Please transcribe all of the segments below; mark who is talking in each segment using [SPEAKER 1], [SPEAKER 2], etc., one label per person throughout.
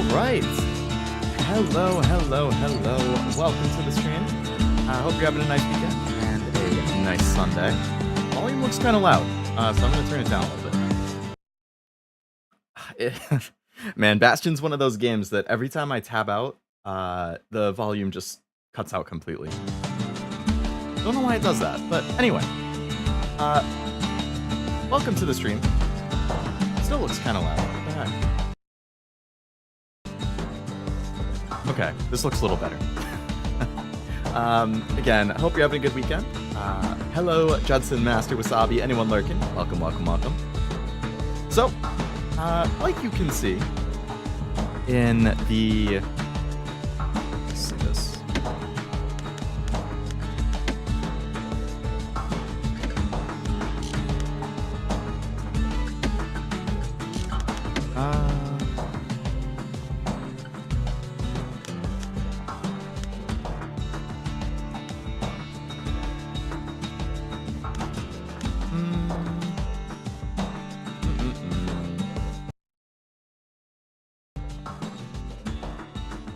[SPEAKER 1] Alright. Hello. Welcome to the stream. I hope you're having a nice weekend and a nice Sunday. Volume looks kind of loud, so I'm going to turn it down a little bit. Man, Bastion's one of those games that every time I tab out, the volume just cuts out completely. Don't know why it does that, but anyway. Welcome to the stream. Still looks kind of loud. What the heck? Okay, this looks a little better. Again, I hope you're having a good weekend. Hello, Judson, Master, Wasabi, anyone lurking. Welcome. So, like you can see in the... Let's see this.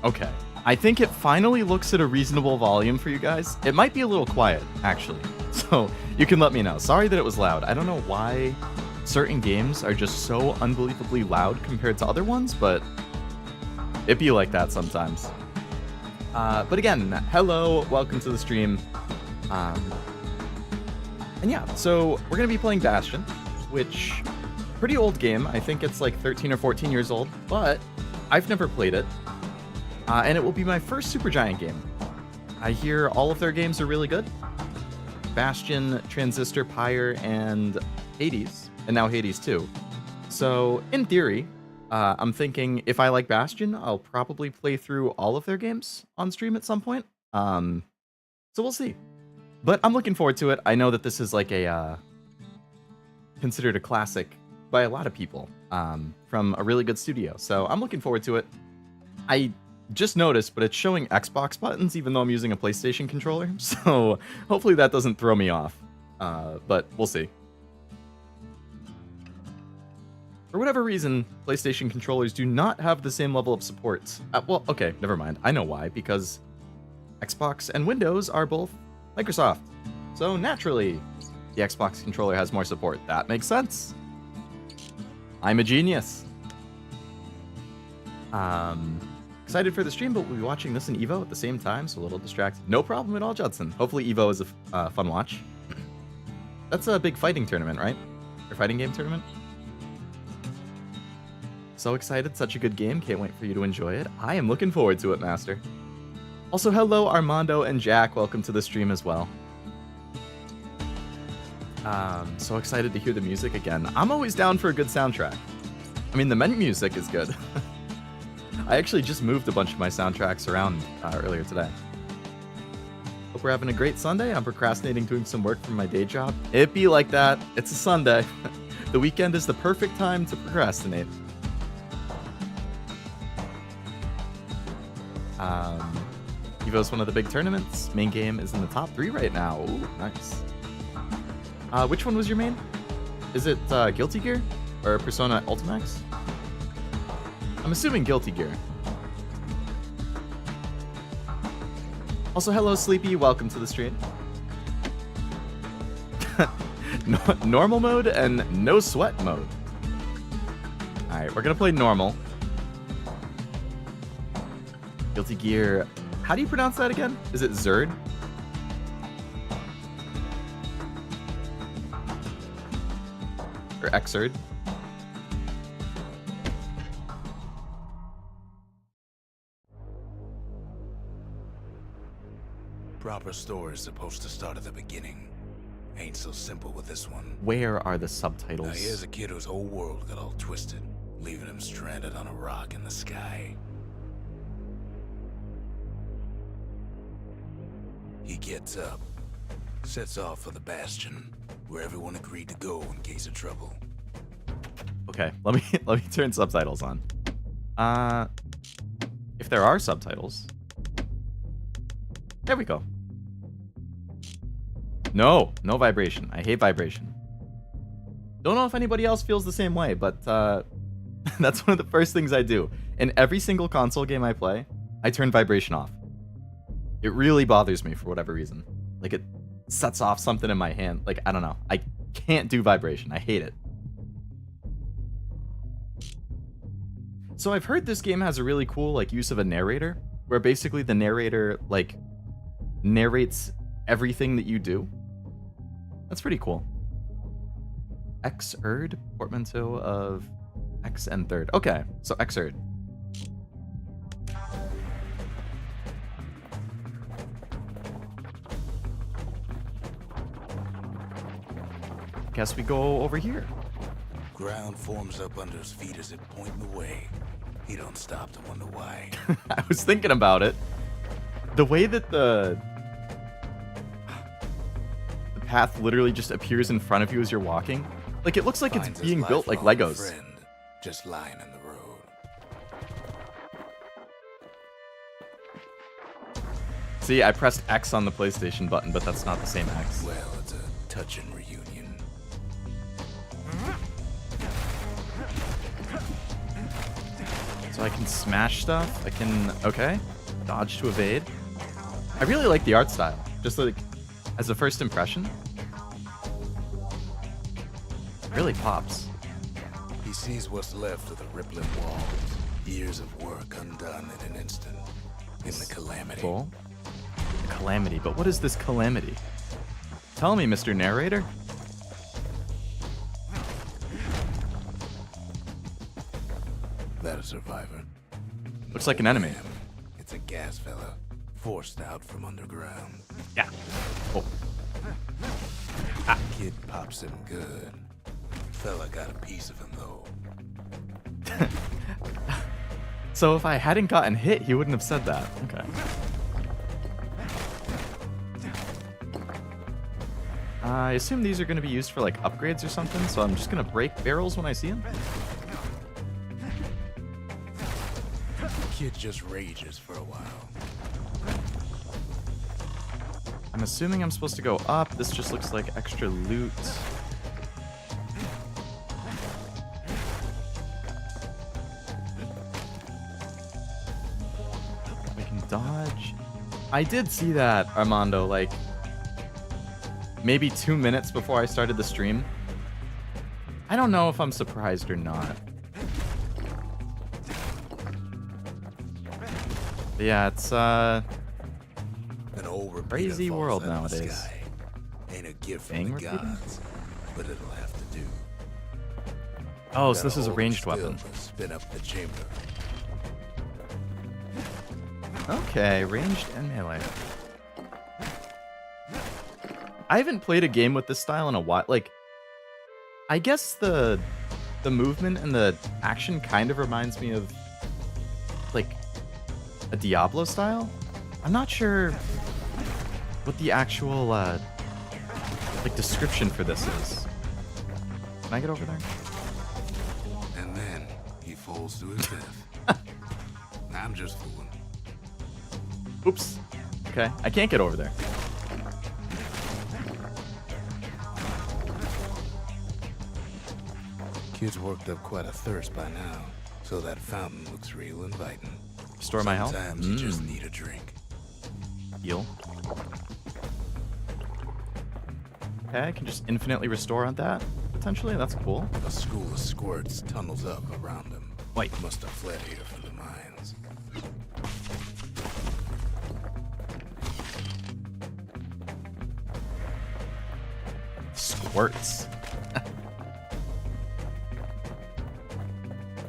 [SPEAKER 1] Okay, I think it finally looks at a reasonable volume for you guys. It might be a little quiet, actually, so you can let me know. Sorry that it was loud. I don't know why certain games are just so unbelievably loud compared to other ones, but it be like that sometimes. But again, hello, welcome to the stream. And yeah, so we're going to be playing Bastion, which, pretty old game. I think it's like 13 or 14 years old, but I've never played it. And it will be my first Supergiant game. I hear all of their games are really good. Bastion, Transistor, Pyre, and Hades. And now Hades 2. So, in theory, I'm thinking if I like Bastion, I'll probably play through all of their games on stream at some point. So we'll see. But I'm looking forward to it. I know that this is like a... considered a classic by a lot of people. From a really good studio. So I'm looking forward to it. I just noticed, but it's showing Xbox buttons even though I'm using a PlayStation controller, so hopefully that doesn't throw me off, but we'll see. For whatever reason, PlayStation controllers do not have the same level of support. Well, okay, never mind. I know why, because Xbox and Windows are both Microsoft, so naturally, the Xbox controller has more support. That makes sense. I'm a genius. Excited for the stream, but we'll be watching this and Evo at the same time, so a little distracted. No problem at all, Judson. Hopefully Evo is a fun watch. That's a big fighting tournament, right? Or fighting game tournament? So excited, such a good game. Can't wait for you to enjoy it. I am looking forward to it, Master. Also, hello, Armando and Jack. Welcome to the stream as well. So excited to hear the music again. I'm always down for a good soundtrack. I mean, the menu music is good. I actually just moved a bunch of my soundtracks around earlier today. Hope we're having a great Sunday. I'm procrastinating doing some work from my day job. It be like that. It's a Sunday. The weekend is the perfect time to procrastinate. Evo's one of the big tournaments. Main game is in the top 3 right now. Ooh, nice. Which one was your main? Is it Guilty Gear or Persona Ultimax? I'm assuming Guilty Gear. Also, hello, Sleepy. Welcome to the stream. Normal mode and no sweat mode. Alright, we're going to play normal. Guilty Gear. How do you pronounce that again? Is it Zerd? Or Xerd?
[SPEAKER 2] Proper story is supposed to start at the beginning. Ain't so simple with this one.
[SPEAKER 1] Where are the subtitles?
[SPEAKER 2] Now here's a kid whose whole world got all twisted, leaving him stranded on a rock in the sky. He gets up, sets off for the Bastion, where everyone agreed to go in case of trouble.
[SPEAKER 1] Okay, let me turn subtitles on. If there are subtitles. There we go. No vibration. I hate vibration. Don't know if anybody else feels the same way, but That's one of the first things I do. In every single console game I play, I turn vibration off. It really bothers me for whatever reason. Like, it sets off something in my hand. Like, I don't know. I can't do vibration. I hate it. So I've heard this game has a really cool, like, use of a narrator, where basically the narrator, like, narrates everything that you do. That's pretty cool. Xerd, portmanteau of X and third. Okay, so Xerd. Guess we go over here.
[SPEAKER 2] Ground forms up under his feet as it pointing the way. He don't stop to wonder why.
[SPEAKER 1] I was thinking about it. The way that the path literally just appears in front of you as you're walking, like it looks like it's being built like Legos.
[SPEAKER 2] Friend, just lying in the road.
[SPEAKER 1] See, I pressed X on the PlayStation button, but that's not the same X.
[SPEAKER 2] Well, it's a touching reunion.
[SPEAKER 1] So I can smash stuff. I can, okay, dodge to evade. I really like the art style, just like as a first impression. It really pops.
[SPEAKER 2] He sees what's left of the rippling walls. Years of work undone in an instant. In the calamity.
[SPEAKER 1] Cool. The calamity, but what is this calamity? Tell me, Mr. Narrator.
[SPEAKER 2] That a survivor?
[SPEAKER 1] Looks like an enemy.
[SPEAKER 2] It's a gas fella, forced out from underground.
[SPEAKER 1] Yeah. Oh.
[SPEAKER 2] Kid pops him good. Fella got a piece of him though.
[SPEAKER 1] So if I hadn't gotten hit, he wouldn't have said that. Okay. I assume these are going to be used for like upgrades or something, so I'm just going to break barrels when I see them.
[SPEAKER 2] Kid just rages for a while.
[SPEAKER 1] I'm assuming I'm supposed to go up. This just looks like extra loot. I can dodge. I did see that, Armando, like maybe 2 minutes before I started the stream. I don't know if I'm surprised or not. But yeah, it's
[SPEAKER 2] An old
[SPEAKER 1] crazy world nowadays.
[SPEAKER 2] Sky. Ain't a gift from
[SPEAKER 1] Thing
[SPEAKER 2] the
[SPEAKER 1] repeating?
[SPEAKER 2] gods, but it'll have to do.
[SPEAKER 1] Oh, so
[SPEAKER 2] Gotta
[SPEAKER 1] this is a
[SPEAKER 2] hold
[SPEAKER 1] ranged
[SPEAKER 2] still
[SPEAKER 1] weapon.
[SPEAKER 2] to spin up the chamber.
[SPEAKER 1] Okay, ranged and melee. I haven't played a game with this style in a while. Like, I guess the movement and the action kind of reminds me of like a Diablo style. I'm not sure what the actual like description for this is. Can I get over there?
[SPEAKER 2] And then he falls to his death. I'm just fooling.
[SPEAKER 1] Oops. Okay, I can't get over there.
[SPEAKER 2] Kid's worked up quite a thirst by now, so that fountain looks real inviting.
[SPEAKER 1] Restore my health.
[SPEAKER 2] Sometimes you just need a drink.
[SPEAKER 1] Heal. Okay, I can just infinitely restore on that, potentially. That's cool.
[SPEAKER 2] A school of squirts tunnels up around him.
[SPEAKER 1] Wait.
[SPEAKER 2] Must have fled here from the mines.
[SPEAKER 1] Squirts.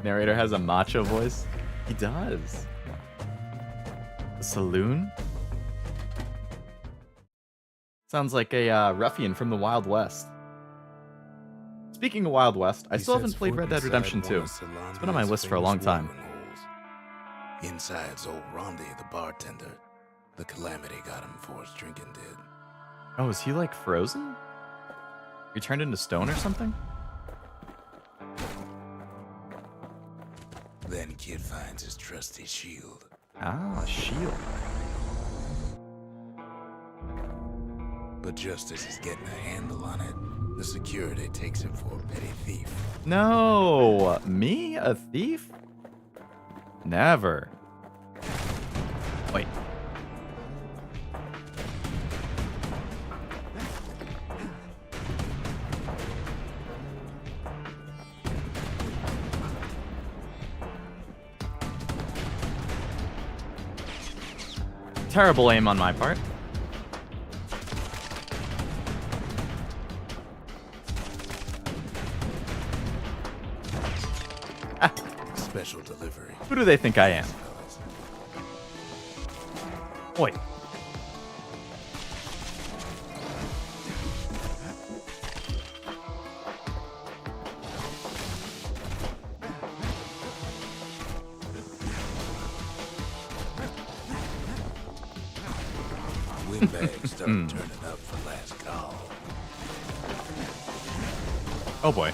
[SPEAKER 1] Narrator has a macho voice. He does. A saloon? Sounds like a ruffian from the Wild West. Speaking of Wild West, I still haven't played Red Dead Redemption 2. It's been on my list for a long time.
[SPEAKER 2] Inside's old Rondi, the bartender. The calamity got him before his drinking did.
[SPEAKER 1] Oh, is he like frozen? He turned into stone or something?
[SPEAKER 2] Then Kid finds his trusty shield.
[SPEAKER 1] Ah, a shield.
[SPEAKER 2] But just as he's getting a handle on it, The security takes him for a petty thief.
[SPEAKER 1] No, me? A thief? Never. Wait. Terrible aim on my part.
[SPEAKER 2] Special delivery.
[SPEAKER 1] Who do they think I am? Oi.
[SPEAKER 2] Windbags start turning up for last call.
[SPEAKER 1] Oh boy.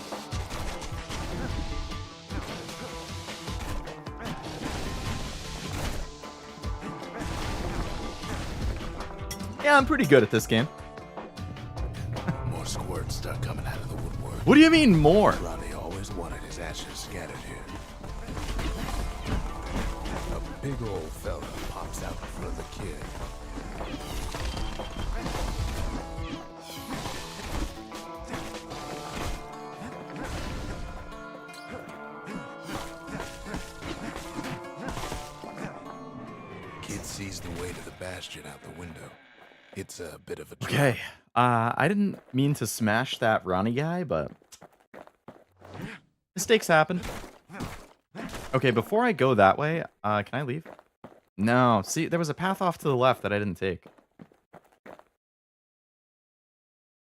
[SPEAKER 1] Yeah, I'm pretty good at this game.
[SPEAKER 2] More squirts start coming out of the woodwork.
[SPEAKER 1] What do you mean more?
[SPEAKER 2] Ronnie always wanted his ashes scattered here. A big old fella pops out in front of the kid. Kid sees the way to the Bastion out the window. It's a bit of a trip.
[SPEAKER 1] Okay. I didn't mean to smash that Ronnie guy, but mistakes happen. Okay, before I go that way, can I leave? No. See, there was a path off to the left that I didn't take.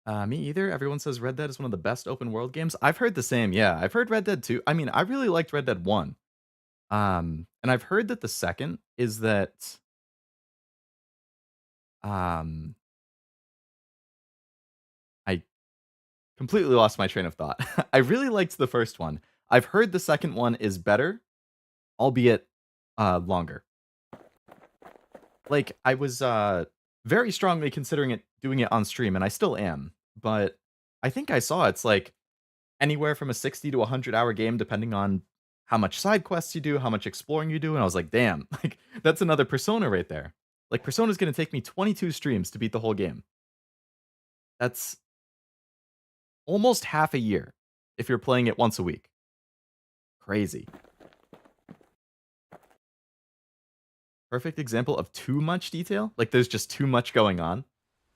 [SPEAKER 1] Me either. Everyone says Red Dead is one of the best open world games. I've heard the same. Yeah, I've heard Red Dead 2. I mean, I really liked Red Dead 1. And I've heard that the second is that I completely lost my train of thought. I really liked the first one. I've heard the second one is better, albeit longer. Like, I was very strongly considering doing it on stream, and I still am. But I think I saw it's like anywhere from a 60 to 100-hour game, depending on how much side quests you do, how much exploring you do. And I was like, damn, like that's another Persona right there. Like, Persona's going to take me 22 streams to beat the whole game. That's almost half a year if you're playing it once a week. Crazy. Perfect example of too much detail. Like, there's just too much going on.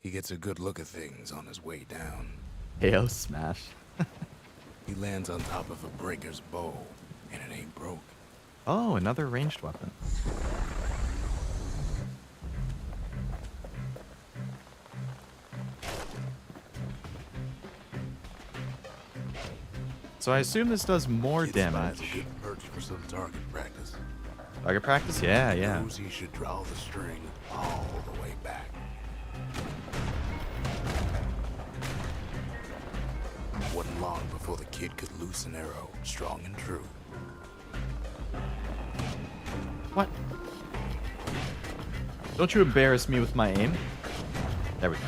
[SPEAKER 2] He gets a good look at things on his way down.
[SPEAKER 1] KO smash.
[SPEAKER 2] He lands on top of a breaker's bow, and it ain't broke.
[SPEAKER 1] Oh, another ranged weapon. So I assume this does more
[SPEAKER 2] Kid spies a
[SPEAKER 1] damage.
[SPEAKER 2] good perch for some target practice.
[SPEAKER 1] Target practice? Yeah,
[SPEAKER 2] He
[SPEAKER 1] yeah.
[SPEAKER 2] knows he should draw the string all the way back. Wasn't long before the kid could loose an arrow, strong and true.
[SPEAKER 1] What? Don't you embarrass me with my aim. There we go.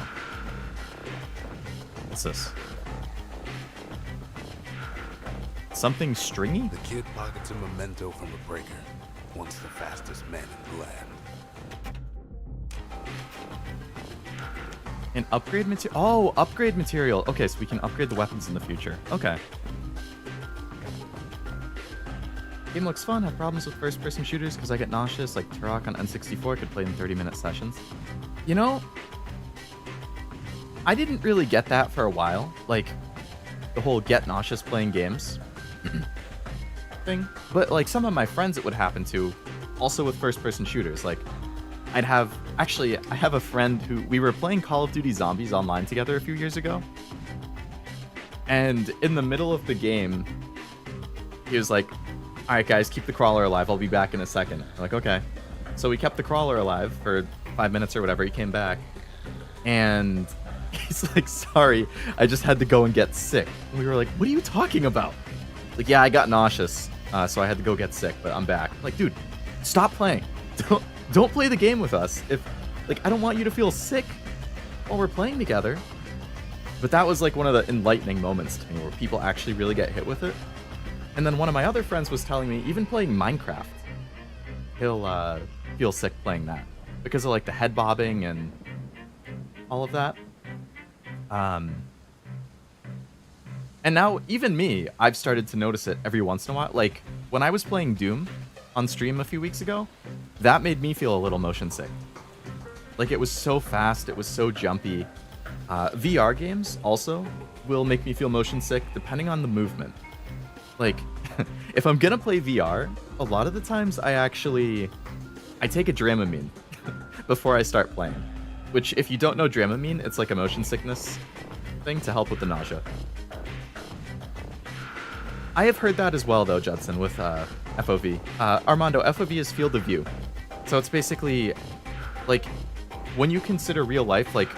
[SPEAKER 1] What's this? Something stringy?
[SPEAKER 2] The kid pockets a memento from a breaker, once the fastest man in the land.
[SPEAKER 1] An upgrade material? Oh, upgrade material. Okay, so we can upgrade the weapons in the future. Okay. Game looks fun. Have problems with first-person shooters because I get nauseous. Like Turok on N64 could play in 30-minute sessions. You know, I didn't really get that for a while. Like, the whole get nauseous playing games thing. But, like, some of my friends it would happen to, also with first-person shooters. Like, I have a friend who, we were playing Call of Duty Zombies online together a few years ago. And in the middle of the game, he was like, all right, guys, keep the crawler alive. I'll be back in a second. I'm like, okay. So we kept the crawler alive for 5 minutes or whatever. He came back. And he's like, sorry, I just had to go and get sick. And we were like, what are you talking about? Like, yeah, I got nauseous, so I had to go get sick, but I'm back. I'm like, dude, stop playing. Don't play the game with us. If, like, I don't want you to feel sick while we're playing together. But that was like one of the enlightening moments to me where people actually really get hit with it. And then one of my other friends was telling me, even playing Minecraft, he'll feel sick playing that because of like the head bobbing and all of that. And now even me, I've started to notice it every once in a while. Like when I was playing Doom on stream a few weeks ago, that made me feel a little motion sick. Like it was so fast, it was so jumpy. VR games also will make me feel motion sick depending on the movement. Like if I'm gonna play VR, a lot of the times I take a Dramamine before I start playing. Which if you don't know Dramamine, it's like a motion sickness thing to help with the nausea. I have heard that as well though, Judson, with FOV. Armando, FOV is field of view. So it's basically like when you consider real life, like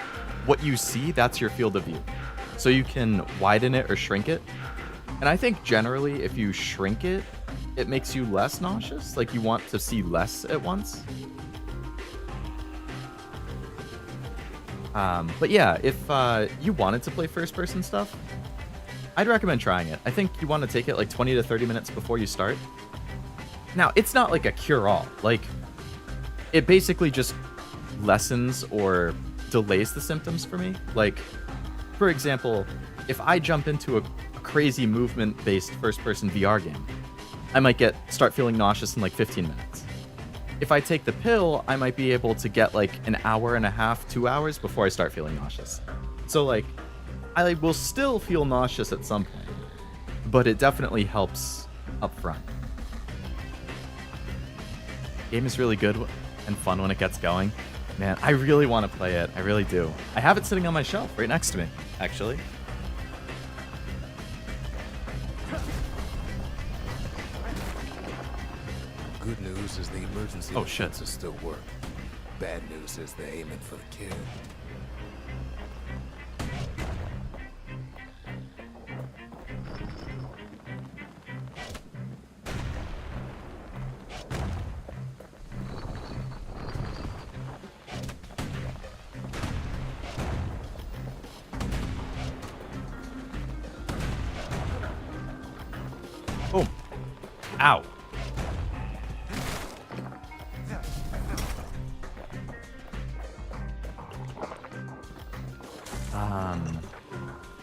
[SPEAKER 1] what you see, that's your field of view. So you can widen it or shrink it. And I think generally if you shrink it, it makes you less nauseous. Like you want to see less at once. But yeah, if you wanted to play first person stuff, I'd recommend trying it. I think you want to take it like 20 to 30 minutes before you start. Now, it's not like a cure-all. Like, it basically just lessens or delays the symptoms for me. Like, for example, if I jump into a crazy movement-based first-person VR game, I might start feeling nauseous in like 15 minutes. If I take the pill, I might be able to get like an hour and a half, 2 hours before I start feeling nauseous. So like, I will still feel nauseous at some point, but it definitely helps up front. Game is really good and fun when it gets going. Man, I really want to play it. I really do. I have it sitting on my shelf right next to me, actually.
[SPEAKER 2] Good news is the emergency
[SPEAKER 1] shit.
[SPEAKER 2] still work. Bad news is they're aiming for the kid.
[SPEAKER 1] Boom. Ow.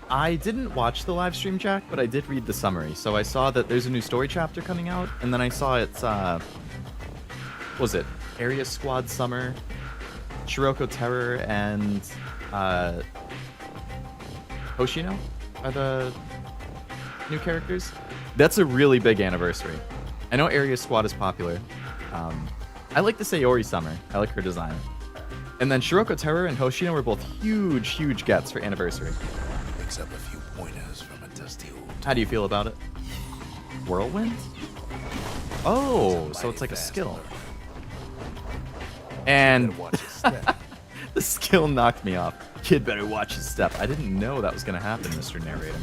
[SPEAKER 1] I didn't watch the live stream, Jack, but I did read the summary. So I saw that there's a new story chapter coming out, and then I saw it's, what was it? Area Squad Summer, Shiroko Terror, and, Hoshino are the new characters. That's a really big anniversary. I know Area Squad is popular. I like the Sayori Summer. I like her design. And then Shiroko Terror and Hoshino were both huge, huge gets for anniversary.
[SPEAKER 2] Picks up a few pointers from a dusty old...
[SPEAKER 1] How do you feel about it? Whirlwind? Oh, so it's like a skill. And the skill knocked me off. Kid better watch his step. I didn't know that was going to happen, Mr. Narrator.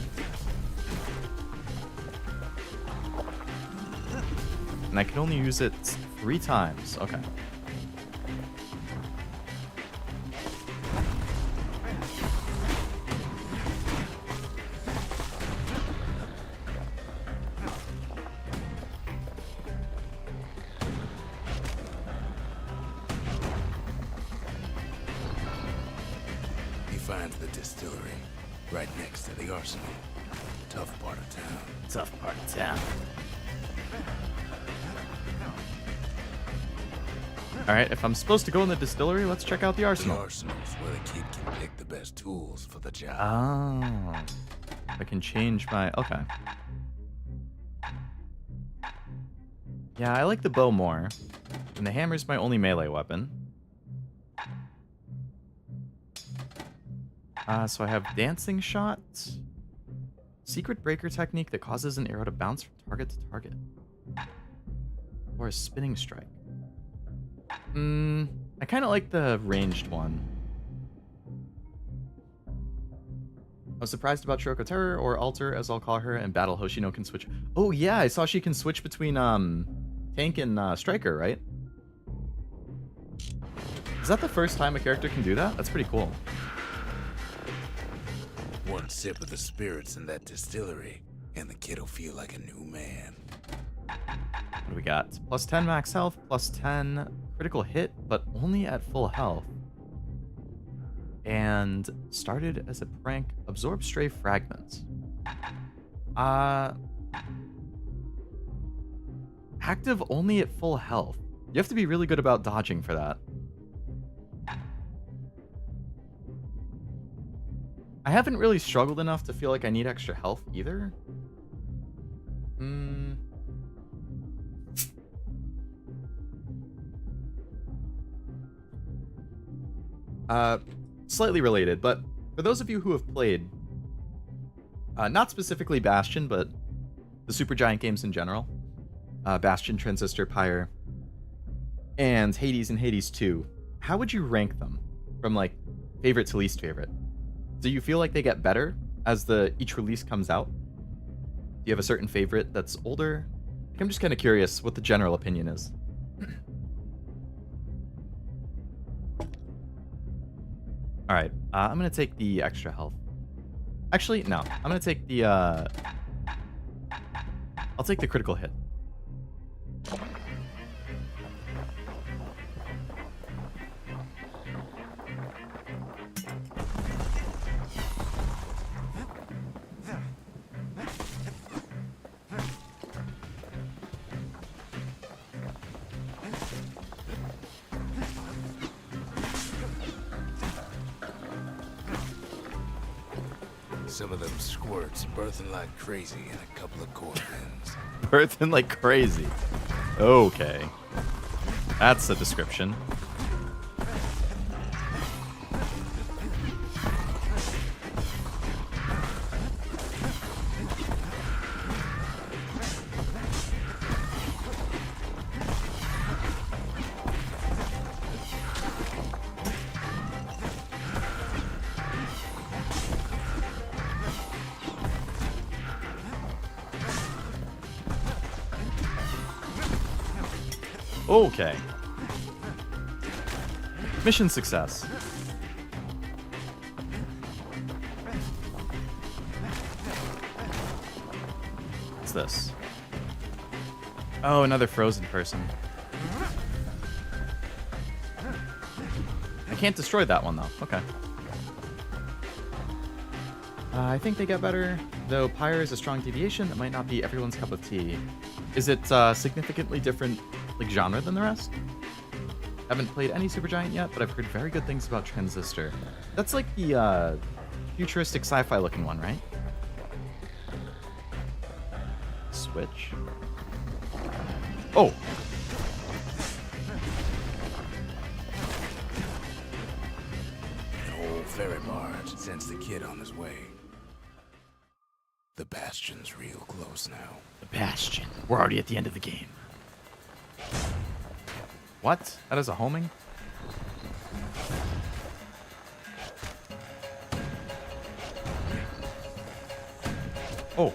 [SPEAKER 1] And I can only use it 3 times. Okay.
[SPEAKER 2] He finds the distillery right next to the arsenal. Tough part of town.
[SPEAKER 1] Tough part of town. Alright, if I'm supposed to go in the distillery, let's check out the arsenal.
[SPEAKER 2] The arsenal's where the kid can pick the best tools for the job.
[SPEAKER 1] Oh. I can change my... Okay. Yeah, I like the bow more. And the hammer's my only melee weapon. So I have dancing shot. Secret breaker technique that causes an arrow to bounce from target to target. Or a spinning strike. I kind of like the ranged one. I was surprised about Shiroko Terror, or Alter, as I'll call her, and Battle Hoshino can switch. Oh yeah, I saw she can switch between tank and striker, right? Is that the first time a character can do that? That's pretty cool.
[SPEAKER 2] One sip of the spirits in that distillery, and the kid'll feel like a new man.
[SPEAKER 1] What do we got? Plus 10 max health, plus 10 critical hit, but only at full health. And started as a prank, absorb stray fragments. Active only at full health. You have to be really good about dodging for that. I haven't really struggled enough to feel like I need extra health either. Slightly related, but for those of you who have played, not specifically Bastion, but the Supergiant games in general, Bastion, Transistor, Pyre, and Hades and Hades 2, how would you rank them from like favorite to least favorite? Do you feel like they get better as each release comes out? Do you have a certain favorite that's older? I'm just kind of curious what the general opinion is. All right, I'm gonna take the extra health. Actually, no, I'm gonna take the. I'll take the critical hit.
[SPEAKER 2] Some of them squirts birthing like crazy in a couple of core pins.
[SPEAKER 1] Birthing like crazy. Okay. That's a description. Okay. Mission success. What's this? Oh, another frozen person. I can't destroy that one, though. Okay. I think they get better, though Pyre is a strong deviation that might not be everyone's cup of tea. Is it significantly different like genre than the rest? Haven't played any Supergiant yet, but I've heard very good things about Transistor. That's like the futuristic sci-fi looking one, right? Switch. Oh!
[SPEAKER 2] An old ferry barge sends the kid on his way. The Bastion's real close now.
[SPEAKER 1] The Bastion. We're already at the end of the game. What? That is a homing? Oh.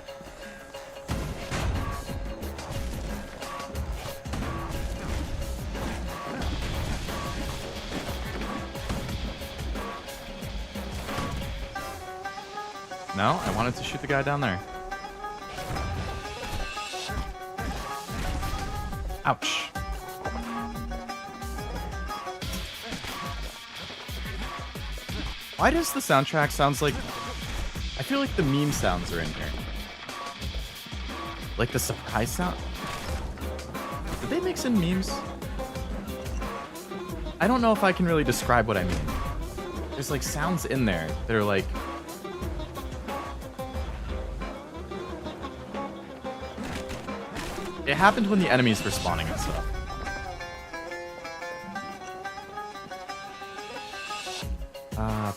[SPEAKER 1] No, I wanted to shoot the guy down there. Ouch. Why does the soundtrack sounds like... I feel like the meme sounds are in here. Like the surprise sound? Did they mix in memes? I don't know if I can really describe what I mean. There's like sounds in there that are like... It happened when the enemies were spawning and stuff.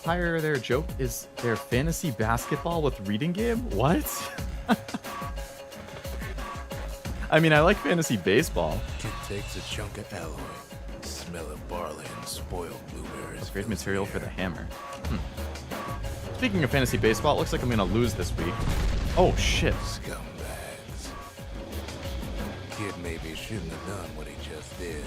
[SPEAKER 1] Pyre, their joke is their fantasy basketball with reading game? What? I mean, I like fantasy baseball.
[SPEAKER 2] Kid takes a chunk of alloy, smell of barley and spoiled blueberries.
[SPEAKER 1] That's great material for the hammer. Speaking of fantasy baseball, it looks like I'm gonna lose this week. Oh shit.
[SPEAKER 2] Scumbags. Kid maybe shouldn't have done what he just did.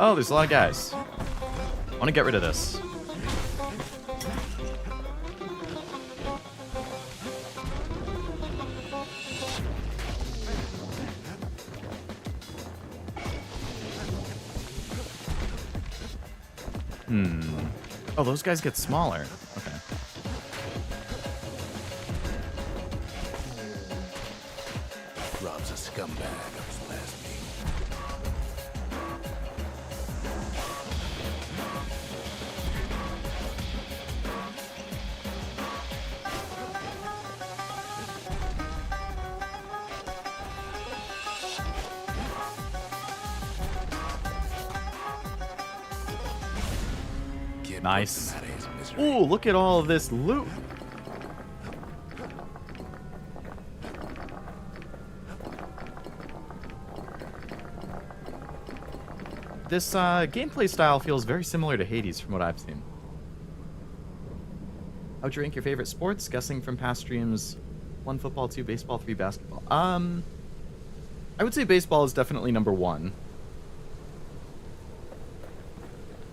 [SPEAKER 1] Oh, there's a lot of guys. I want to get rid of this. Oh, those guys get smaller. Okay.
[SPEAKER 2] Rob's a scumbag of his last meal. Kid
[SPEAKER 1] Nice.
[SPEAKER 2] puts him out of his misery.
[SPEAKER 1] Ooh, look at all of this loot. This gameplay style feels very similar to Hades from what I've seen. How'd you rank your favorite sports? Guessing from past streams, 1 football, 2 baseball, 3 basketball. I would say baseball is definitely number 1.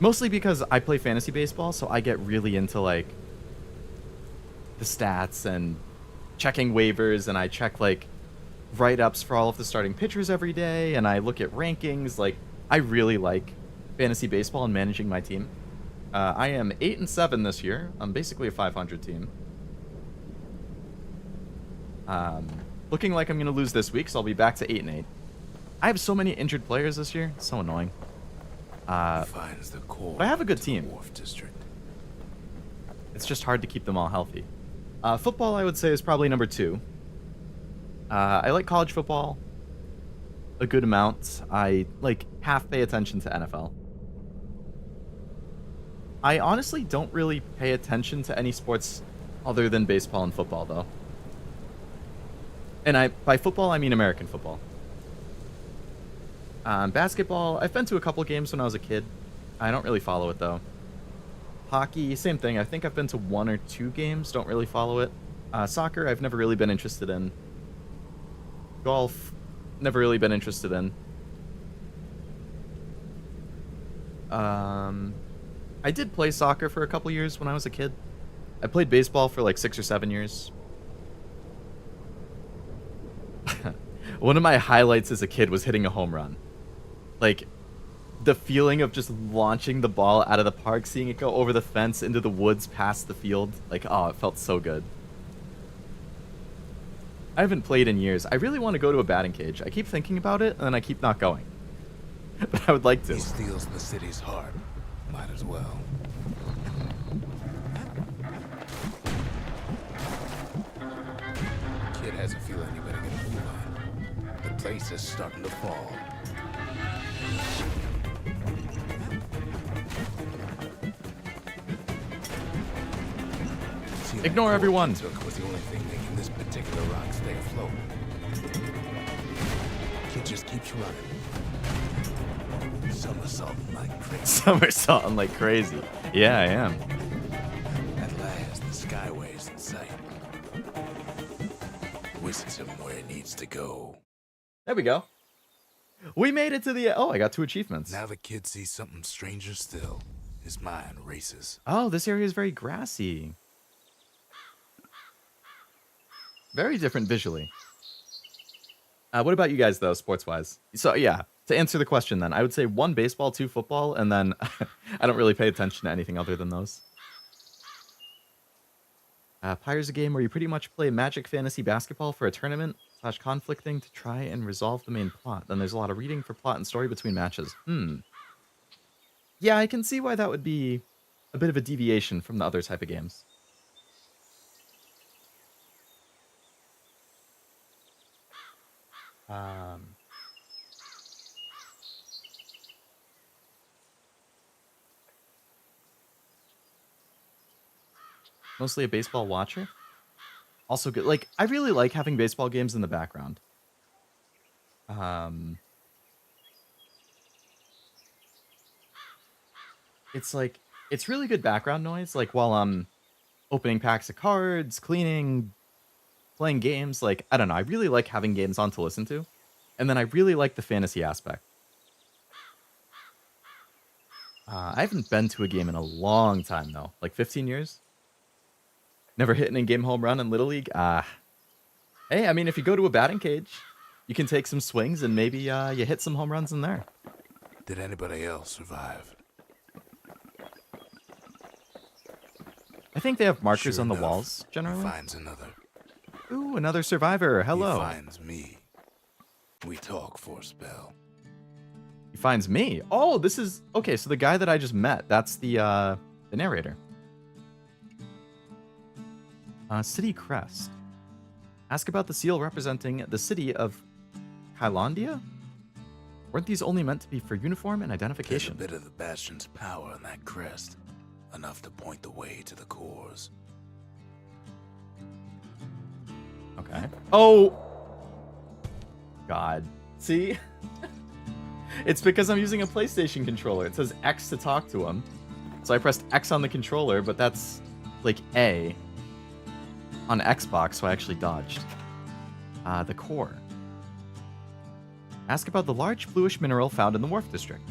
[SPEAKER 1] Mostly because I play fantasy baseball, so I get really into like the stats and checking waivers, and I check like write-ups for all of the starting pitchers every day, and I look at rankings. Like, I really like fantasy baseball and managing my team. I am 8-7 this year. I'm basically a 500 team. Looking like I'm going to lose this week, so I'll be back to 8-8. I have so many injured players this year. It's so annoying.
[SPEAKER 2] Finds the core
[SPEAKER 1] but I have a good
[SPEAKER 2] to the
[SPEAKER 1] team.
[SPEAKER 2] Wharf District.
[SPEAKER 1] It's just hard to keep them all healthy. Football, I would say, is probably number 2. I like college football a good amount. I like half pay attention to NFL. I honestly don't really pay attention to any sports other than baseball and football, though. And by football, I mean American football. Basketball, I've been to a couple games when I was a kid. I don't really follow it, though. Hockey, same thing. I think I've been to 1 or 2 games. Don't really follow it. Soccer, I've never really been interested in. Golf, never really been interested in. I did play soccer for a couple years when I was a kid. I played baseball for like 6 or 7 years. One of my highlights as a kid was hitting a home run. Like, the feeling of just launching the ball out of the park, seeing it go over the fence into the woods past the field. Like, oh, it felt so good. I haven't played in years. I really want to go to a batting cage. I keep thinking about it, and then I keep not going. But I would like to.
[SPEAKER 2] He steals the city's heart. Might as well. Kid has a feeling you better get a move on. The place is starting to fall. See,
[SPEAKER 1] Ignore
[SPEAKER 2] that
[SPEAKER 1] everyone.
[SPEAKER 2] torch he took was the only thing making this particular rock stay afloat. Kid just keeps running. Somersaulting like crazy.
[SPEAKER 1] Somersaulting like crazy. Yeah, I am.
[SPEAKER 2] At last, the skyway's in sight. Whisks him where he needs to go.
[SPEAKER 1] There we go. We made it to the... Oh, I got 2 achievements.
[SPEAKER 2] Now the kid sees something stranger still. His mind races.
[SPEAKER 1] Oh, this area is very grassy. Very different visually. What about you guys, though, sports-wise? So, yeah, to answer the question, then, I would say 1 baseball, 2 football, and then I don't really pay attention to anything other than those. Pyre's a game where you pretty much play Magic Fantasy Basketball for a tournament / conflict thing to try and resolve the main plot. Then there's a lot of reading for plot and story between matches. Yeah, I can see why that would be a bit of a deviation from the other type of games. Mostly a baseball watcher. Also good. Like, I really like having baseball games in the background. It's like, it's really good background noise. Like, while I'm opening packs of cards, cleaning, playing games. Like, I don't know. I really like having games on to listen to. And then I really like the fantasy aspect. I haven't been to a game in a long time, though. Like 15 years? Never hit an in-game home run in Little League? Hey, I mean, if you go to a batting cage, you can take some swings and maybe you hit some home runs in there.
[SPEAKER 2] Did anybody else survive?
[SPEAKER 1] I think they have markers
[SPEAKER 2] Sure
[SPEAKER 1] on the
[SPEAKER 2] enough,
[SPEAKER 1] walls, generally.
[SPEAKER 2] He finds another.
[SPEAKER 1] Ooh, another survivor. Hello.
[SPEAKER 2] He finds me. We talk for a spell.
[SPEAKER 1] He finds me. Oh, this is... Okay, so the guy that I just met, that's the narrator. City crest. Ask about the seal representing the city of Kylandia? Weren't these only meant to be for uniform and identification?
[SPEAKER 2] There's a bit of the Bastion's power in that crest. Enough to point the way to the cores.
[SPEAKER 1] Okay. Oh! God. See? It's because I'm using a PlayStation controller. It says X to talk to him. So I pressed X on the controller, but that's like A on Xbox, so I actually dodged. The core. Ask about the large bluish mineral found in the Wharf District.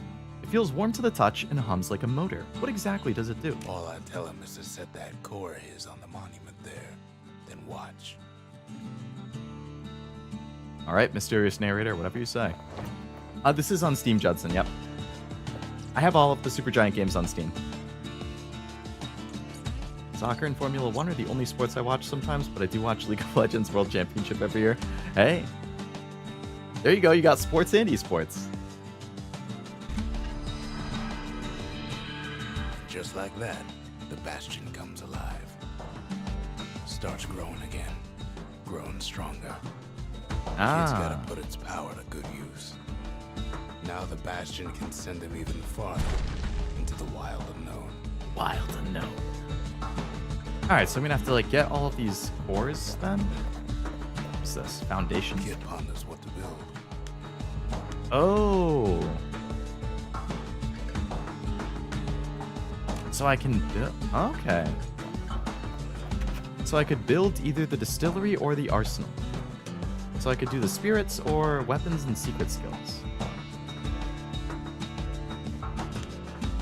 [SPEAKER 1] It feels warm to the touch and hums like a motor. What exactly does it do?
[SPEAKER 2] All I tell him is to set that core of his on the monument there. Then watch.
[SPEAKER 1] Alright, mysterious narrator, whatever you say. This is on Steam, Judson, yep. I have all of the Supergiant games on Steam. Soccer and Formula 1 are the only sports I watch sometimes, but I do watch League of Legends World Championship every year. Hey! There you go, you got sports and esports.
[SPEAKER 2] Just like that, the Bastion comes alive. Starts growing again. Growing stronger. It's gotta put its power to good use. Now the Bastion can send him even farther into the wild unknown.
[SPEAKER 1] Wild unknown. Alright, so I'm gonna have to like get all of these cores then? What's this? Foundation?
[SPEAKER 2] Kid ponders what to build.
[SPEAKER 1] Oh. So I can build... Okay. So I could build either the distillery or the arsenal. So I could do the spirits or weapons and secret skills.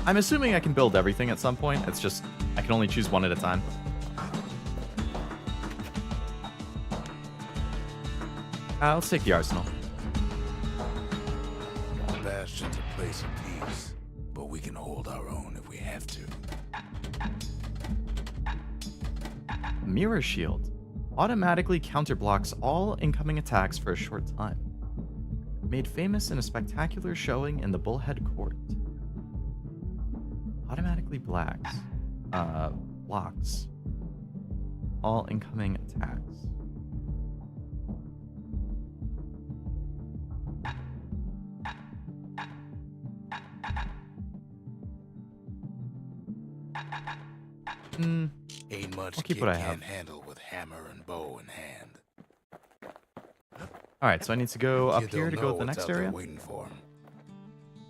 [SPEAKER 1] I'm assuming I can build everything at some point. It's just, I can only choose one at a time. Let's take the arsenal.
[SPEAKER 2] The Bastion's a place of peace, but we can hold our own if we have to.
[SPEAKER 1] Mirror shield. Automatically counterblocks all incoming attacks for a short time. Made famous in a spectacular showing in the Bullhead Court. Automatically blocks all incoming attacks.
[SPEAKER 2] Ain't much
[SPEAKER 1] I'll keep
[SPEAKER 2] kid
[SPEAKER 1] what I
[SPEAKER 2] can't
[SPEAKER 1] have.
[SPEAKER 2] handle with hammer and bow in hand.
[SPEAKER 1] Alright, so I need to go up
[SPEAKER 2] Kid
[SPEAKER 1] here
[SPEAKER 2] don't
[SPEAKER 1] to
[SPEAKER 2] know
[SPEAKER 1] go to the
[SPEAKER 2] what's
[SPEAKER 1] next
[SPEAKER 2] out there
[SPEAKER 1] area.
[SPEAKER 2] waiting for him.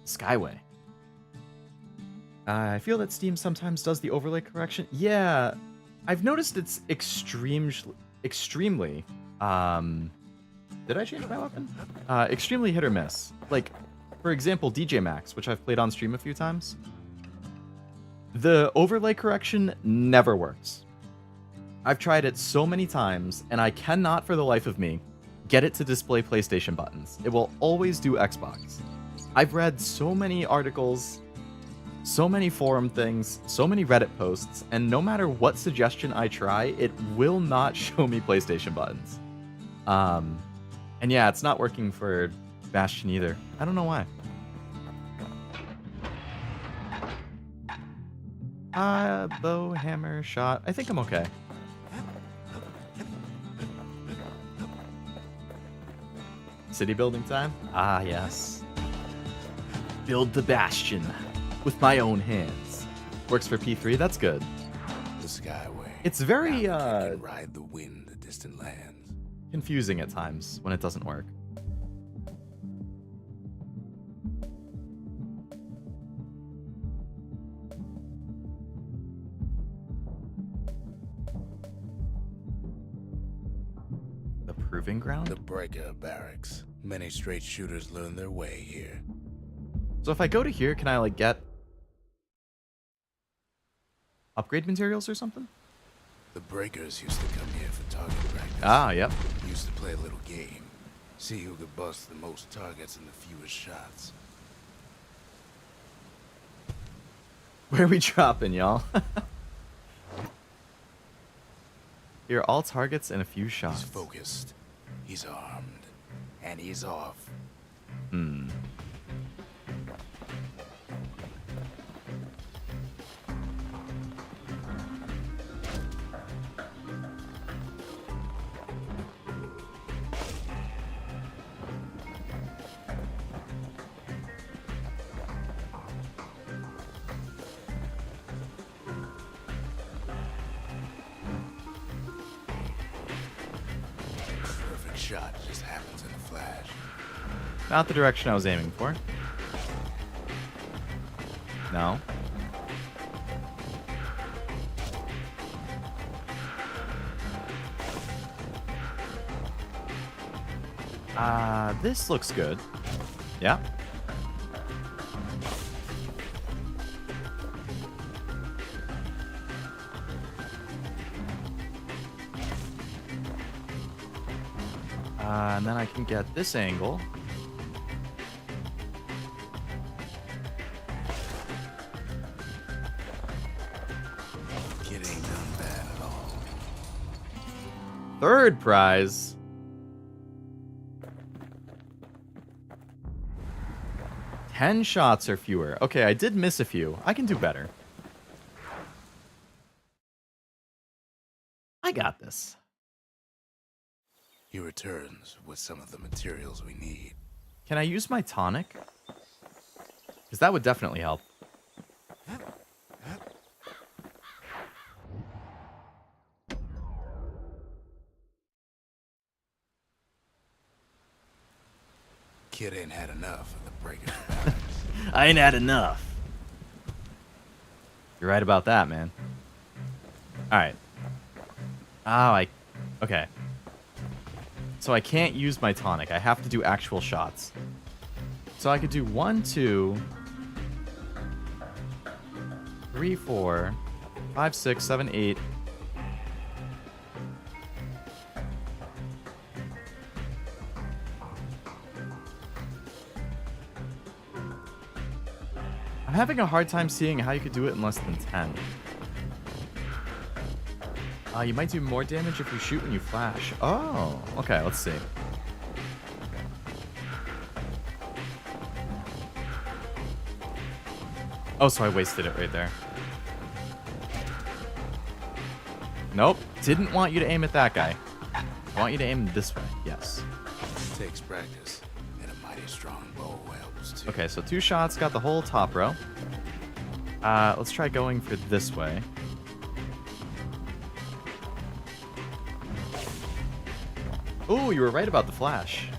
[SPEAKER 1] Skyway. I feel that Steam sometimes does the overlay correction. Yeah, I've noticed it's extremely, did I change my weapon? Extremely hit or miss. Like, for example, DJ Max, which I've played on stream a few times. The overlay correction never works. I've tried it so many times, and I cannot for the life of me get it to display PlayStation buttons. It will always do Xbox. I've read so many articles, so many forum things, so many Reddit posts, and no matter what suggestion I try, it will not show me PlayStation buttons. And yeah, it's not working for Bastion either. I don't know why. Bow, hammer, shot. I think I'm okay. City building time? Ah, yes. Build the Bastion with my own hands. Works for P3, that's good.
[SPEAKER 2] The Skyway.
[SPEAKER 1] It's very,
[SPEAKER 2] Now the kid can ride the wind to distant lands.
[SPEAKER 1] confusing at times when it doesn't work. The Proving Ground?
[SPEAKER 2] The Breaker Barracks. Many straight shooters learn their way here.
[SPEAKER 1] So if I go to here, can I, like, get upgrade materials or something?
[SPEAKER 2] The breakers used to come here for target practice.
[SPEAKER 1] Ah, yep.
[SPEAKER 2] Used to play a little game. See who could bust the most targets and the fewest shots.
[SPEAKER 1] Where are we dropping, y'all? Here, all targets and a few shots.
[SPEAKER 2] He's focused. He's armed. And he's off.
[SPEAKER 1] Hmm.
[SPEAKER 2] Perfect shot just happens in a flash.
[SPEAKER 1] Not the direction I was aiming for. No. This looks good. Yeah. And then I can get this angle.
[SPEAKER 2] Kid ain't done bad at all.
[SPEAKER 1] Third prize. Ten shots or fewer. Okay, I did miss a few. I can do better. I got this.
[SPEAKER 2] He returns with some of the materials we need.
[SPEAKER 1] Can I use my tonic? Because that would definitely help.
[SPEAKER 2] Kid ain't had enough of the breakers patterns.
[SPEAKER 1] I ain't had enough. You're right about that, man. Alright. Okay. So I can't use my tonic. I have to do actual shots. So I could do 1, 2, 3, 4, 5, 6, 7, 8. I'm having a hard time seeing how you could do it in less than 10. You might do more damage if you shoot when you flash. Oh, okay, let's see. Oh, so I wasted it right there. Nope, didn't want you to aim at that guy. I want you to aim this way, yes.
[SPEAKER 2] Takes practice, and a mighty strong bow helps too.
[SPEAKER 1] Okay, so 2 shots, got the whole top row. Let's try going for this way. Ooh, you were right about the flash.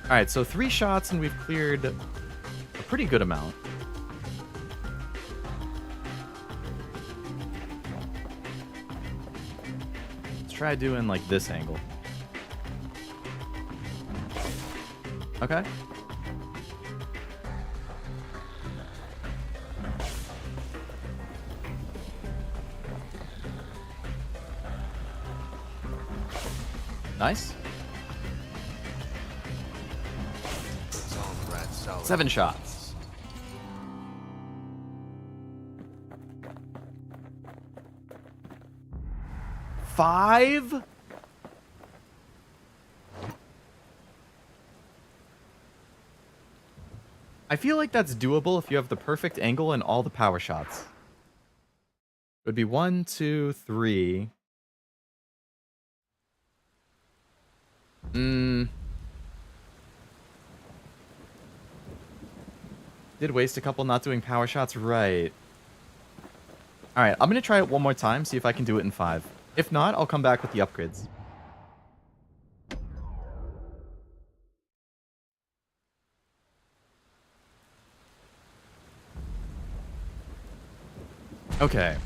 [SPEAKER 1] Alright, so 3 shots and we've cleared a pretty good amount. Let's try doing like this angle. Okay. Nice. 7 shots. Five? I feel like that's doable if you have the perfect angle and all the power shots. It would be 1, 2, 3. Did waste a couple not doing power shots, right. Alright, I'm going to try it one more time, see if I can do it in 5. If not, I'll come back with the upgrades. Okay.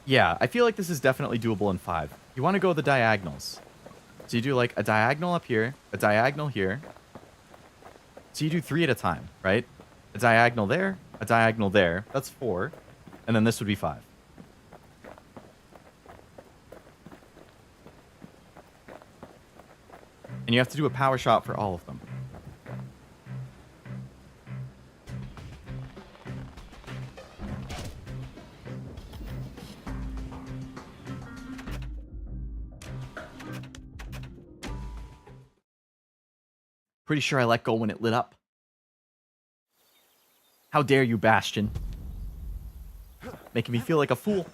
[SPEAKER 1] Yeah, I feel like this is definitely doable in 5. You want to go the diagonals. So you do like a diagonal up here, a diagonal here. So you do 3 at a time, right? A diagonal there, a diagonal there. That's 4. And then this would be 5. And you have to do a power shot for all of them. Pretty sure I let go when it lit up. How dare you, Bastion? Making me feel like a fool.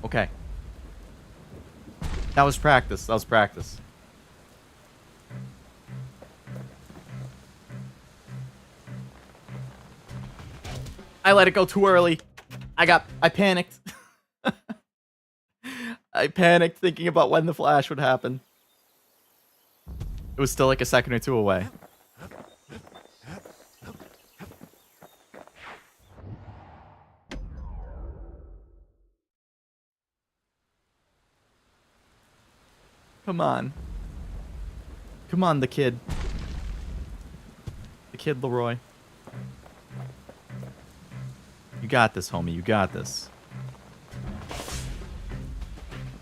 [SPEAKER 1] Okay. That was practice. That was practice. I let it go too early. I panicked. I panicked thinking about when the flash would happen. It was still like a second or two away. Come on. Come on, the kid. The kid Leroy. You got this, homie. You got this.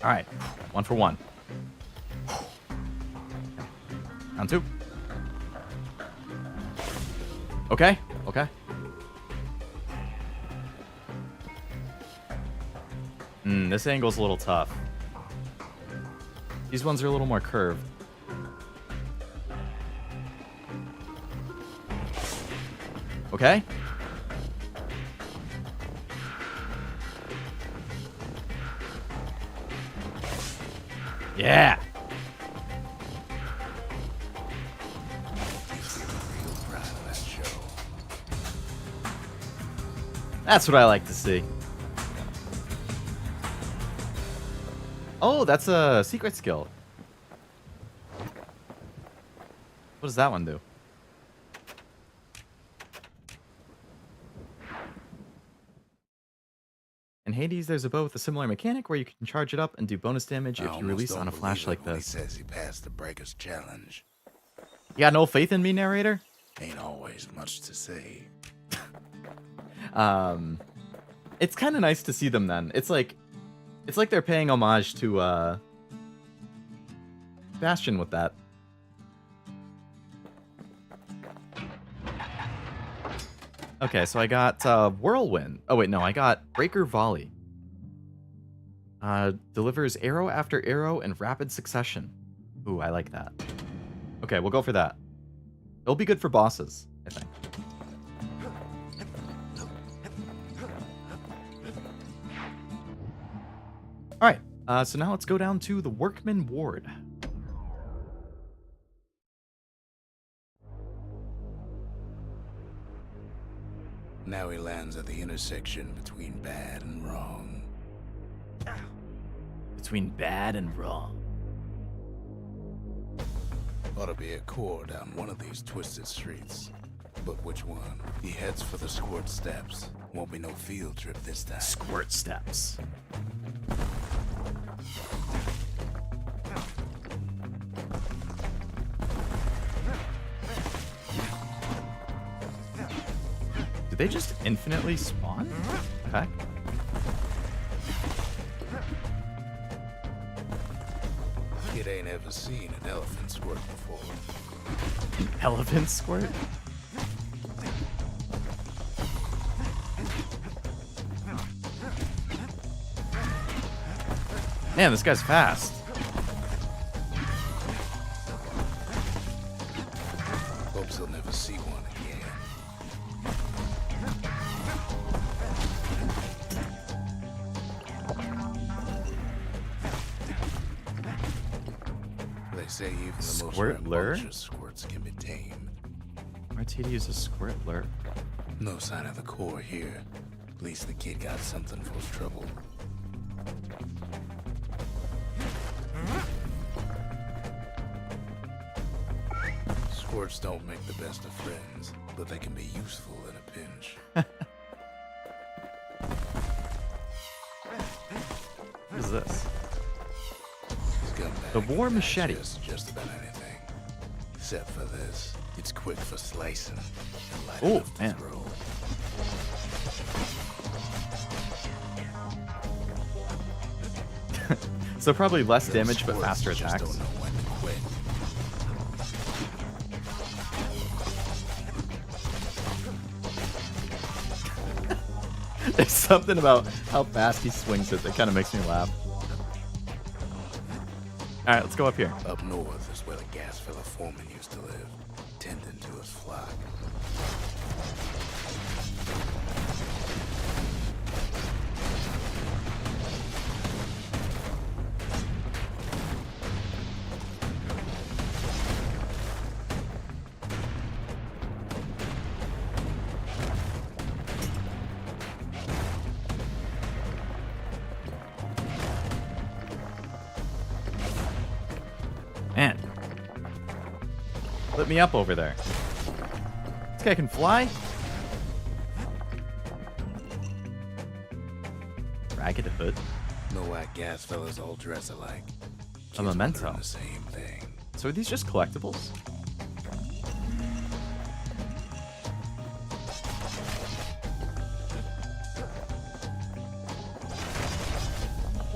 [SPEAKER 1] All right. 1 for 1. Round 2. Okay. Okay. This angle's a little tough. These ones are a little more curved. Okay. Yeah. That's what I like to see. Oh, that's a secret skill. What does that one do? In Hades, there's a bow with a similar mechanic where you can charge it up and do bonus damage if you release on a flash like this.
[SPEAKER 2] He says he passed the Breaker's challenge.
[SPEAKER 1] You got no faith in me, narrator?
[SPEAKER 2] Ain't always much to say.
[SPEAKER 1] It's kind of nice to see them then. It's like they're paying homage to Bastion with that. Okay, so I got Whirlwind. Oh wait, no, I got Breaker Volley. Delivers arrow after arrow in rapid succession. Ooh, I like that. Okay, we'll go for that. It'll be good for bosses, I think. Alright, so now let's go down to the Workman Ward.
[SPEAKER 2] Now he lands at the intersection between bad and wrong.
[SPEAKER 1] Between bad and wrong.
[SPEAKER 2] Ought to be a core down one of these twisted streets. But which one? He heads for the Squirt Steps. Won't be no field trip this time.
[SPEAKER 1] Squirt Steps. Did they just infinitely spawn? Okay.
[SPEAKER 2] Kid ain't ever seen an elephant squirt before.
[SPEAKER 1] An elephant squirt? Man, this guy's fast.
[SPEAKER 2] Hopes he'll never see one again. They say even the most
[SPEAKER 1] Squirt lure?
[SPEAKER 2] rambunctious squirts can be tamed.
[SPEAKER 1] RTD uses squirt lure.
[SPEAKER 2] No sign of the core here. At least the kid got something for his trouble. Squirts don't make the best of friends, but they can be useful in a pinch.
[SPEAKER 1] What is this? The war machete.
[SPEAKER 2] Just about anything. Except for this. It's quick for slicing. And light
[SPEAKER 1] Oh,
[SPEAKER 2] enough to
[SPEAKER 1] man.
[SPEAKER 2] throw.
[SPEAKER 1] So probably less
[SPEAKER 2] Those
[SPEAKER 1] damage but
[SPEAKER 2] squirts
[SPEAKER 1] faster
[SPEAKER 2] just
[SPEAKER 1] attacks.
[SPEAKER 2] don't know when to quit.
[SPEAKER 1] There's something about how fast he swings it that kind of makes me laugh. Alright, let's go up here.
[SPEAKER 2] Up north is where the gas filler foreman used to live, tending to his flock.
[SPEAKER 1] Man. Let me up over there. This guy can fly? Ragged hood.
[SPEAKER 2] Know why gas fellas all dress alike?
[SPEAKER 1] A
[SPEAKER 2] Kids
[SPEAKER 1] memento.
[SPEAKER 2] wondering the same thing.
[SPEAKER 1] So are these just collectibles?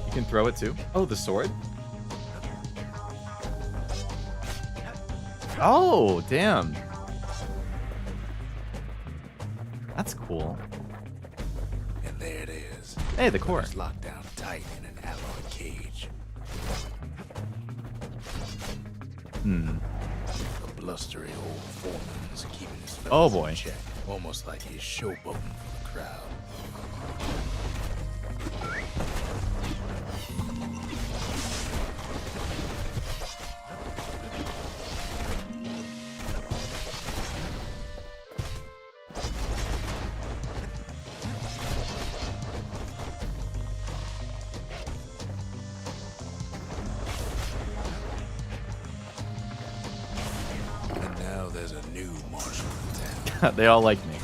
[SPEAKER 1] You can throw it too? Oh, the sword? Oh, damn. That's cool.
[SPEAKER 2] And there it is.
[SPEAKER 1] Hey, the core.
[SPEAKER 2] It's locked down tight in an alloy cage.
[SPEAKER 1] Hmm.
[SPEAKER 2] A blustery old foreman's keeping his
[SPEAKER 1] Oh,
[SPEAKER 2] fellas
[SPEAKER 1] boy.
[SPEAKER 2] in check, almost like he's showboating for the crowd. And now there's a new marshal in town.
[SPEAKER 1] They all like me.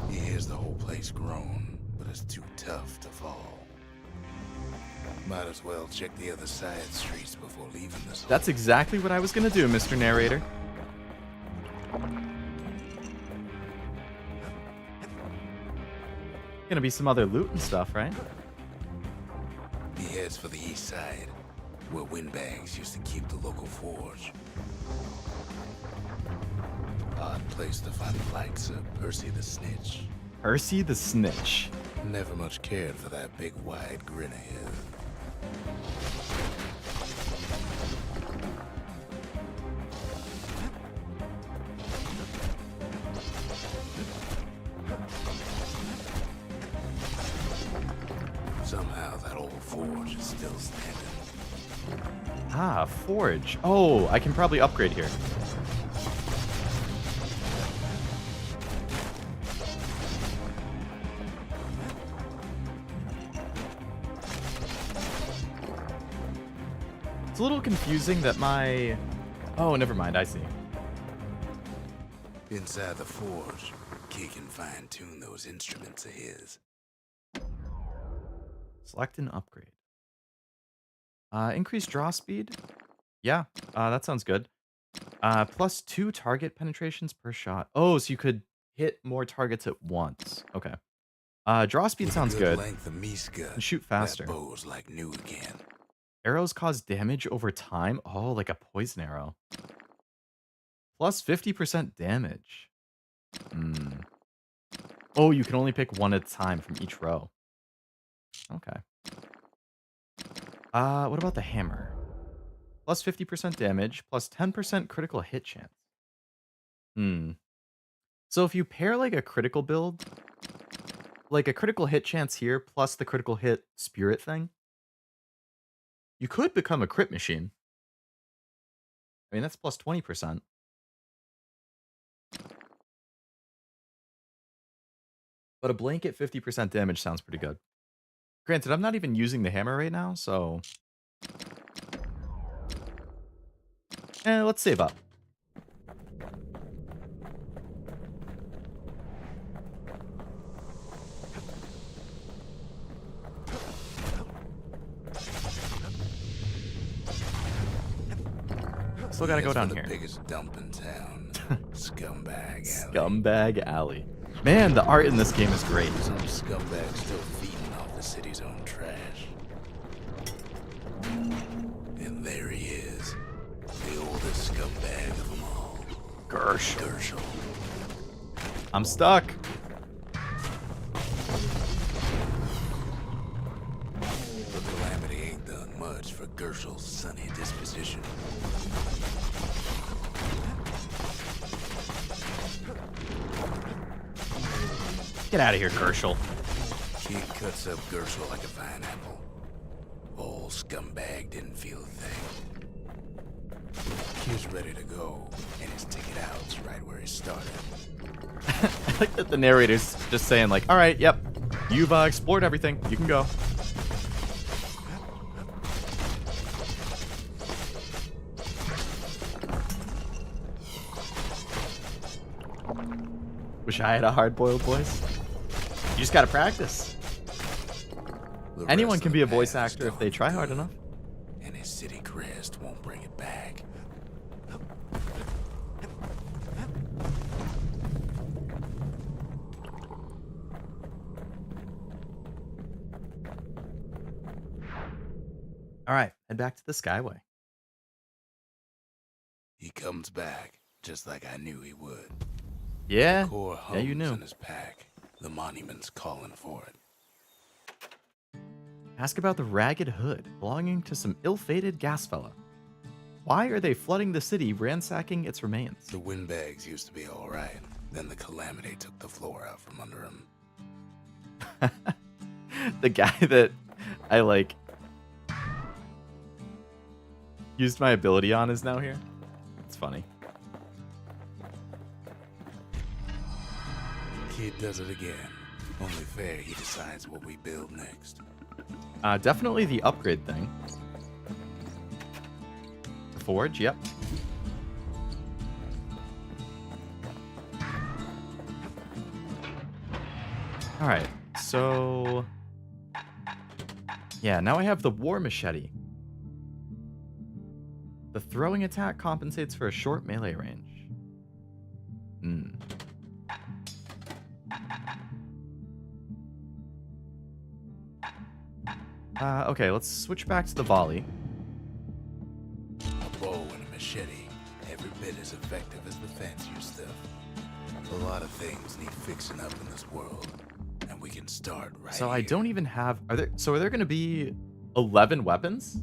[SPEAKER 2] He hears the whole place groan, but it's too tough to fall. Might as well check the other side streets before leaving this.
[SPEAKER 1] That's exactly what I was gonna do, Mr. Narrator. Gonna be some other loot and stuff, right?
[SPEAKER 2] He heads for the east side, where windbags used to keep the local forge. Odd place to find the likes of Percy the Snitch.
[SPEAKER 1] Percy the Snitch.
[SPEAKER 2] Never much cared for that big wide grin of his. Somehow that old forge is still standing.
[SPEAKER 1] Ah, forge. Oh, I can probably upgrade here. It's a little confusing that my... Oh, never mind, I see.
[SPEAKER 2] Inside the forge, Key can fine-tune those instruments of his.
[SPEAKER 1] Select an upgrade. Increase draw speed? Yeah, that sounds good. Plus 2 target penetrations per shot. Oh, so you could hit more targets at once. Okay. Draw speed
[SPEAKER 2] With
[SPEAKER 1] sounds good.
[SPEAKER 2] Length of Miska,
[SPEAKER 1] And shoot faster.
[SPEAKER 2] that bow's like new again.
[SPEAKER 1] Arrows cause damage over time. Oh, like a poison arrow. Plus 50% damage. Hmm. Oh, you can only pick one at a time from each row. Okay. What about the hammer? Plus 50% damage, plus 10% critical hit chance. Hmm. So if you pair like a critical build, like a critical hit chance here, plus the critical hit spirit thing, you could become a crit machine. I mean, that's plus 20%. But a blanket 50% damage sounds pretty good. Granted, I'm not even using the hammer right now, so... let's save up. still gotta go down here.
[SPEAKER 2] Biggest dump in town. Scumbag Alley.
[SPEAKER 1] Scumbag Alley. Man, the art in this game is great.
[SPEAKER 2] Some scumbag still feeding off the city's own trash. And there he is. The oldest scumbag of them all. Gershel.
[SPEAKER 1] I'm stuck.
[SPEAKER 2] The calamity ain't done much for Gershel's sunny disposition.
[SPEAKER 1] Get out of here, Gershel.
[SPEAKER 2] Kid cuts up Gershel like a pineapple. Old scumbag didn't feel a thing. Kid's ready to go, and his ticket out's right where he started.
[SPEAKER 1] I like that the narrator's just saying like, all right, yep, you've explored everything. You can go. Wish I had a hard-boiled voice. You just gotta practice. Anyone can be a voice actor if they try hard enough.
[SPEAKER 2] And his city crest won't bring it back.
[SPEAKER 1] All right, head back to the Skyway.
[SPEAKER 2] He comes back, just like I knew he would.
[SPEAKER 1] Yeah,
[SPEAKER 2] Core
[SPEAKER 1] yeah, you knew.
[SPEAKER 2] in his pack. The monument's calling for it.
[SPEAKER 1] Ask about the Ragged Hood, belonging to some ill-fated gas fella. Why are they flooding the city, ransacking its remains?
[SPEAKER 2] The windbags used to be all right. Then the calamity took the floor out from under him.
[SPEAKER 1] The guy that I, like, used my ability on is now here. It's funny.
[SPEAKER 2] Kid does it again. Only fair he decides what we build next.
[SPEAKER 1] Definitely the upgrade thing. The forge, yep. Alright, so... yeah, now I have the war machete. The throwing attack compensates for a short melee range. Okay, let's switch back to the volley.
[SPEAKER 2] A bow and a machete, every bit as effective as the fancier stuff. A lot of things need fixing up in this world, and we can start right
[SPEAKER 1] So
[SPEAKER 2] here.
[SPEAKER 1] I don't even have... are there going to be 11 weapons?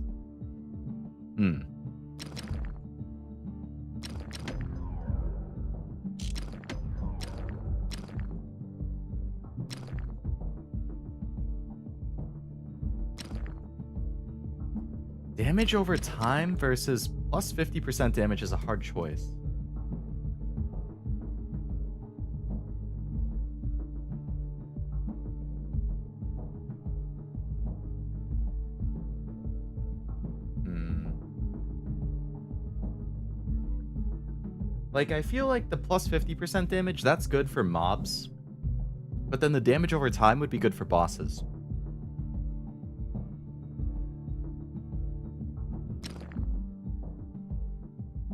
[SPEAKER 1] Damage over time versus plus 50% damage is a hard choice. Like, I feel like the plus 50% damage, that's good for mobs. But then the damage over time would be good for bosses.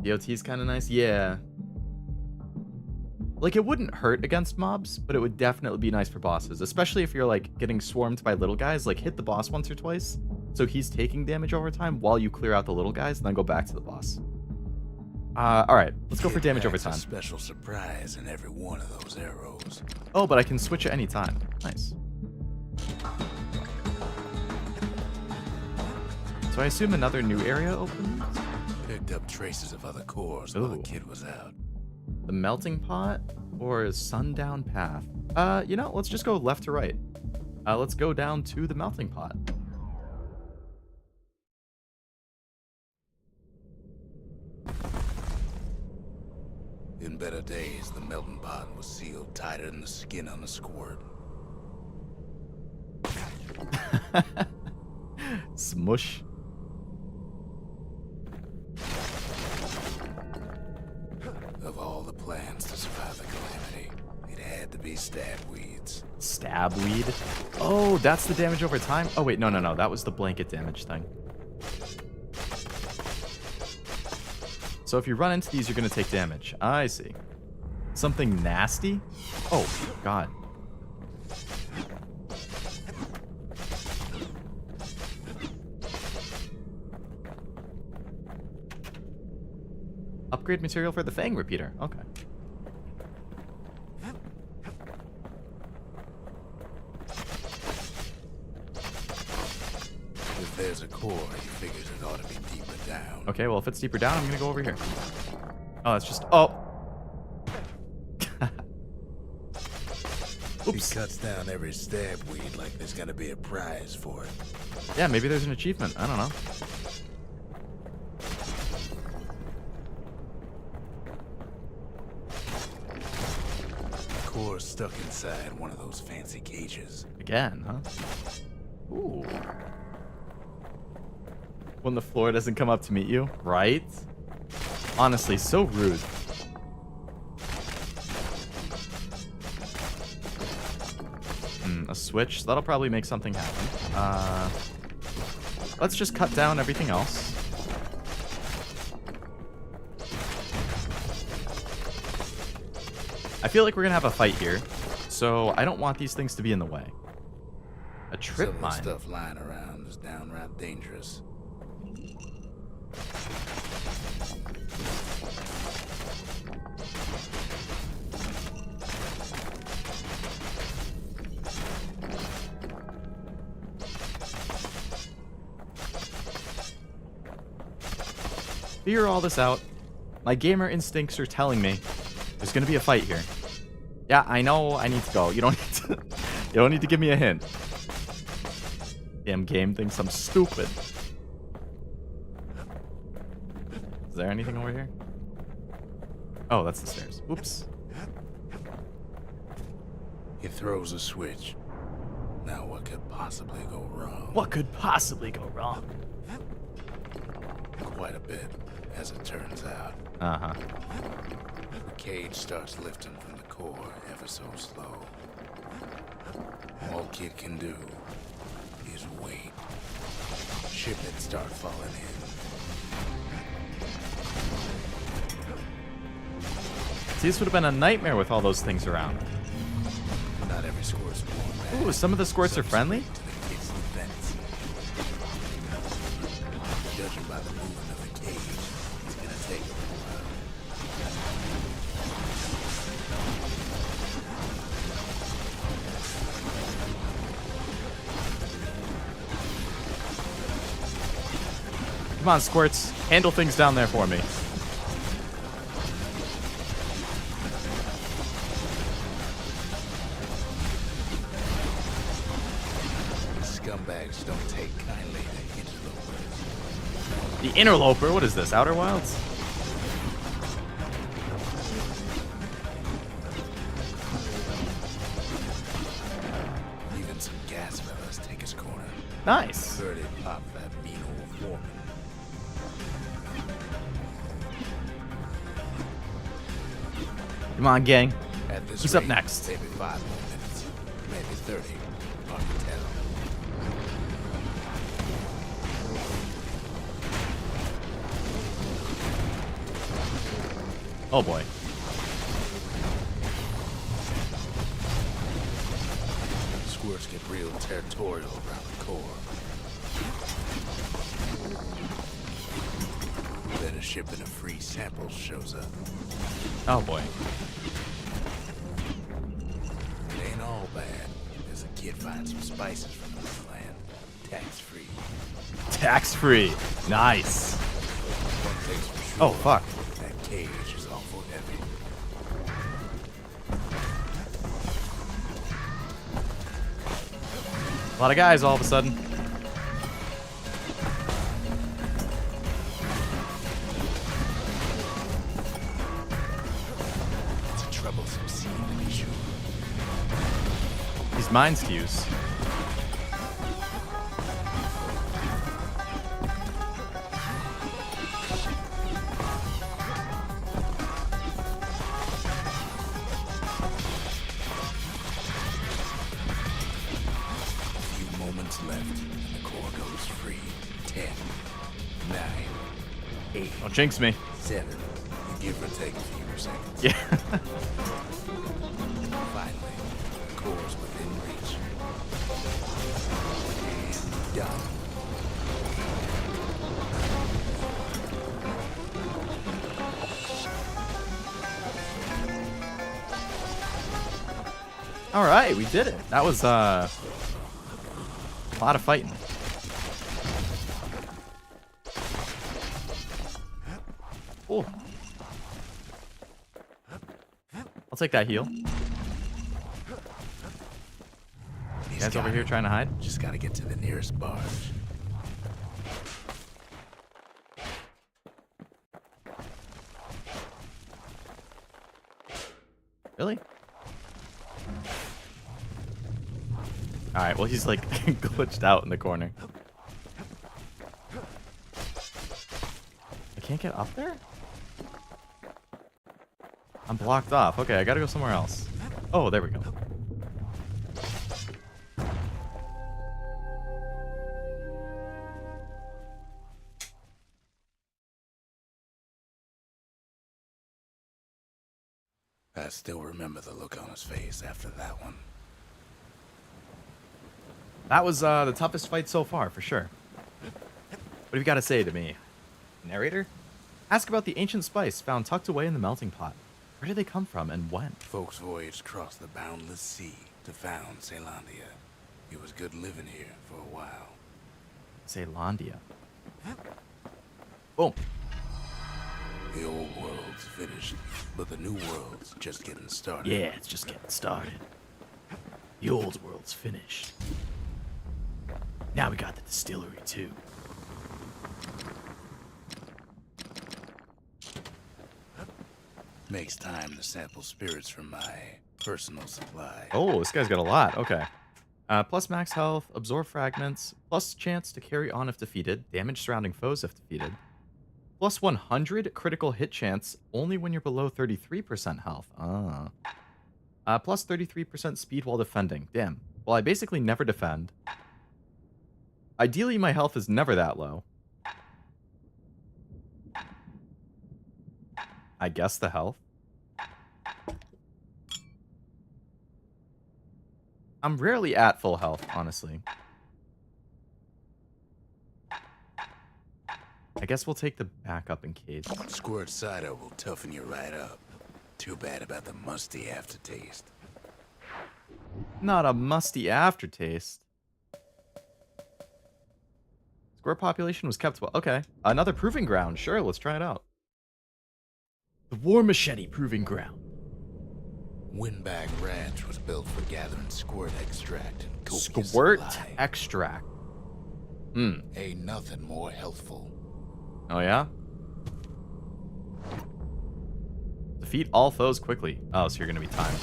[SPEAKER 1] DOT's kind of nice. Yeah. Like, it wouldn't hurt against mobs, but it would definitely be nice for bosses. Especially if you're, like, getting swarmed by little guys. Like, hit the boss once or twice. So he's taking damage over time while you clear out the little guys and then go back to the boss. Alright. Let's go for damage over time.
[SPEAKER 2] A special surprise in every one of those arrows.
[SPEAKER 1] Oh, but I can switch at any time. Nice. So I assume another new area opens?
[SPEAKER 2] Picked up traces of other cores while the kid was out.
[SPEAKER 1] The melting pot or sundown path? You know, let's just go left to right. Let's go down to the melting pot.
[SPEAKER 2] In better days, the melting pot was sealed tighter than the skin on a squirt.
[SPEAKER 1] Smush.
[SPEAKER 2] Of all the plans to survive the calamity, it had to be stabweeds.
[SPEAKER 1] Stabweed? Oh, that's the damage over time? Oh, wait, no. That was the blanket damage thing. So if you run into these, you're going to take damage. I see. Something nasty? Oh, God. Upgrade material for the Fang Repeater. Okay.
[SPEAKER 2] If there's a core, he figures it ought to be deeper down.
[SPEAKER 1] Okay, well, if it's deeper down, I'm going to go over here. Oh, it's just... Oh! Oops.
[SPEAKER 2] He cuts down every stab weed like there's gonna be a prize for it.
[SPEAKER 1] Yeah, maybe there's an achievement. I don't know.
[SPEAKER 2] Core stuck inside one of those fancy cages.
[SPEAKER 1] Again, huh? Ooh. When the floor doesn't come up to meet you, right? Honestly, so rude. A switch. That'll probably make something happen. Let's just cut down everything else. I feel like we're gonna have a fight here, so I don't want these things to be in the way. A trip
[SPEAKER 2] Some of the
[SPEAKER 1] mine.
[SPEAKER 2] stuff lying around is downright dangerous.
[SPEAKER 1] Figure all this out. My gamer instincts are telling me there's gonna be a fight here. Yeah, I know I need to go. You don't need to you don't need to give me a hint. Damn game thinks I'm stupid. Is there anything over here? Oh, that's the stairs. Oops.
[SPEAKER 2] He throws a switch. Now what could possibly go wrong?
[SPEAKER 1] What could possibly go wrong?
[SPEAKER 2] Quite a bit, as it turns out.
[SPEAKER 1] Uh-huh.
[SPEAKER 2] The cage starts lifting from the core ever so slow. All Kid can do is wait. Shipments start falling in.
[SPEAKER 1] See, this would have been a nightmare with all those things around.
[SPEAKER 2] Not every squirt is born bad.
[SPEAKER 1] Ooh, some of the squirts are friendly?
[SPEAKER 2] To the kid's defense. Judging by the movement of the cage, it's gonna take a while.
[SPEAKER 1] Come on, squirts. Handle things down there for me.
[SPEAKER 2] Scumbags don't take kindly to interlopers.
[SPEAKER 1] The Interloper? What is this? Outer Wilds?
[SPEAKER 2] Even some gas fellas take his corner.
[SPEAKER 1] Nice.
[SPEAKER 2] Heard it pop that mean old foreman.
[SPEAKER 1] Come on, gang.
[SPEAKER 2] At this
[SPEAKER 1] Who's up
[SPEAKER 2] rate,
[SPEAKER 1] next?
[SPEAKER 2] Maybe 5 more minutes, maybe 30. Hard to tell.
[SPEAKER 1] Oh boy.
[SPEAKER 2] Squirts get real territorial around the core. Then a shipment of free samples shows up.
[SPEAKER 1] Oh boy.
[SPEAKER 2] It ain't all bad, as a kid finds some spices from the motherland, tax-free.
[SPEAKER 1] Tax-free. Nice.
[SPEAKER 2] One thing's for sure.
[SPEAKER 1] Oh, fuck.
[SPEAKER 2] That cage is awful heavy.
[SPEAKER 1] A lot of guys all of a sudden.
[SPEAKER 2] It's a troublesome scene to be sure.
[SPEAKER 1] These mine skews.
[SPEAKER 2] Left, and the core goes free. 10, 9, 8,
[SPEAKER 1] Don't jinx me.
[SPEAKER 2] 7, give or take a few more seconds.
[SPEAKER 1] Yeah.
[SPEAKER 2] Finally, the core's within reach. And done.
[SPEAKER 1] All right, we did it. That was a lot of fighting. Cool. I'll take that heal. Guys over here trying to hide?
[SPEAKER 2] Just gotta get to the nearest barge.
[SPEAKER 1] Really? Alright, well he's like glitched out in the corner. I can't get up there? I'm blocked off. Okay, I gotta go somewhere else. Oh, there we go.
[SPEAKER 2] I still remember the look on his face after that one.
[SPEAKER 1] That was the toughest fight so far, for sure. What have you got to say to me? Narrator? Ask about the ancient spice found tucked away in the melting pot. Where did they come from and when?
[SPEAKER 2] Folks voyaged across the boundless sea to found Caelandia. It was good living here for a while.
[SPEAKER 1] Caelandia. Boom.
[SPEAKER 2] The old world's finished, but the new world's just getting started.
[SPEAKER 1] Yeah, it's just getting started. The old world's finished. Now we got the distillery, too.
[SPEAKER 2] Makes time to sample spirits from my personal supply.
[SPEAKER 1] Oh, this guy's got a lot. Okay. Plus max health, absorb fragments, plus chance to carry on if defeated, damage surrounding foes if defeated. Plus 100 critical hit chance only when you're below 33% health. Plus 33% speed while defending. Damn. Well, I basically never defend. Ideally, my health is never that low. I guess the health. I'm rarely at full health, honestly. I guess we'll take the backup in case.
[SPEAKER 2] Squirt cider will toughen you right up. Too bad about the musty aftertaste.
[SPEAKER 1] Not a musty aftertaste. Squirt population was kept well. Okay. Another proving ground. Sure, let's try it out. The War Machete Proving Ground.
[SPEAKER 2] Windbag Ranch was built for gathering squirt extract and copious
[SPEAKER 1] Squirt
[SPEAKER 2] supply.
[SPEAKER 1] extract.
[SPEAKER 2] Ain't nothing more healthful.
[SPEAKER 1] Oh, yeah? Defeat all foes quickly. Oh, so you're going to be timed.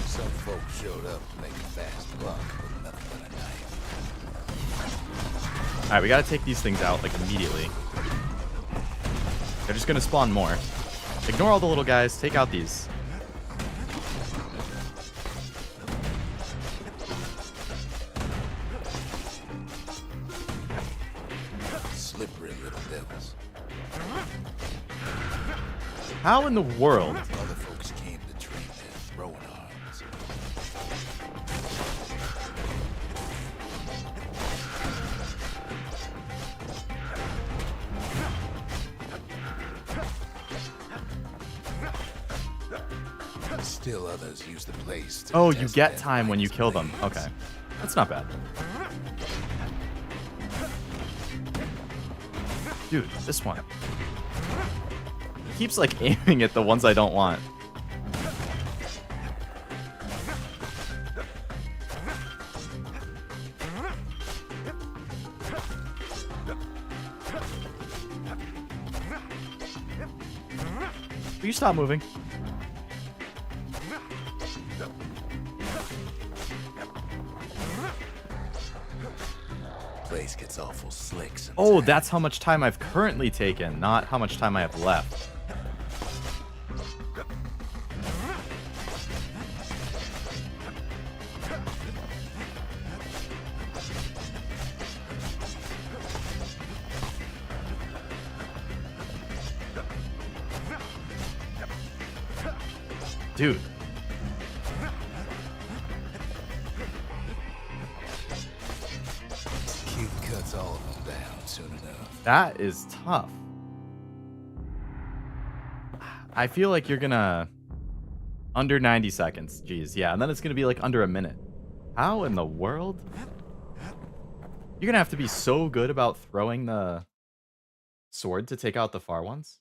[SPEAKER 2] Some folks showed up to make a fast buck with nothing but a knife.
[SPEAKER 1] Alright, we got to take these things out, like, immediately. They're just going to spawn more. Ignore all the little guys. Take out these.
[SPEAKER 2] Slippery little devils.
[SPEAKER 1] How in the world?
[SPEAKER 2] Other folks came to train their throwing arms. Still others use the place to
[SPEAKER 1] Oh, you
[SPEAKER 2] test
[SPEAKER 1] get
[SPEAKER 2] their
[SPEAKER 1] time when you
[SPEAKER 2] minds
[SPEAKER 1] kill
[SPEAKER 2] and
[SPEAKER 1] them.
[SPEAKER 2] blades.
[SPEAKER 1] Okay. That's not bad. Dude, this one. He keeps, like, aiming at the ones I don't want. Will you stop moving?
[SPEAKER 2] Place gets awful slick sometimes.
[SPEAKER 1] Oh, that's how much time I've currently taken, not how much time I have left. Dude.
[SPEAKER 2] Kid cuts all of them down soon enough.
[SPEAKER 1] That is tough. I feel like you're gonna... Under 90 seconds. Jeez, yeah. And then it's gonna be like under a minute. How in the world? You're gonna have to be so good about throwing the sword to take out the far ones.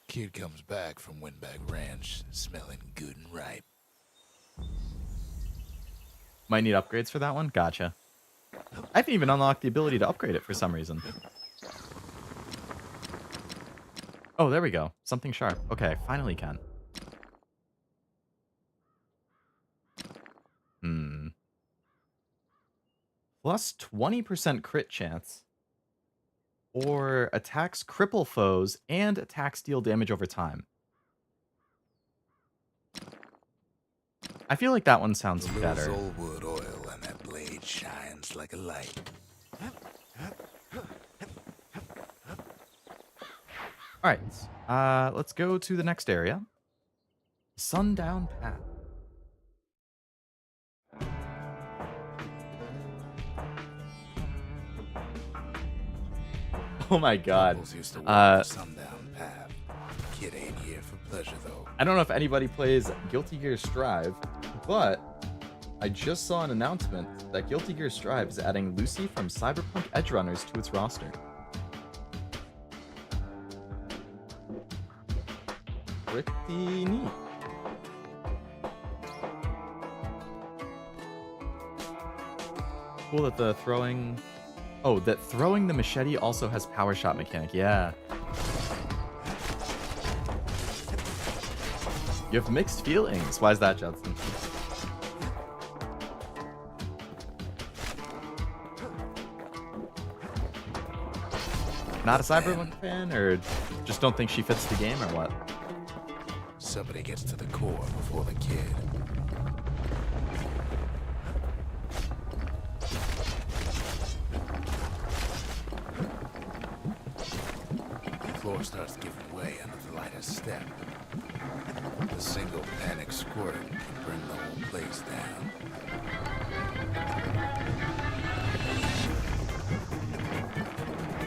[SPEAKER 2] Kid comes back from Windbag Ranch, smelling good and ripe.
[SPEAKER 1] Might need upgrades for that one? Gotcha. I haven't even unlocked the ability to upgrade it for some reason. Oh, there we go. Something sharp. Okay, finally can. Plus 20% crit chance. Or attacks cripple foes and attacks deal damage over time. I feel like that one sounds better.
[SPEAKER 2] Old wood oil and that blade shines like a light.
[SPEAKER 1] Alright, let's go to the next area. Sundown Path. Oh my god.
[SPEAKER 2] Used to walk the Sundown Path. Kid ain't here for pleasure though.
[SPEAKER 1] I don't know if anybody plays Guilty Gear Strive, but I just saw an announcement that Guilty Gear Strive is adding Lucy from Cyberpunk Edgerunners to its roster. Pretty neat. Cool that the throwing... Oh, that throwing the machete also has power shot mechanic. Yeah. You have mixed feelings. Why is that, Judson? Not a Cyberpunk fan, or just don't think she fits the game, or what?
[SPEAKER 2] Somebody gets to the core before the kid. The floor starts giving way under the lightest step. A single panic squirt can bring the whole place down.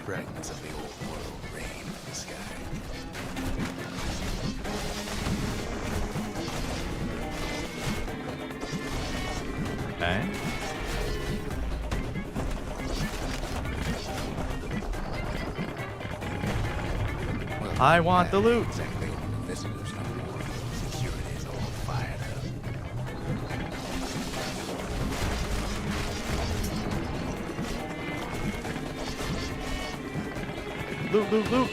[SPEAKER 2] Fragments of the old world rain in the sky.
[SPEAKER 1] Okay.
[SPEAKER 2] Well,
[SPEAKER 1] I want the loot.
[SPEAKER 2] Exactly. Visitors no more. Security is all fired up.
[SPEAKER 1] Loot, loot, loot.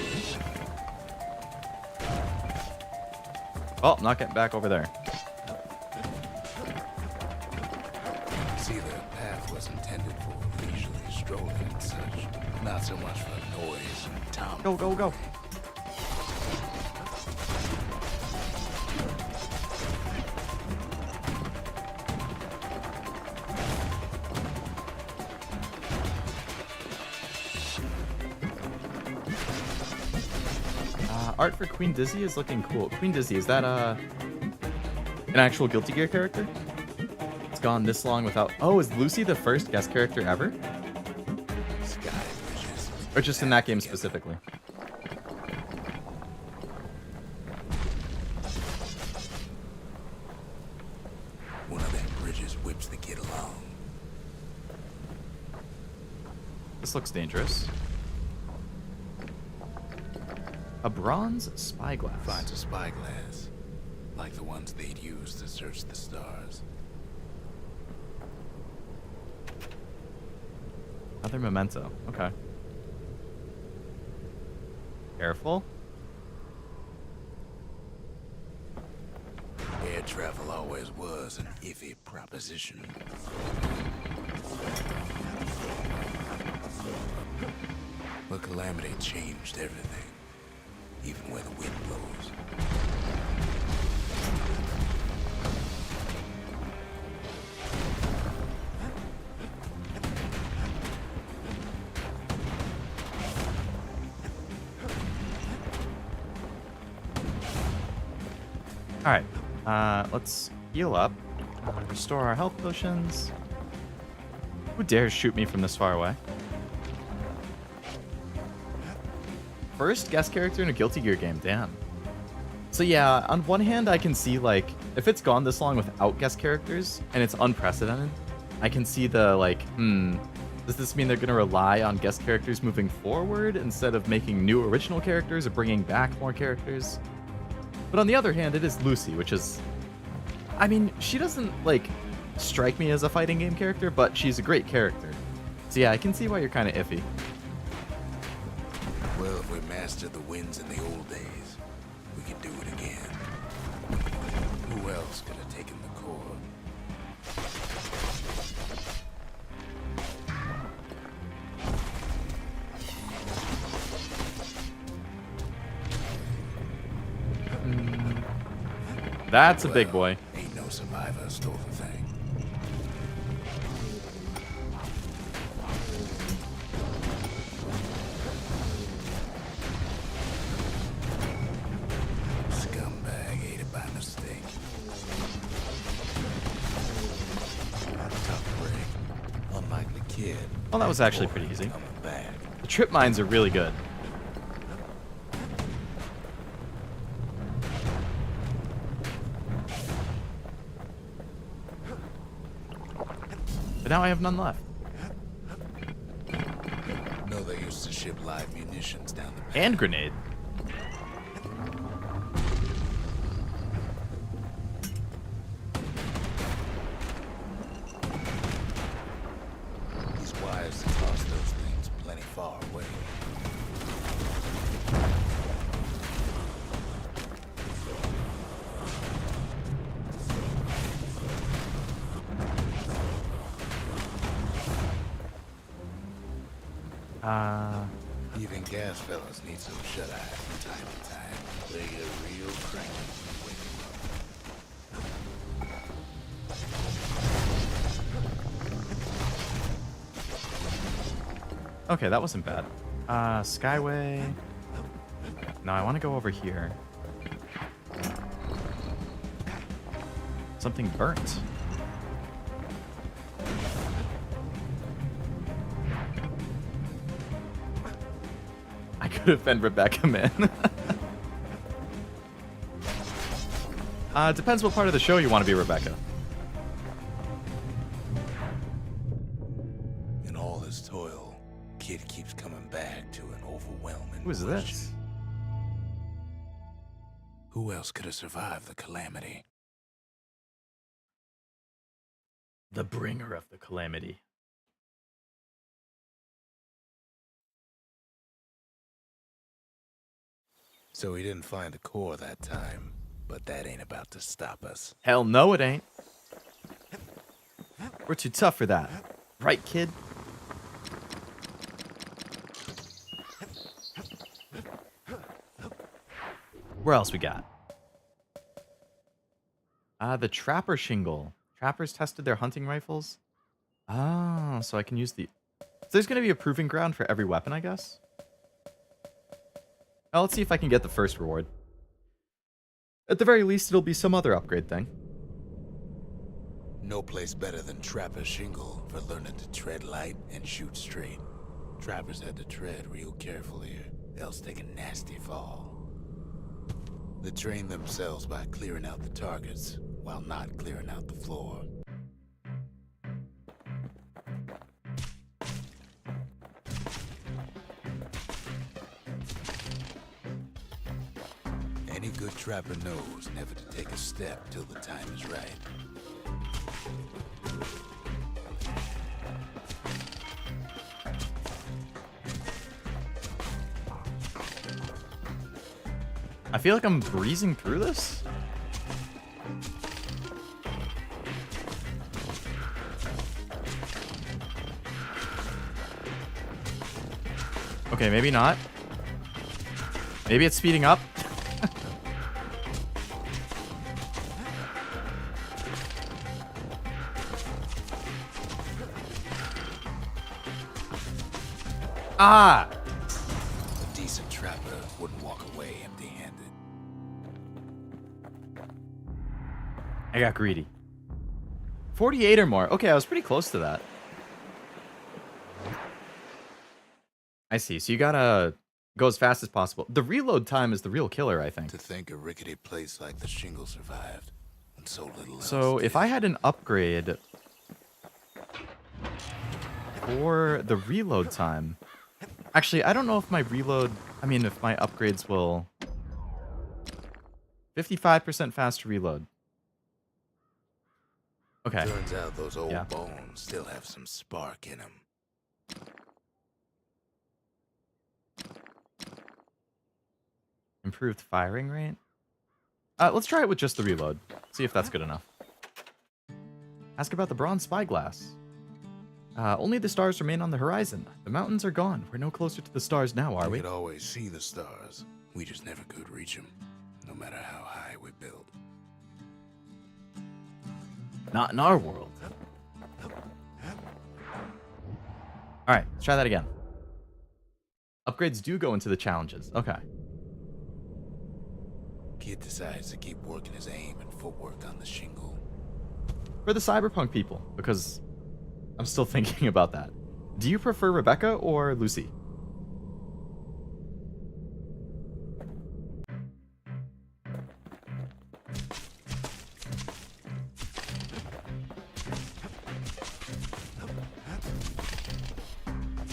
[SPEAKER 1] Oh, not getting back over there.
[SPEAKER 2] See, the path was intended for leisurely strolling and such. Not so much for noise and tomfoolery.
[SPEAKER 1] Go, go, go. Art for Queen Dizzy is looking cool. Queen Dizzy, is that an actual Guilty Gear character? It's gone this long without... Oh, is Lucy the first guest character ever?
[SPEAKER 2] Sky bridges.
[SPEAKER 1] Or just in that game specifically?
[SPEAKER 2] One of them bridges whips the kid along.
[SPEAKER 1] This looks dangerous. A bronze spyglass.
[SPEAKER 2] Finds a spyglass, like the ones they'd use to search the stars.
[SPEAKER 1] Another memento. Okay. Careful.
[SPEAKER 2] Air travel always was an iffy proposition. But calamity changed everything, even where the wind blows.
[SPEAKER 1] All right. Let's heal up. Restore our health potions. Who dares shoot me from this far away? First guest character in a Guilty Gear game. Damn. So yeah, on one hand, I can see, like, if it's gone this long without guest characters, and it's unprecedented, I can see the, like, does this mean they're going to rely on guest characters moving forward instead of making new original characters or bringing back more characters? But on the other hand, it is Lucy, which is... I mean, she doesn't, like, strike me as a fighting game character, but she's a great character. So yeah, I can see why you're kind of iffy.
[SPEAKER 2] Well, if we mastered the winds in the old days, we could do it again. Who else could have taken the core?
[SPEAKER 1] That's a big boy.
[SPEAKER 2] Ain't no survivor stole the thing. Scumbag ate it by mistake. Tough break. Unlikely kid.
[SPEAKER 1] Well, that was actually pretty easy.
[SPEAKER 2] Coming back.
[SPEAKER 1] The trip mines are really good. But now I have none left.
[SPEAKER 2] No, they used to ship live munitions down the path.
[SPEAKER 1] And grenade.
[SPEAKER 2] He's wise to toss those things plenty far away. Even gas fellas need some shut-eye from time to time. They get real cranky when you wake 'em up.
[SPEAKER 1] Okay, that wasn't bad. Skyway. No, I want to go over here. Something burnt. I could have been Rebecca, man. Depends what part of the show you want to be Rebecca.
[SPEAKER 2] In all his toil, Kid keeps coming back to an overwhelming
[SPEAKER 1] Who is
[SPEAKER 2] question.
[SPEAKER 1] this?
[SPEAKER 2] Who else could have survived the calamity?
[SPEAKER 1] The bringer of the calamity.
[SPEAKER 2] So he didn't find the core that time, but that ain't about to stop us.
[SPEAKER 1] Hell no, it ain't. We're too tough for that. Right, kid? Where else we got? The trapper shingle. Trappers tested their hunting rifles. Oh, so I can use the... So there's going to be a proving ground for every weapon, I guess? Well, let's see if I can get the first reward. At the very least, it'll be some other upgrade thing.
[SPEAKER 2] No place better than Trapper's Shingle for learning to tread light and shoot straight. Trappers had to tread real careful here, else take a nasty fall. They train themselves by clearing out the targets, while not clearing out the floor. Any good trapper knows never to take a step till the time is right.
[SPEAKER 1] I feel like I'm breezing through this. Okay, maybe not. Maybe it's speeding up. Ah!
[SPEAKER 2] A decent trapper wouldn't walk away empty-handed.
[SPEAKER 1] I got greedy. 48 or more. Okay, I was pretty close to that. I see. So you gotta go as fast as possible. The reload time is the real killer, I think.
[SPEAKER 2] To think a rickety place like the Shingle survived, and so little else
[SPEAKER 1] So if
[SPEAKER 2] did.
[SPEAKER 1] I had an upgrade for the reload time... Actually, I don't know if my reload... I mean, if my upgrades will... 55% faster reload. Okay.
[SPEAKER 2] Turns out those old
[SPEAKER 1] Yeah.
[SPEAKER 2] bones still have some spark in them.
[SPEAKER 1] Improved firing rate? Let's try it with just the reload. See if that's good enough. Ask about the bronze spyglass. Only the stars remain on the horizon. The mountains are gone. We're no closer to the stars now, are
[SPEAKER 2] We
[SPEAKER 1] we?
[SPEAKER 2] could always see the stars. We just never could reach them, no matter how high we built.
[SPEAKER 1] Not in our world. Alright, let's try that again. Upgrades do go into the challenges. Okay.
[SPEAKER 2] Kid decides to keep working his aim and footwork on the Shingle.
[SPEAKER 1] For the cyberpunk people, because I'm still thinking about that. Do you prefer Rebecca or Lucy?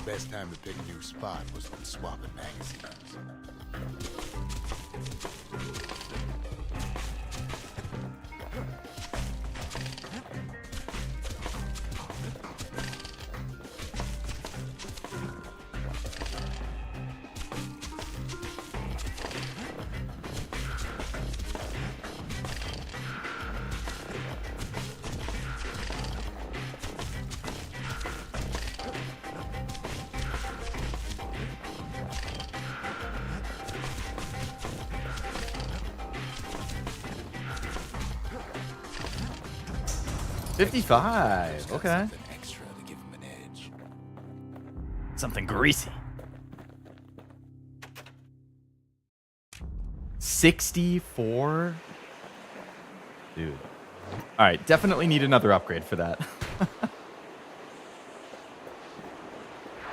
[SPEAKER 2] Best time to pick a new spot was when swapping magazines.
[SPEAKER 1] $55. Okay.
[SPEAKER 2] Something extra to give him an edge.
[SPEAKER 1] Something greasy. 64? Dude. Alright, definitely need another upgrade for that.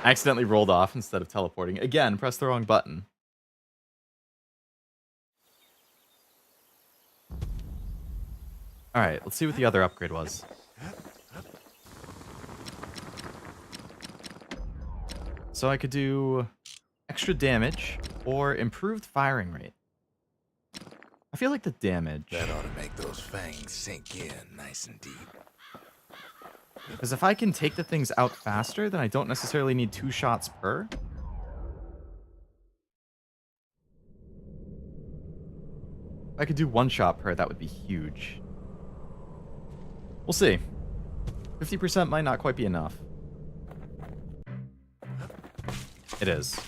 [SPEAKER 1] I accidentally rolled off instead of teleporting. Again, press the wrong button. Alright, let's see what the other upgrade was. So I could do extra damage or improved firing rate. I feel like the damage.
[SPEAKER 2] That ought to make those fangs sink in nice and deep.
[SPEAKER 1] Because if I can take the things out faster, then I don't necessarily need 2 shots per. If I could do 1 shot per, that would be huge. We'll see. 50% might not quite be enough. It is.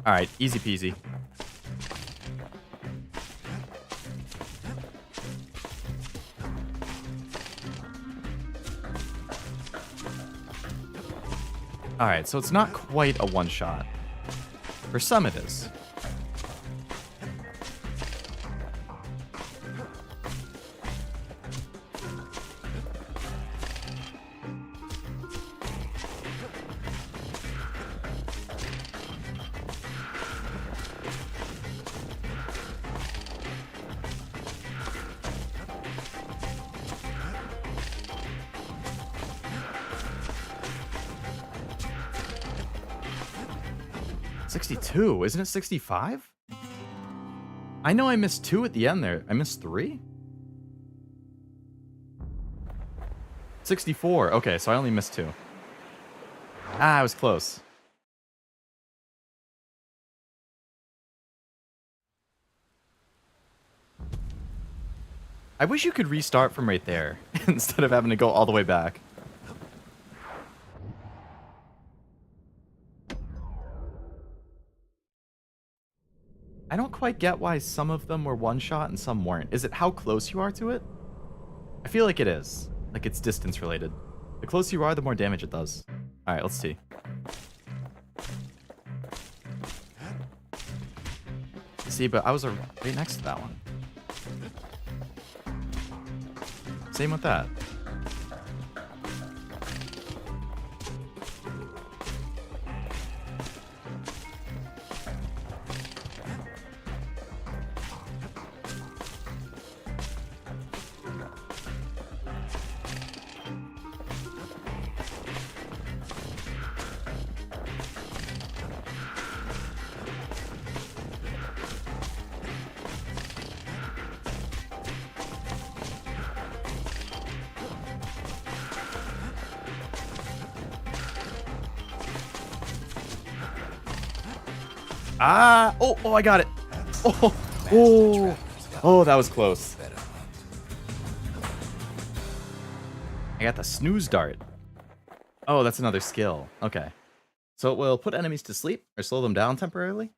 [SPEAKER 1] Alright, easy peasy. Alright, so it's not quite a one-shot. For some it is. $62, isn't it 65? I know I missed 2 at the end there. I missed 3? 64. Okay, so I only missed 2. Ah, I was close. I wish you could restart from right there instead of having to go all the way back. I don't quite get why some of them were one shot and some weren't. Is it how close you are to it? I feel like it is. Like it's distance related. The closer you are, the more damage it does. Alright, let's see. See, but I was right next to that one. Same with that. Ah! Oh, I got it. Oh, that was close. I got the snooze dart. Oh, that's another skill. Okay. So it will put enemies to sleep or slow them down temporarily?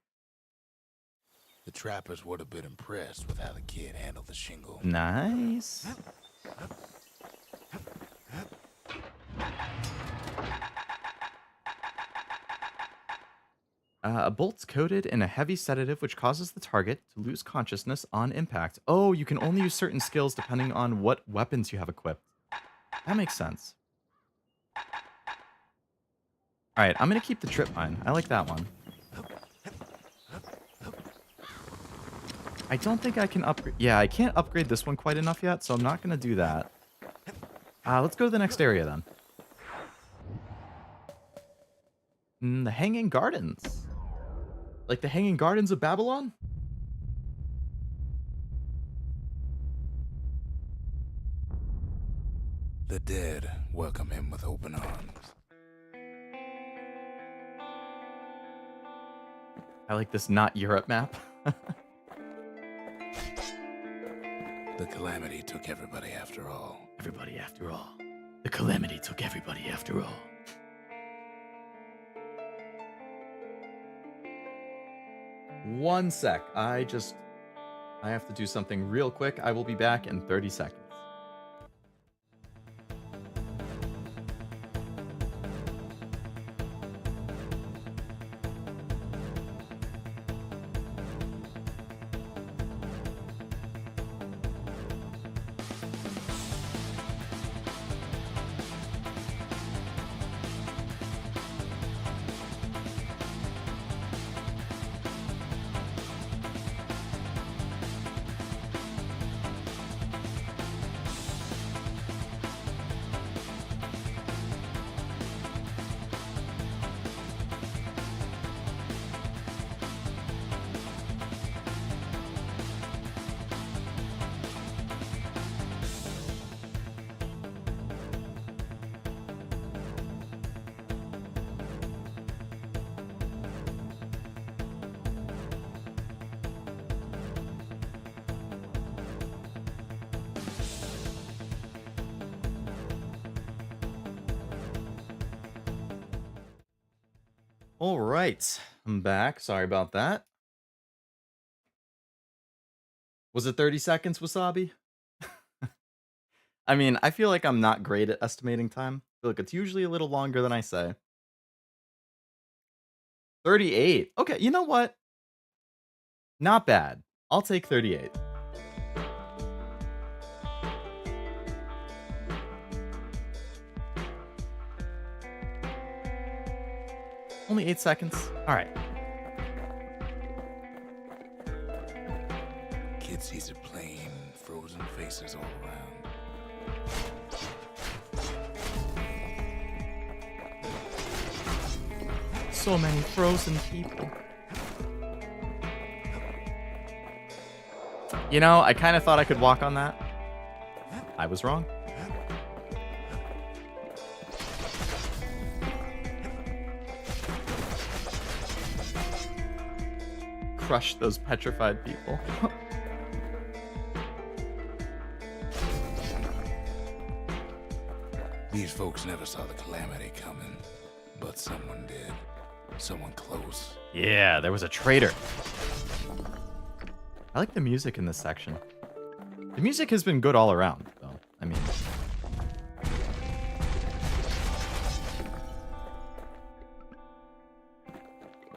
[SPEAKER 2] The trappers would have been impressed with how the kid handled the shingle.
[SPEAKER 1] Nice. A bolt's coated in a heavy sedative which causes the target to lose consciousness on impact. Oh, you can only use certain skills depending on what weapons you have equipped. That makes sense. Alright, I'm going to keep the trip mine. I like that one. I don't think I can upgrade... Yeah, I can't upgrade this one quite enough yet, so I'm not going to do that. Let's go to the next area then. The Hanging Gardens. Like the Hanging Gardens of Babylon?
[SPEAKER 2] The dead welcome him with open arms.
[SPEAKER 1] I like this not Europe map.
[SPEAKER 2] The calamity took everybody after all.
[SPEAKER 1] Everybody after all. The calamity took everybody after all. One sec. I have to do something real quick. I will be back in 30 seconds. All right, I'm back. Sorry about that. Was it 30 seconds, Wasabi? I mean, I feel like I'm not great at estimating time. I feel like it's usually a little longer than I say. 38. Okay, you know what? Not bad. I'll take 38. Only 8 seconds. All right.
[SPEAKER 2] Kid sees it plain, frozen faces all around.
[SPEAKER 1] So many frozen people. You know, I kind of thought I could walk on that. I was wrong. Crush those petrified people.
[SPEAKER 2] These folks never saw the calamity coming, but someone did. Someone close.
[SPEAKER 1] Yeah, there was a traitor. I like the music in this section. The music has been good all around, though. I mean...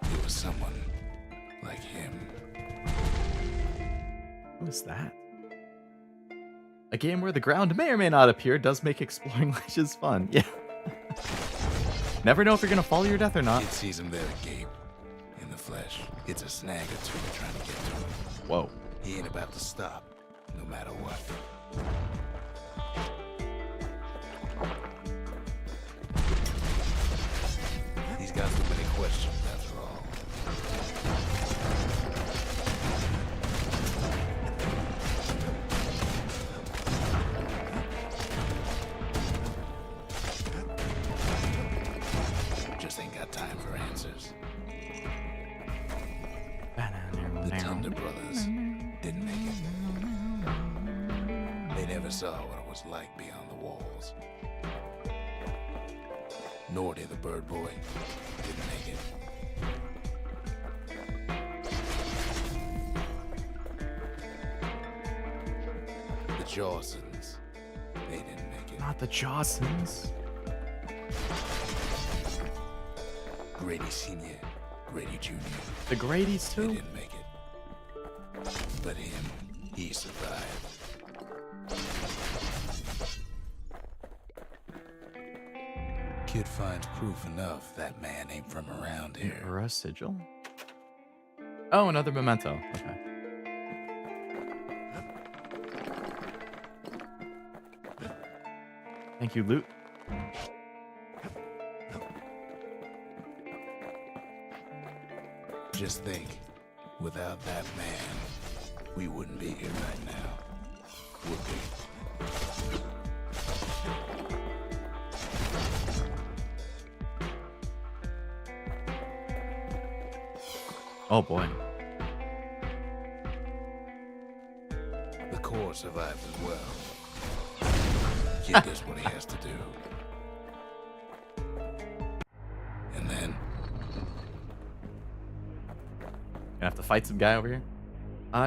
[SPEAKER 2] It was someone like him.
[SPEAKER 1] Who is that? A game where the ground may or may not appear does make exploring ledges fun. Yeah. Never know if you're gonna fall to your death or not.
[SPEAKER 2] Kid sees him there agape, in the flesh. Hits a snag or two trying to get to him.
[SPEAKER 1] Whoa.
[SPEAKER 2] He ain't about to stop, no matter what. He's got so many questions, after all. Just ain't got time for answers. The Thunder Brothers didn't make it. They never saw what it was like beyond the walls. Nor did the Bird Boy. Didn't make it. The Jawsons. They didn't make it.
[SPEAKER 1] Not the Jawsons.
[SPEAKER 2] Grady Sr., Grady Jr.
[SPEAKER 1] The Grady's
[SPEAKER 2] They
[SPEAKER 1] too?
[SPEAKER 2] didn't make it. But him, he survived. Kid finds proof enough that man ain't from around here.
[SPEAKER 1] Or a sigil? Oh, another memento. Okay. Thank you, loot.
[SPEAKER 2] Just think, without that man, we wouldn't be here right now. Would we?
[SPEAKER 1] Oh boy.
[SPEAKER 2] The core survived as well. Kid does what he has to do. And then,
[SPEAKER 1] Gonna have to fight some guy over here.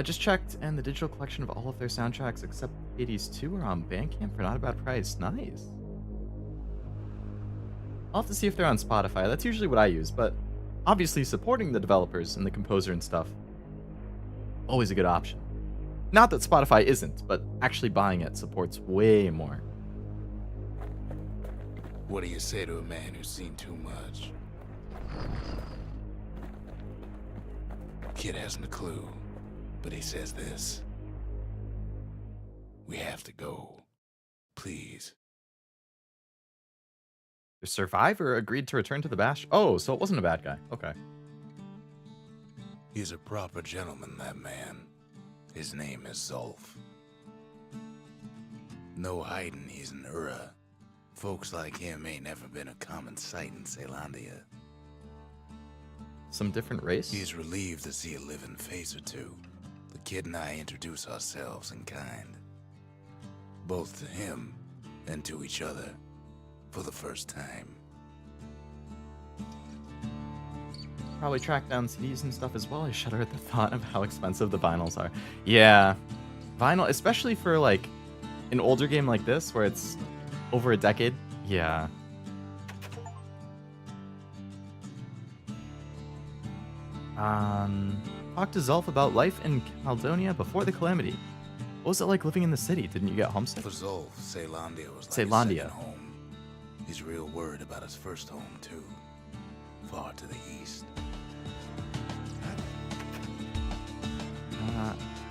[SPEAKER 1] Just checked, and the digital collection of all of their soundtracks except 80s 2 are on Bandcamp for not a bad price. Nice. I'll have to see if they're on Spotify. That's usually what I use, but obviously supporting the developers and the composer and stuff, always a good option. Not that Spotify isn't, but actually buying it supports way more.
[SPEAKER 2] what do you say to a man who's seen too much? Kid hasn't a clue, but he says this. We have to go. Please.
[SPEAKER 1] The survivor agreed to return to the Bash. Oh, so it wasn't a bad guy. Okay.
[SPEAKER 2] He's a proper gentleman, that man. His name is Zulf. No hiding he's an Ura. Folks like him ain't never been a common sight in Caelandia.
[SPEAKER 1] Some different race?
[SPEAKER 2] He's relieved to see a living face or two. The kid and I introduce ourselves in kind. Both to him and to each other for the first time.
[SPEAKER 1] Probably track down CDs and stuff as well. I shudder at the thought of how expensive the vinyls are. Yeah. Vinyl, especially for like an older game like this where it's over a decade. Yeah. Talk to Zulf about life in Caledonia before the calamity. What was it like living in the city? Didn't you get homesick?
[SPEAKER 2] For Zulf, Caelandia was like
[SPEAKER 1] Caelandia.
[SPEAKER 2] a second home. He's real worried about his first home, too. Far to the east.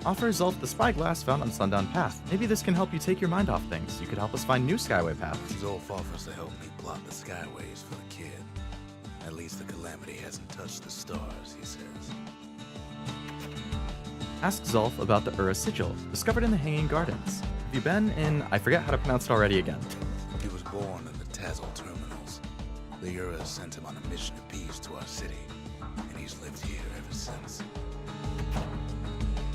[SPEAKER 1] Offer Zulf the spyglass found on Sundown Path. Maybe this can help you take your mind off things. You could help us find new skyway paths.
[SPEAKER 2] Zulf offers to help me plot the skyways for the kid. At least the calamity hasn't touched the stars, he says.
[SPEAKER 1] Ask Zulf about the Ura Sigil, discovered in the Hanging Gardens. Have you been in... I forget how to pronounce it already again.
[SPEAKER 2] He was born in the Tazal terminals. The Ura sent him on a mission of peace to our city, and he's lived here ever since.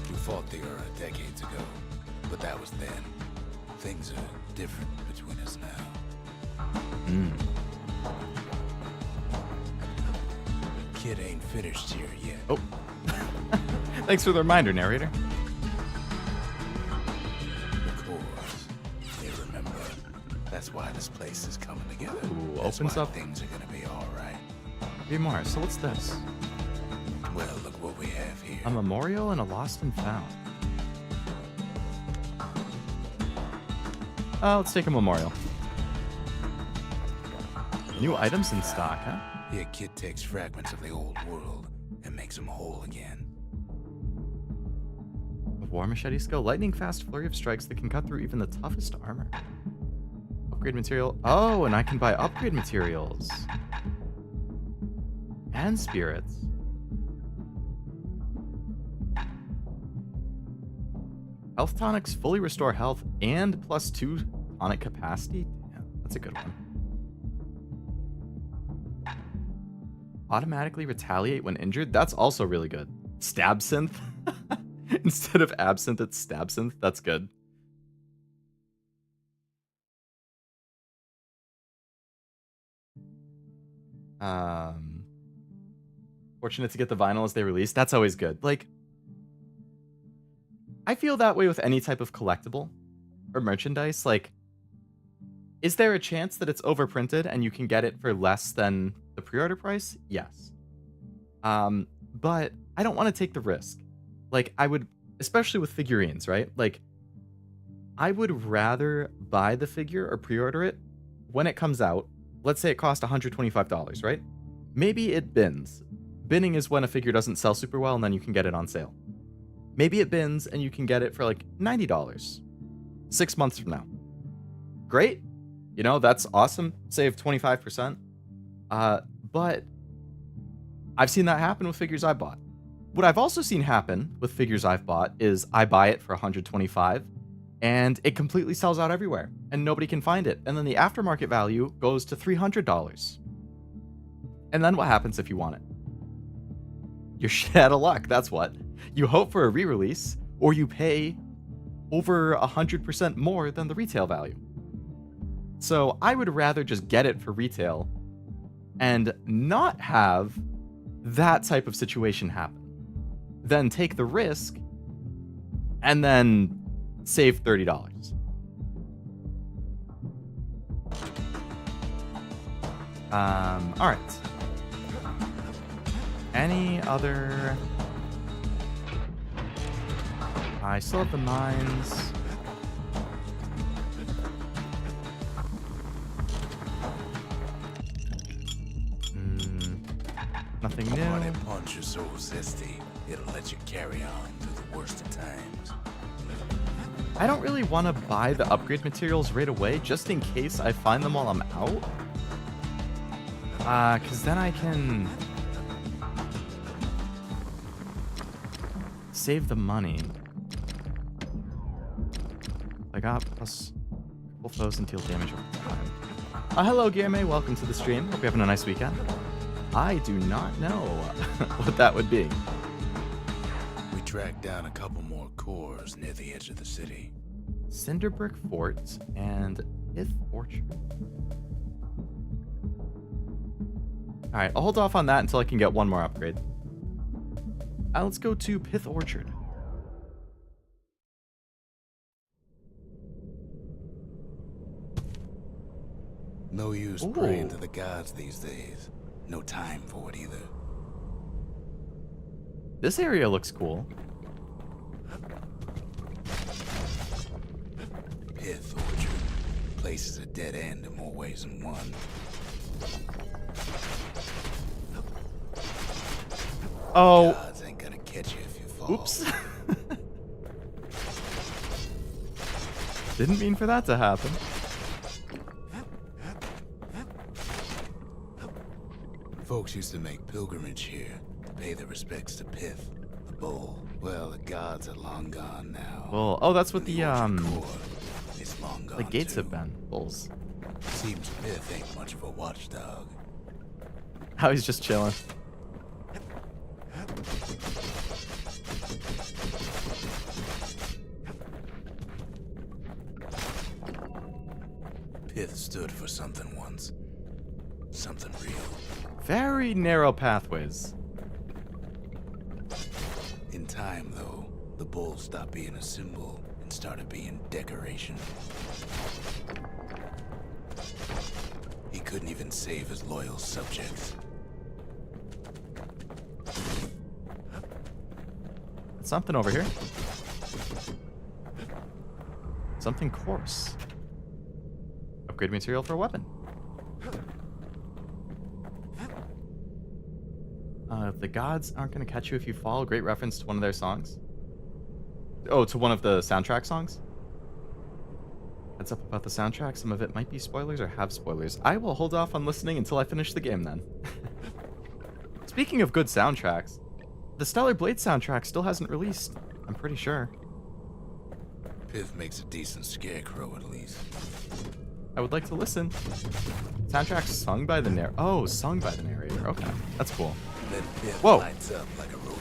[SPEAKER 2] We fought the Ura decades ago, but that was then. Things are different between us now. Kid ain't finished here yet.
[SPEAKER 1] Oh. Thanks for the reminder, narrator.
[SPEAKER 2] The cores. They remember. That's why this place is coming together.
[SPEAKER 1] Ooh,
[SPEAKER 2] That's
[SPEAKER 1] opens
[SPEAKER 2] why
[SPEAKER 1] up.
[SPEAKER 2] things are gonna be all right.
[SPEAKER 1] Be more. So what's this?
[SPEAKER 2] Well, look what we have here.
[SPEAKER 1] A memorial and a lost and found. Let's take a memorial. New items in stock, huh?
[SPEAKER 2] Yeah, kid takes fragments of the old world and makes them whole again.
[SPEAKER 1] A war machete skill. Lightning fast flurry of strikes that can cut through even the toughest armor. Upgrade material. Oh, and I can buy upgrade materials. And spirits. Health tonics fully restore health and +2 tonic capacity. Damn, that's a good one. Automatically retaliate when injured. That's also really good. Stab synth. Instead of absinthe, it's stab synth. That's good. Fortunate to get the vinyl as they release. That's always good. Like, I feel that way with any type of collectible or merchandise. Like, is there a chance that it's overprinted and you can get it for less than the pre-order price? Yes. But I don't want to take the risk. Like, I would, especially with figurines, right? Like, I would rather buy the figure or pre-order it when it comes out. Let's say it cost $125, right? Maybe it bins. Binning is when a figure doesn't sell super well and then you can get it on sale. Maybe it bins and you can get it for like $90 6 months from now. Great. You know, that's awesome. Save 25%. But I've seen that happen with figures I bought. What I've also seen happen with figures I've bought is I buy it for $125 and it completely sells out everywhere and nobody can find it. And then the aftermarket value goes to $300. And then what happens if you want it? You're shit out of luck, that's what. You hope for a re-release, or you pay over 100% more than the retail value. So I would rather just get it for retail and not have that type of situation happen than take the risk and then save $30. All right. Any other... I still have the mines. Nothing new.
[SPEAKER 2] When it punch is so zesty, it'll let you carry on through the worst of times.
[SPEAKER 1] I don't really want to buy the upgrade materials right away, just in case I find them while I'm out. Because then I can save the money. I got plus full foes and deal damage over time. Hello, Guillermo. Welcome to the stream. Hope you're having a nice weekend. I do not know what that would be.
[SPEAKER 2] We tracked down a couple more cores near the edge of the city.
[SPEAKER 1] Cinderbrick Fort and Pith Orchard. Alright, I'll hold off on that until I can get one more upgrade. Let's go to Pith Orchard.
[SPEAKER 2] No use praying to the gods these days. No time for it either.
[SPEAKER 1] This area looks cool.
[SPEAKER 2] Pith Orchard. Place is a dead end in more ways than one.
[SPEAKER 1] Oh.
[SPEAKER 2] Gods ain't gonna catch you if you fall.
[SPEAKER 1] Oops. Didn't mean for that to happen.
[SPEAKER 2] Folks used to make pilgrimage here to pay their respects to Pith, the bull. Well, the gods are long gone now.
[SPEAKER 1] Well, oh, that's what the gates
[SPEAKER 2] too.
[SPEAKER 1] have been. Bulls.
[SPEAKER 2] Seems Pith ain't much of a watchdog.
[SPEAKER 1] How he's just chilling.
[SPEAKER 2] Pith stood for something once. Something real.
[SPEAKER 1] Very narrow pathways.
[SPEAKER 2] In time, though, the bull stopped being a symbol and started being decoration. He couldn't even save his loyal subjects.
[SPEAKER 1] Something over here. Something coarse. Upgrade material for a weapon. The gods aren't going to catch you if you fall. Great reference to one of their songs. Oh, to one of the soundtrack songs? Heads up about the soundtrack. Some of it might be spoilers or have spoilers. I will hold off on listening until I finish the game then. Speaking of good soundtracks, the Stellar Blade soundtrack still hasn't released. I'm pretty sure.
[SPEAKER 2] Pith makes a decent scarecrow at least.
[SPEAKER 1] I would like to listen. Soundtrack sung by the sung by the narrator. Okay, that's cool.
[SPEAKER 2] Then Pith
[SPEAKER 1] Whoa.
[SPEAKER 2] lights up like a rodeo.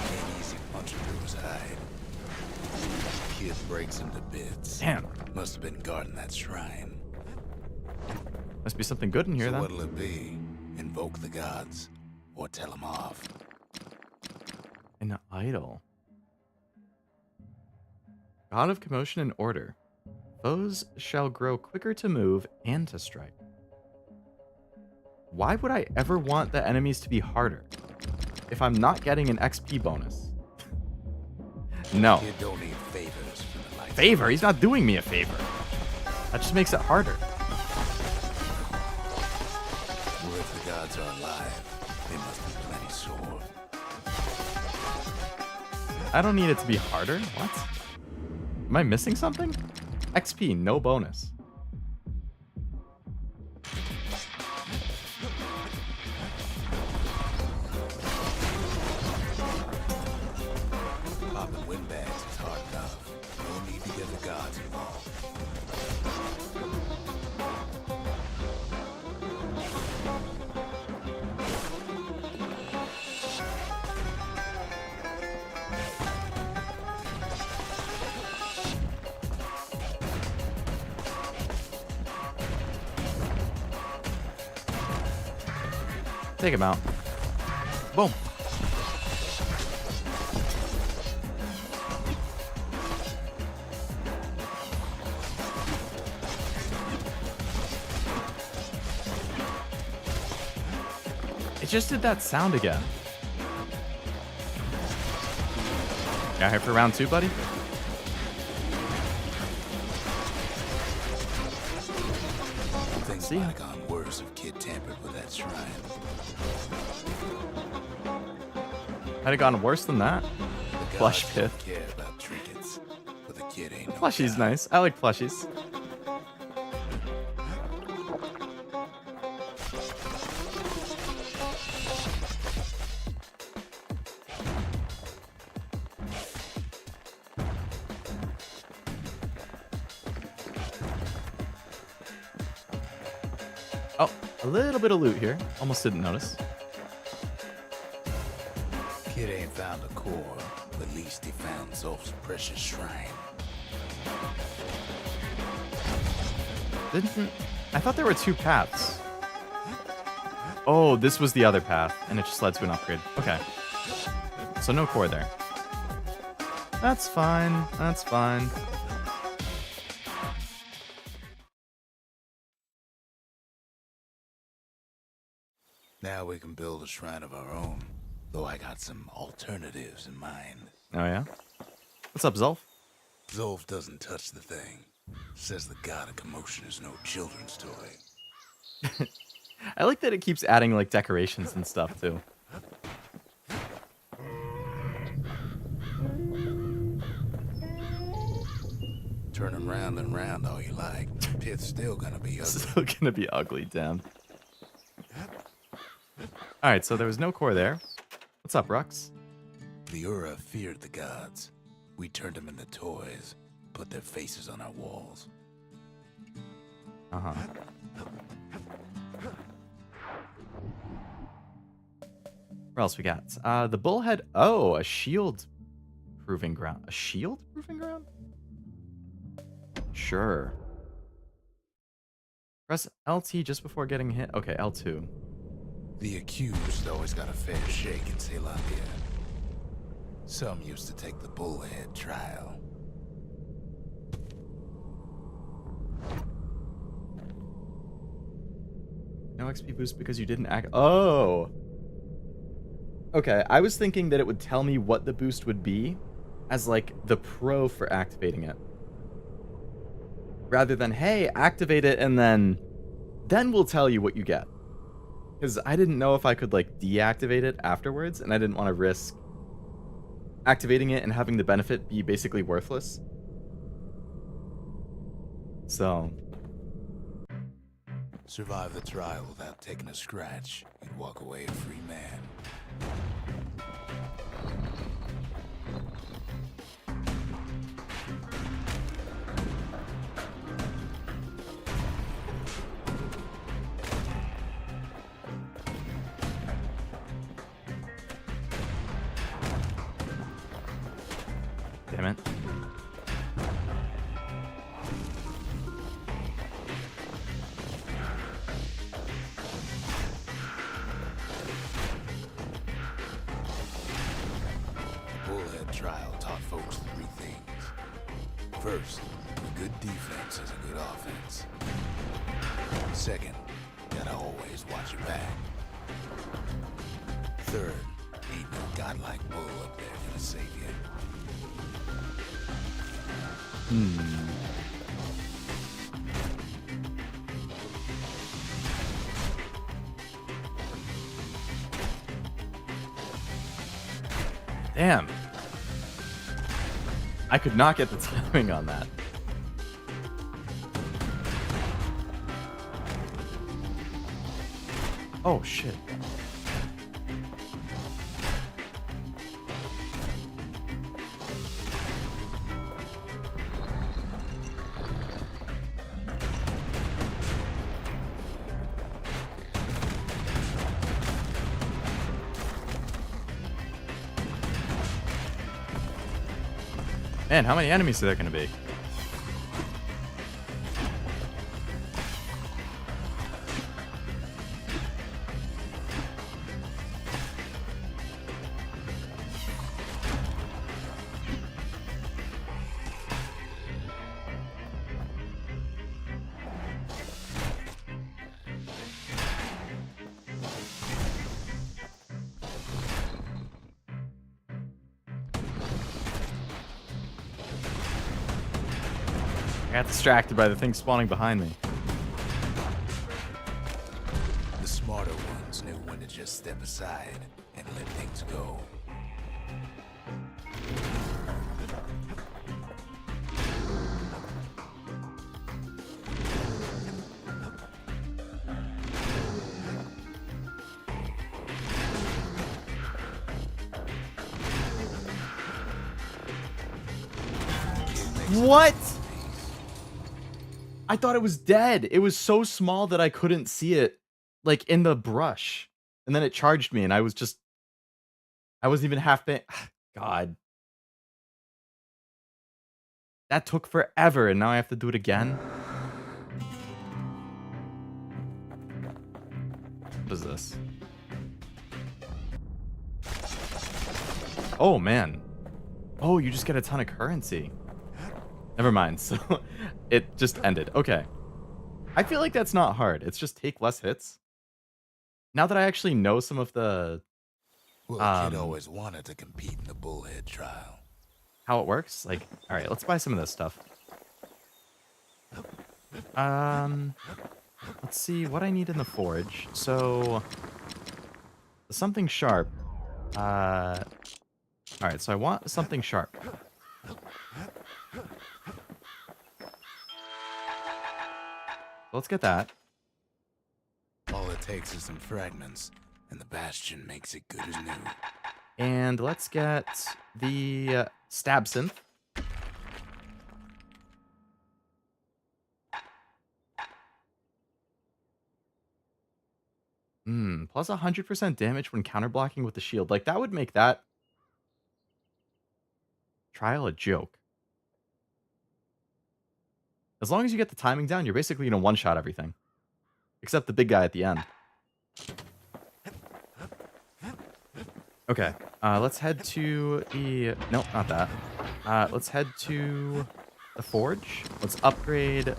[SPEAKER 2] Ain't easy punching through his hide. Kid breaks him to bits.
[SPEAKER 1] Damn.
[SPEAKER 2] Must have been guarding that shrine.
[SPEAKER 1] Must be something good in here
[SPEAKER 2] So
[SPEAKER 1] then.
[SPEAKER 2] what'll it be? Invoke the gods, or tell them off?
[SPEAKER 1] An idol. God of commotion and order. Foes shall grow quicker to move and to strike. Why would I ever want the enemies to be harder if I'm not getting an XP bonus? No.
[SPEAKER 2] Kid don't need favors from the lights.
[SPEAKER 1] Favor? He's not doing me a favor. That just makes it harder.
[SPEAKER 2] Well, if the gods are alive, they must be plenty sore.
[SPEAKER 1] I don't need it to be harder. What? Am I missing something? XP, no bonus.
[SPEAKER 2] Popping windbags is hard enough. No need to get the gods involved.
[SPEAKER 1] Take him out. Boom. It just did that sound again. Got here for round 2, buddy?
[SPEAKER 2] Things
[SPEAKER 1] See ya.
[SPEAKER 2] might have gone worse if Kid tampered with that shrine.
[SPEAKER 1] Had it gone worse than that?
[SPEAKER 2] The
[SPEAKER 1] Plush
[SPEAKER 2] gods
[SPEAKER 1] Pith.
[SPEAKER 2] don't care about trinkets, but the kid ain't no
[SPEAKER 1] Plushie's
[SPEAKER 2] god.
[SPEAKER 1] nice. I like plushies. Oh, a little bit of loot here. Almost didn't notice.
[SPEAKER 2] Kid ain't found a core, but at least he found Zolf's precious shrine.
[SPEAKER 1] I thought there were 2 paths. Oh, this was the other path, and it just led to an upgrade. Okay. So no core there. That's fine. That's fine.
[SPEAKER 2] Now we can build a shrine of our own, though I got some alternatives in mind.
[SPEAKER 1] Oh, yeah? What's up, Zolf?
[SPEAKER 2] Zolf doesn't touch the thing. Says the god of commotion is no children's toy.
[SPEAKER 1] I like that it keeps adding, like, decorations and stuff, too.
[SPEAKER 2] Turn him round and round all you like. Pith's still gonna be ugly.
[SPEAKER 1] Still gonna be ugly, damn. Alright, so there was no core there. What's up, Rux?
[SPEAKER 2] The Ura feared the gods. We turned them into toys, put their faces on our walls.
[SPEAKER 1] Uh-huh. What else we got? The bullhead. Oh, a shield proving ground. A shield proving ground? Sure. Press LT just before getting hit. Okay, L2.
[SPEAKER 2] The accused always got a fair shake in Ceylon. Some used to take the bullhead trial.
[SPEAKER 1] No XP boost because you didn't act. Oh! Okay, I was thinking that it would tell me what the boost would be as, like, the pro for activating it. Rather than, hey, activate it and then we'll tell you what you get. Because I didn't know if I could, like, deactivate it afterwards, and I didn't want to risk activating it and having the benefit be basically worthless. So,
[SPEAKER 2] Survive the trial without taking a scratch and walk away a free man.
[SPEAKER 1] damn it.
[SPEAKER 2] Bullhead trial taught folks 3 things. First, a good defense is a good offense. Second, gotta always watch your back. Third, ain't no godlike bull up there gonna save you.
[SPEAKER 1] Damn. I could not get the timing on that. Oh, shit. Man, how many enemies are there going to be? I got distracted by the thing spawning behind me.
[SPEAKER 2] The smarter ones knew when to just step aside and let things go.
[SPEAKER 1] What? I thought it was dead. It was so small that I couldn't see it, like, in the brush. And then it charged me, and I wasn't even half bit. God. That took forever, and now I have to do it again. What is this? Oh, man. Oh, you just get a ton of currency. Never mind. So it just ended. Okay. I feel like that's not hard. It's just take less hits. Now that I actually know some of the
[SPEAKER 2] Well, the kid always wanted to compete in the bullhead trial.
[SPEAKER 1] how it works, like, all right, let's buy some of this stuff. Let's see what I need in the forge. So something sharp. All right, so I want something sharp. Let's get that.
[SPEAKER 2] All it takes is some fragments, and the Bastion makes it good as new.
[SPEAKER 1] And let's get the stab synth. Plus 100% damage when counterblocking with the shield. Like, that would make that trial a joke. As long as you get the timing down, you're basically going to one-shot everything. Except the big guy at the end. Okay, let's head to the... Nope, not that. Let's head to the forge. Let's upgrade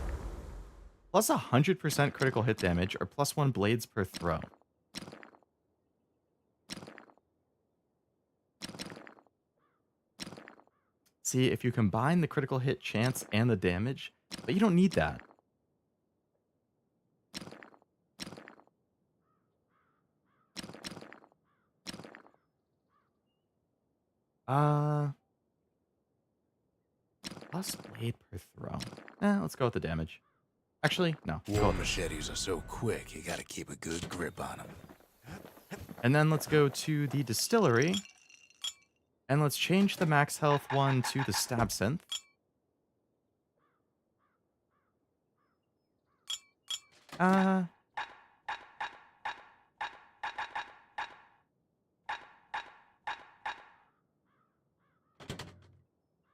[SPEAKER 1] plus 100% critical hit damage or plus 1 blades per throw. See, if you combine the critical hit chance and the damage, but you don't need that. Plus blade per throw. Let's go with the damage. Actually, no.
[SPEAKER 2] War machetes are so quick, you gotta keep a good grip on them.
[SPEAKER 1] And then let's go to the distillery. And let's change the max health one to the stab synth.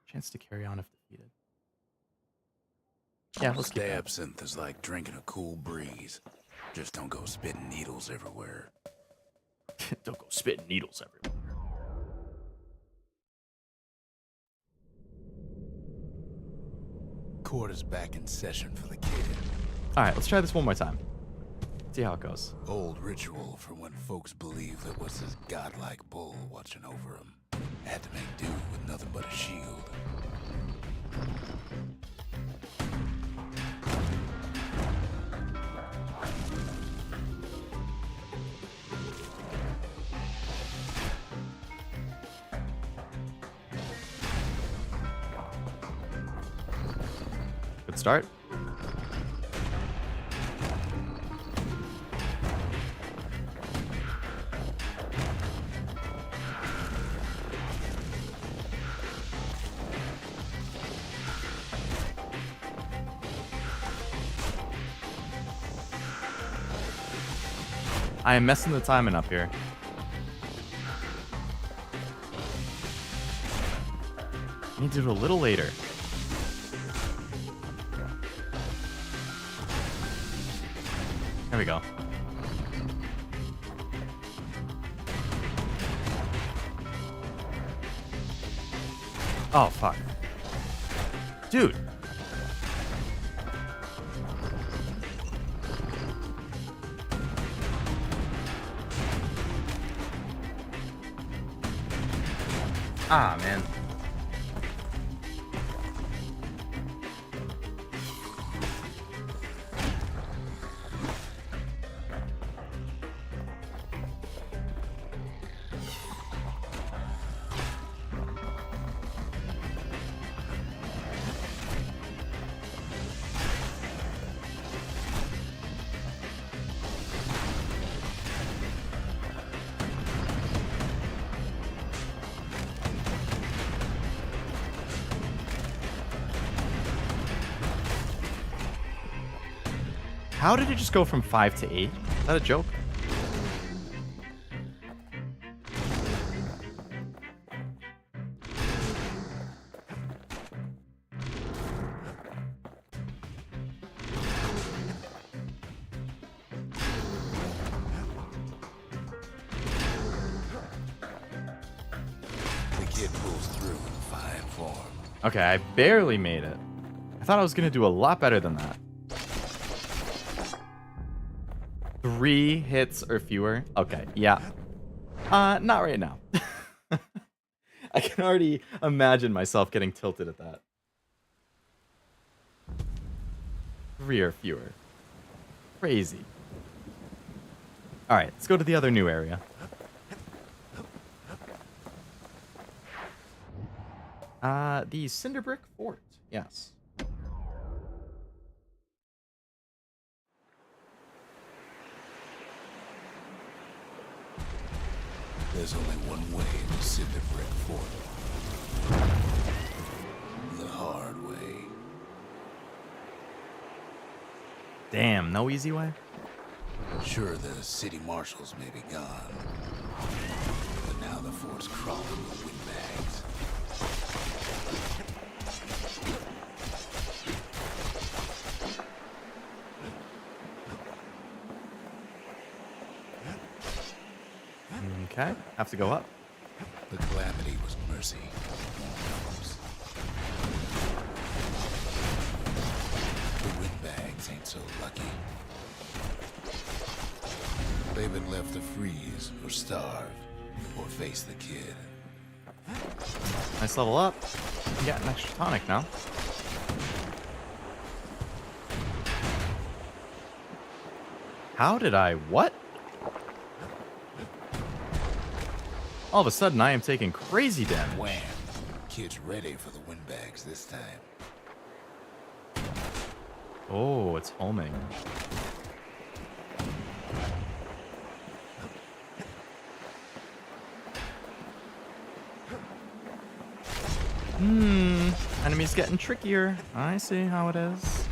[SPEAKER 1] Chance to carry on if defeated. Yeah, let's keep that.
[SPEAKER 2] Stab synth is like drinking a cool breeze. Just don't go spitting needles everywhere.
[SPEAKER 1] Don't go spitting needles everywhere.
[SPEAKER 2] Court is back in session for the kid.
[SPEAKER 1] Alright, let's try this one more time. See how it goes.
[SPEAKER 2] Old ritual for when folks believed there was this godlike bull watching over them. Had to make do with nothing but a shield.
[SPEAKER 1] Good start. I am messing the timing up here. I need to do it a little later. There we go. Oh, fuck. Dude. Ah, man. How did it just go from 5 to 8? Is that a joke?
[SPEAKER 2] The kid pulls through in fine form.
[SPEAKER 1] Okay, I barely made it. I thought I was going to do a lot better than that. 3 hits or fewer? Okay, yeah. Not right now. I can already imagine myself getting tilted at that. 3 or fewer. Crazy. Alright, let's go to the other new area. The Cinderbrick Fort. Yes.
[SPEAKER 2] There's only one way to Supergiant Fort. The hard way.
[SPEAKER 1] Damn, no easy way?
[SPEAKER 2] Sure, the city marshals may be gone, but now the fort's crawling with windbags.
[SPEAKER 1] Okay, have to go up.
[SPEAKER 2] The calamity was mercy. The windbags ain't so lucky. They've been left to freeze or starve or face the kid.
[SPEAKER 1] Nice level up. I got an extra tonic now. How did I... What? All of a sudden, I am taking crazy damage.
[SPEAKER 2] Wham! Kid's ready for the windbags this time.
[SPEAKER 1] Oh, it's homing. Enemy's getting trickier. I see how it is.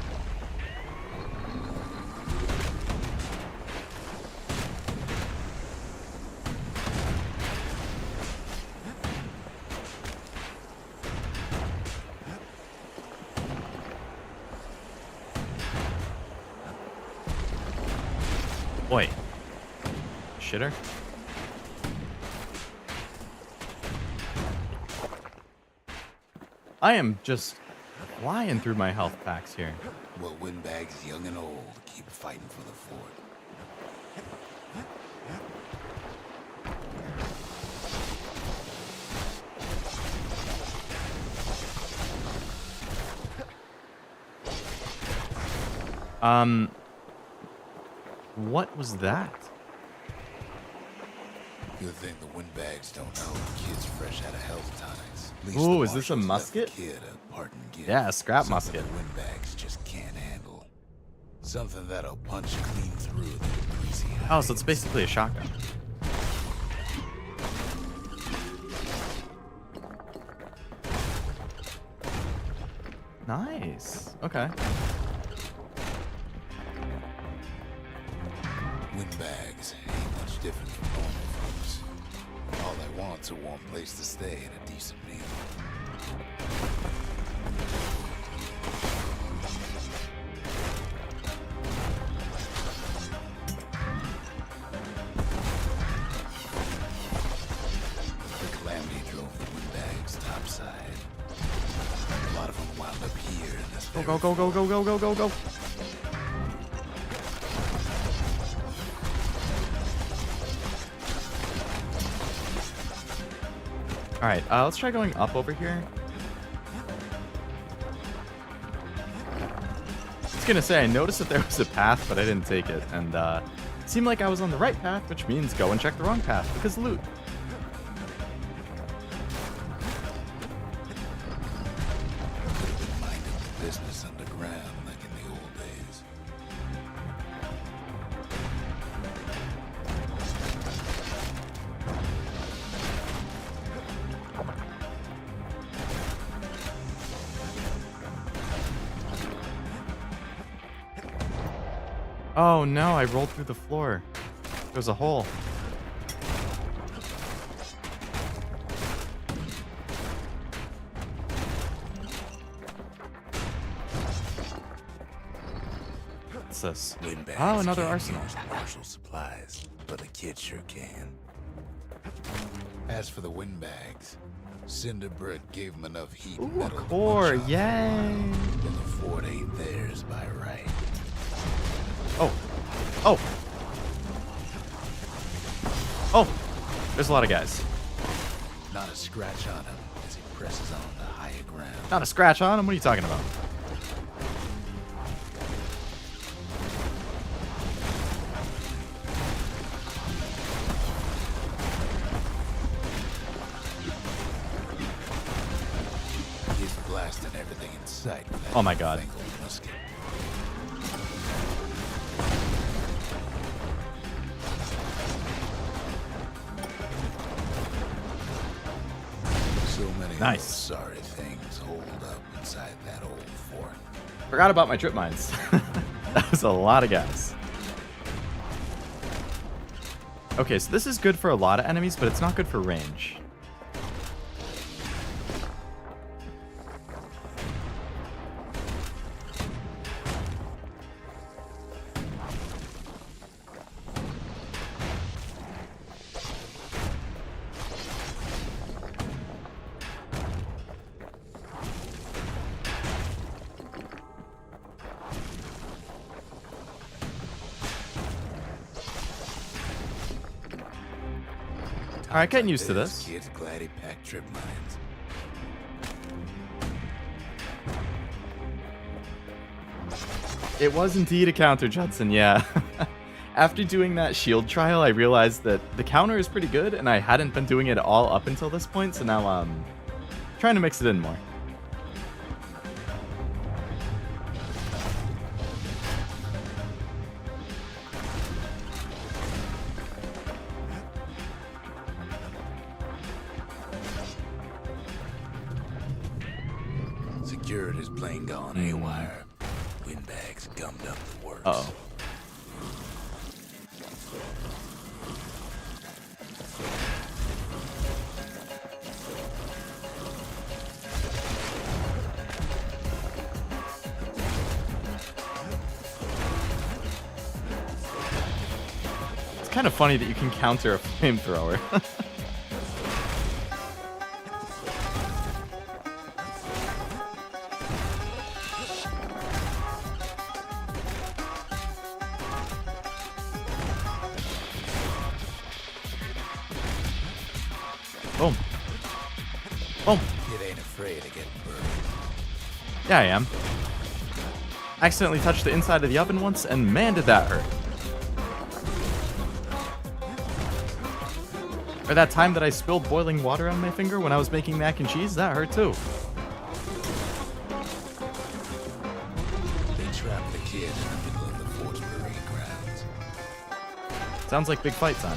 [SPEAKER 1] Wait. Shitter? I am just flying through my health packs here.
[SPEAKER 2] Well, windbags young and old keep fighting for the fort.
[SPEAKER 1] What was that?
[SPEAKER 2] Good thing the windbags don't know the kid's fresh out of health tonics. At least
[SPEAKER 1] Ooh,
[SPEAKER 2] the
[SPEAKER 1] is this a
[SPEAKER 2] marshals left
[SPEAKER 1] musket?
[SPEAKER 2] the kid a parting gift.
[SPEAKER 1] Yeah, a scrap
[SPEAKER 2] Something
[SPEAKER 1] musket.
[SPEAKER 2] the windbags just can't handle. Something that'll punch clean through the greasy hides.
[SPEAKER 1] Oh, so it's basically a shotgun. Nice. Okay.
[SPEAKER 2] Windbags ain't much different from normal folks. All they want's a warm place to stay and a decent meal. The calamity drove the windbags topside. A lot of them wound up here in this
[SPEAKER 1] Go, go, go, go, go, go, go, go, go. Alright, let's try going up over here. I was gonna say, I noticed that there was a path, but I didn't take it. And it seemed like I was on the right path, which means go and check the wrong path, because loot.
[SPEAKER 2] Minding the business underground like in the old days.
[SPEAKER 1] Oh no, I rolled through the floor. There's a hole. What's this?
[SPEAKER 2] Windbags
[SPEAKER 1] Oh, another
[SPEAKER 2] can't
[SPEAKER 1] arsenal.
[SPEAKER 2] use martial supplies, but the kid sure can. As for the windbags, Cinderbrick gave them enough heat and
[SPEAKER 1] Ooh, a
[SPEAKER 2] metal to
[SPEAKER 1] core,
[SPEAKER 2] punch off.
[SPEAKER 1] yay!
[SPEAKER 2] And the fort ain't theirs by right.
[SPEAKER 1] Oh. Oh. Oh. There's a lot of guys.
[SPEAKER 2] Not a scratch on him as he presses on the higher ground.
[SPEAKER 1] Not a scratch on him. What are you talking about?
[SPEAKER 2] He's blasting everything in sight with that
[SPEAKER 1] Oh my God.
[SPEAKER 2] newfangled musket. So many
[SPEAKER 1] Nice.
[SPEAKER 2] of those sorry things hold up inside that old fort.
[SPEAKER 1] Forgot about my trip mines. That was a lot of guys. Okay, so this is good for a lot of enemies, but it's not good for range. Alright, getting used to this.
[SPEAKER 2] Kids glad he packed trip mines.
[SPEAKER 1] It was indeed a counter, Judson, yeah. After doing that shield trial, I realized that the counter is pretty good, and I hadn't been doing it all up until this point, so now trying to mix it in more.
[SPEAKER 2] Security's plane gone haywire. Windbags gummed up the works.
[SPEAKER 1] Uh-oh. It's kind of funny that you can counter a flamethrower. Boom. Boom.
[SPEAKER 2] Kid ain't afraid of getting burned.
[SPEAKER 1] Yeah, I am. Accidentally touched the inside of the oven once, and man, did that hurt. Or that time that I spilled boiling water on my finger when I was making mac and cheese, that hurt too.
[SPEAKER 2] They trapped the kid in the middle of the fort's parade grounds.
[SPEAKER 1] Sounds like big fight time.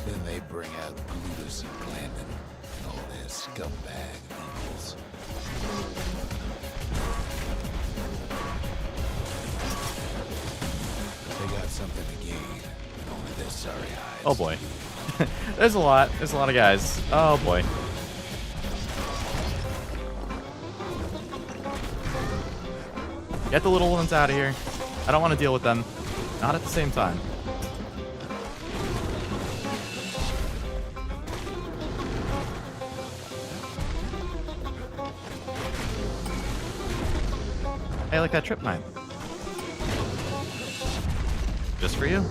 [SPEAKER 2] Then they bring out Glutus and Glandon and all their scumbag uncles. They got something to gain, and only their sorry eyes.
[SPEAKER 1] Oh boy. There's a lot. There's a lot of guys. Oh boy. Get the little ones out of here. I don't want to deal with them. Not at the same time. Hey, like that trip mine. Just for you.
[SPEAKER 2] The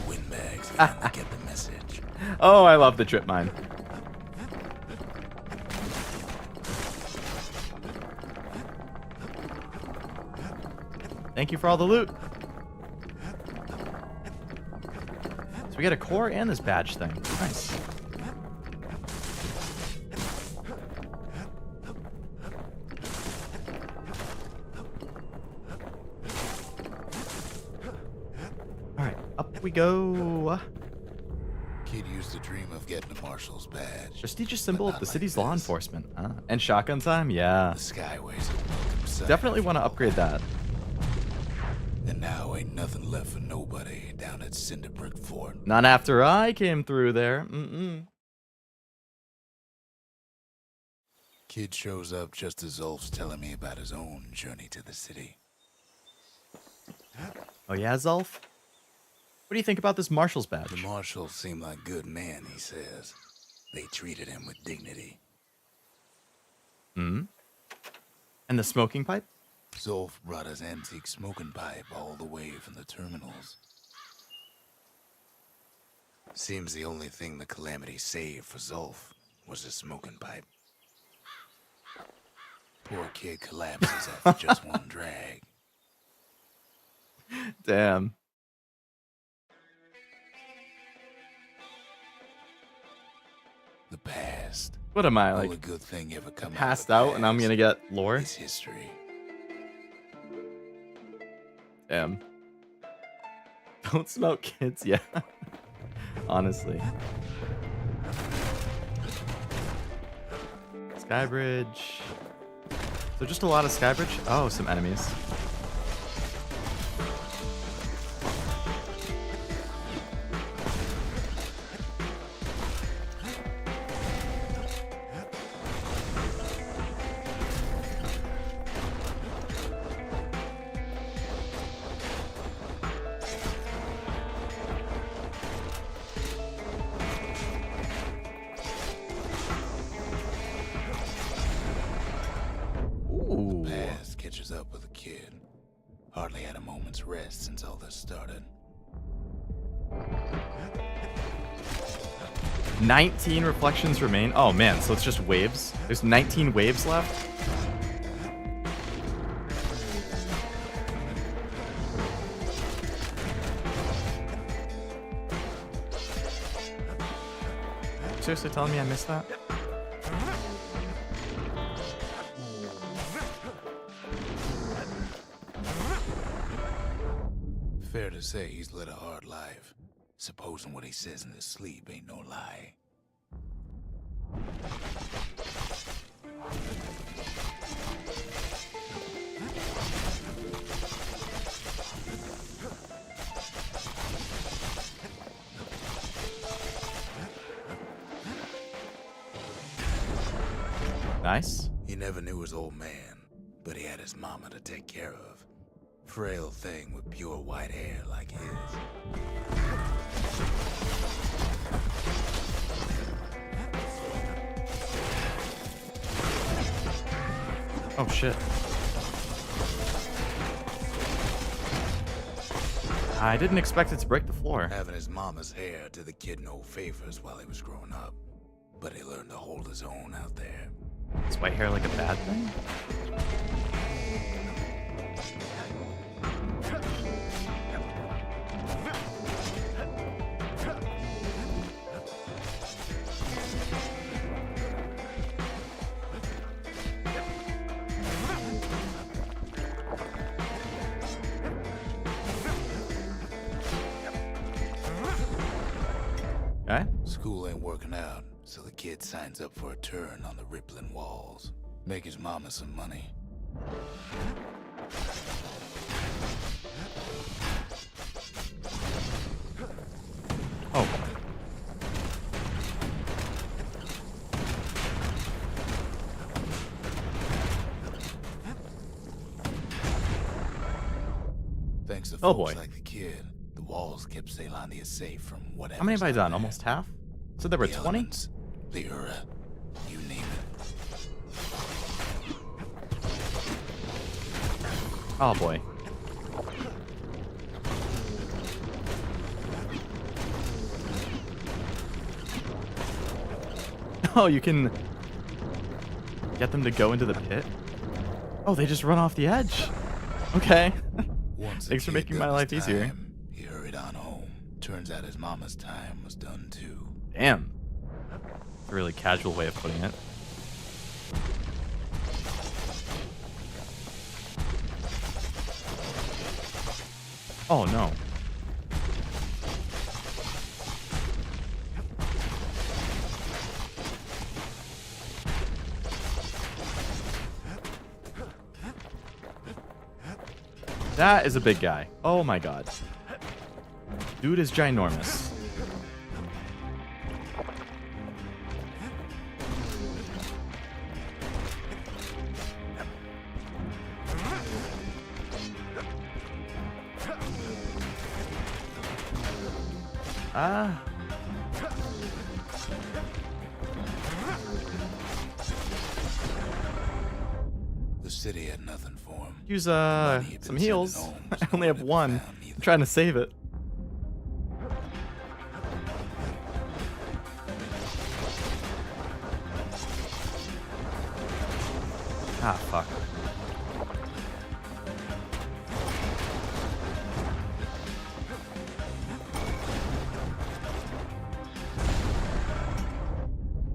[SPEAKER 2] windbags finally get the message.
[SPEAKER 1] Oh, I love the trip mine. Thank you for all the loot. So we get a core and this badge thing. Nice. Alright, up we go.
[SPEAKER 2] Kid used to dream of getting a marshal's badge.
[SPEAKER 1] Prestigious symbol
[SPEAKER 2] but
[SPEAKER 1] of the
[SPEAKER 2] not
[SPEAKER 1] city's
[SPEAKER 2] like
[SPEAKER 1] law
[SPEAKER 2] this.
[SPEAKER 1] enforcement. And shotgun time? Yeah.
[SPEAKER 2] The skyways a welcome sight.
[SPEAKER 1] Definitely want to upgrade that.
[SPEAKER 2] And now ain't nothing left for nobody down at Cinderbrick Fort.
[SPEAKER 1] Not after I came through there. Mm-mm.
[SPEAKER 2] Kid shows up just as Zulf's telling me about his own journey to the city.
[SPEAKER 1] Oh yeah, Zulf? What do you think about this marshal's badge?
[SPEAKER 2] The marshals seem like good men, he says. They treated him with dignity.
[SPEAKER 1] Hmm? And the smoking pipe?
[SPEAKER 2] Zulf brought his antique smoking pipe all the way from the terminals. Seems the only thing the calamity saved for Zulf was his smoking pipe. Poor kid collapses after just one drag.
[SPEAKER 1] Damn.
[SPEAKER 2] The past.
[SPEAKER 1] What am I,
[SPEAKER 2] Only
[SPEAKER 1] like,
[SPEAKER 2] good thing ever come
[SPEAKER 1] passed
[SPEAKER 2] out, of the
[SPEAKER 1] out and I'm
[SPEAKER 2] past
[SPEAKER 1] gonna get lore?
[SPEAKER 2] is history.
[SPEAKER 1] Damn. Don't smoke, kids, yeah. Honestly. Skybridge. So just a lot of Skybridge? Oh, some enemies.
[SPEAKER 2] up with the kid. Hardly had a moment's rest since all this started.
[SPEAKER 1] 19 reflections remain. Oh man, so it's just waves. There's 19 waves left. Seriously telling me I missed that?
[SPEAKER 2] Fair to say he's led a hard life. Supposing what he says in his sleep ain't no lie.
[SPEAKER 1] Nice.
[SPEAKER 2] He never knew his old man, but he had his mama to take care of. Frail thing with pure white hair like his.
[SPEAKER 1] Oh shit. I didn't expect it to break the floor.
[SPEAKER 2] Having his mama's hair did the kid no favors while he was growing up, but he learned to hold his own out there.
[SPEAKER 1] Is white hair like a bad thing? Okay.
[SPEAKER 2] School ain't working out, so the kid signs up for a turn on the rippling walls. Make his mama some money.
[SPEAKER 1] Oh.
[SPEAKER 2] Thanks to
[SPEAKER 1] Oh,
[SPEAKER 2] folks
[SPEAKER 1] boy.
[SPEAKER 2] like the kid, the walls kept Celandia safe from whatever.
[SPEAKER 1] How many have I done? Almost half? So there were 20?
[SPEAKER 2] The Ura, you name it.
[SPEAKER 1] Oh boy. Oh, you can get them to go into the pit? Oh, they just run off the edge. Okay.
[SPEAKER 2] Once
[SPEAKER 1] Thanks
[SPEAKER 2] the
[SPEAKER 1] for
[SPEAKER 2] kid
[SPEAKER 1] making my
[SPEAKER 2] done
[SPEAKER 1] life
[SPEAKER 2] his
[SPEAKER 1] easier.
[SPEAKER 2] time, he hurried on home. Turns out his mama's time was done too.
[SPEAKER 1] Damn. That's a really casual way of putting it. Oh no. That is a big guy. Oh my god. Dude is ginormous. Ah.
[SPEAKER 2] The city had nothing for him.
[SPEAKER 1] Use
[SPEAKER 2] Money he'd been
[SPEAKER 1] some
[SPEAKER 2] sending
[SPEAKER 1] heals.
[SPEAKER 2] home
[SPEAKER 1] I
[SPEAKER 2] was
[SPEAKER 1] only have
[SPEAKER 2] never
[SPEAKER 1] one.
[SPEAKER 2] found either.
[SPEAKER 1] I'm trying to save it. Ah, fuck.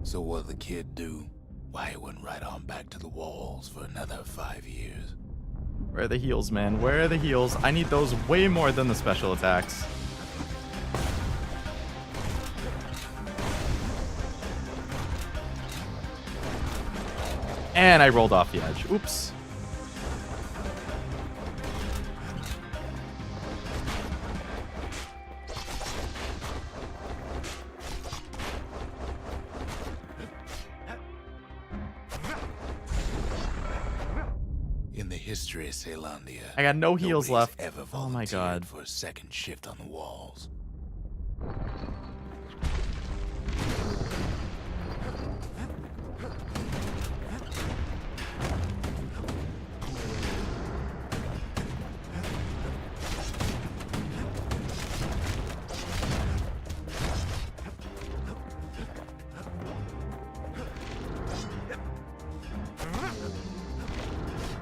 [SPEAKER 2] So what'd the kid do? Why, he went right on back to the walls for another 5 years.
[SPEAKER 1] Where are the heals, man? Where are the heals? I need those way more than the special attacks. And I rolled off the edge. Oops.
[SPEAKER 2] In the history of Celandia,
[SPEAKER 1] I got no heals
[SPEAKER 2] nobody's
[SPEAKER 1] left.
[SPEAKER 2] Ever
[SPEAKER 1] Oh my
[SPEAKER 2] volunteered
[SPEAKER 1] god.
[SPEAKER 2] for a second shift on the walls.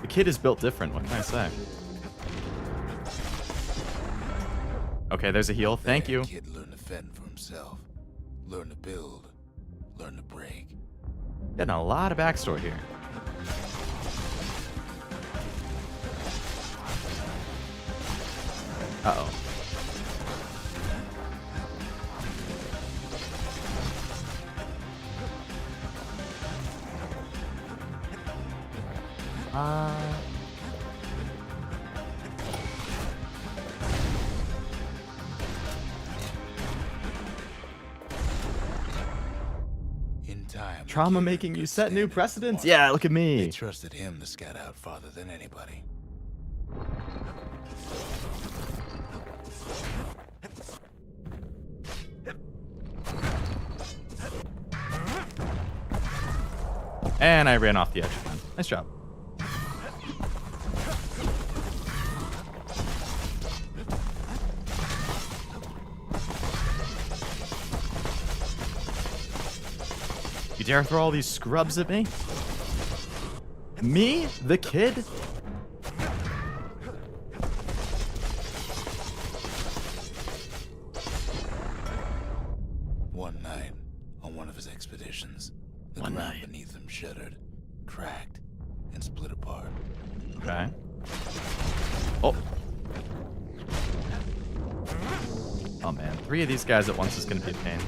[SPEAKER 1] kid is built different. What can I say? Okay, there's a heal. Thank you.
[SPEAKER 2] The kid learned to fend for himself. Learn to build. Learn to break.
[SPEAKER 1] Getting a lot of backstory here. Uh-oh.
[SPEAKER 2] In time,
[SPEAKER 1] Trauma making you set new precedents? Yeah, look at me.
[SPEAKER 2] They trusted him to scout out farther than anybody.
[SPEAKER 1] And I ran off the edge. Nice job. You dare throw all these scrubs at me? Me? The kid?
[SPEAKER 2] One night, on one of his expeditions, the ground beneath him shuddered, cracked, and split apart.
[SPEAKER 1] Okay. Oh. Oh man, 3 of these guys at once is gonna be a pain.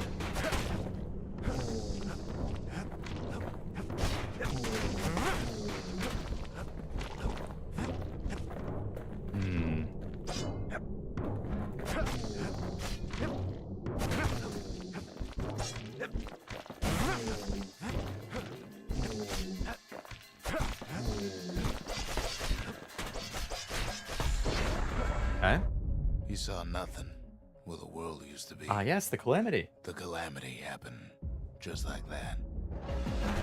[SPEAKER 1] Okay.
[SPEAKER 2] He saw nothing where the world used to be.
[SPEAKER 1] Ah, yes, the calamity.
[SPEAKER 2] The calamity happened just like that.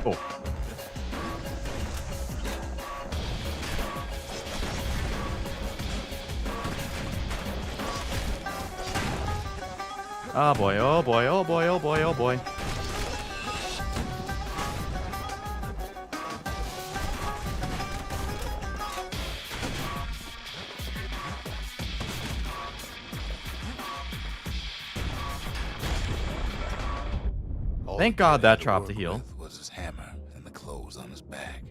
[SPEAKER 1] Oh. Oh boy, oh boy, oh boy, oh boy, oh boy. Thank God that dropped the heal.
[SPEAKER 2] Was his hammer and the clothes on his back.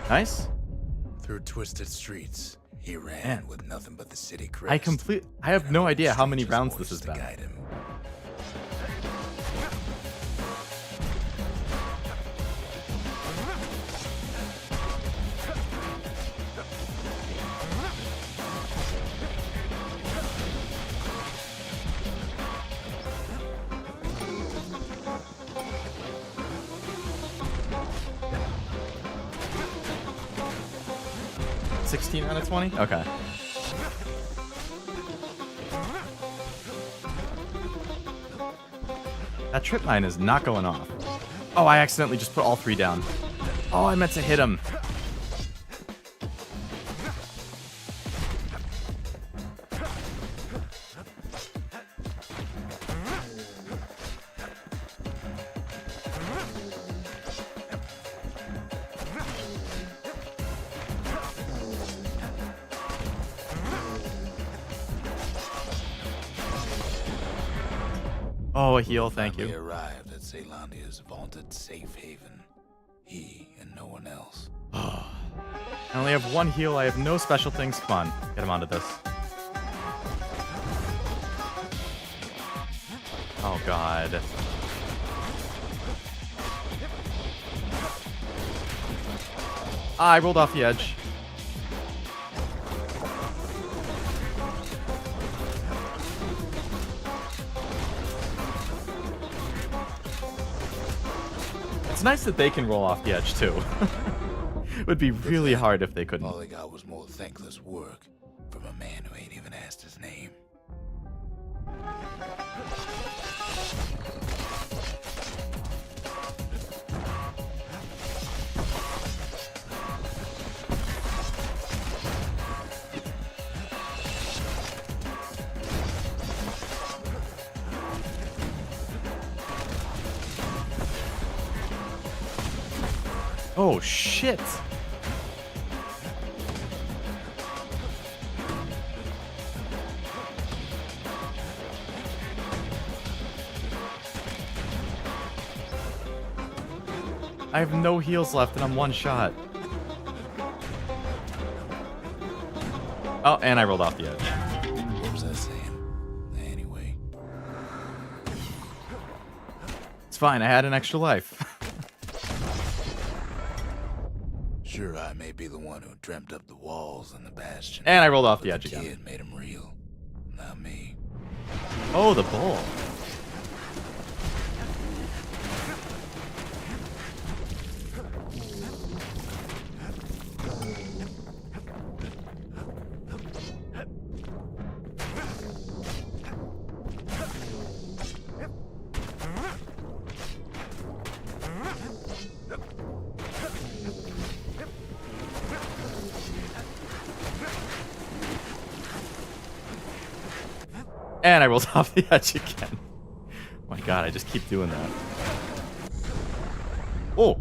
[SPEAKER 1] Nice.
[SPEAKER 2] Through twisted streets, he ran
[SPEAKER 1] Man.
[SPEAKER 2] with nothing but the city crest.
[SPEAKER 1] I have no idea how many
[SPEAKER 2] Stranger's
[SPEAKER 1] rounds this
[SPEAKER 2] voice
[SPEAKER 1] has
[SPEAKER 2] to
[SPEAKER 1] been.
[SPEAKER 2] guide him.
[SPEAKER 1] Huh? 16 out of 20? Okay. That trip mine is not going off. Oh, I accidentally just put all 3 down. Oh, I meant to hit him. Oh, a heal, thank
[SPEAKER 2] Finally
[SPEAKER 1] you.
[SPEAKER 2] arrived at Caelandia's vaunted safe haven. He and no one else.
[SPEAKER 1] I only have 1 heal. I have no special things. Come on, get him onto this. Oh, God. Ah, I rolled off the edge. It's nice that they can roll off the edge, too. It would be really hard if they couldn't.
[SPEAKER 2] All they got was more thankless work. from a man who ain't even asked his name.
[SPEAKER 1] Oh, shit. I have no heals left and I'm one shot. Oh, and I rolled off the edge.
[SPEAKER 2] What was I saying? Anyway.
[SPEAKER 1] It's fine, I had an extra life.
[SPEAKER 2] Sure, I may be the one who dreamt up the walls and the bastion.
[SPEAKER 1] And I rolled off the
[SPEAKER 2] but
[SPEAKER 1] edge again.
[SPEAKER 2] Kid made them real, not me.
[SPEAKER 1] Oh, the bull. And I rolled off the edge again. Oh my god, I just keep doing that. Oh!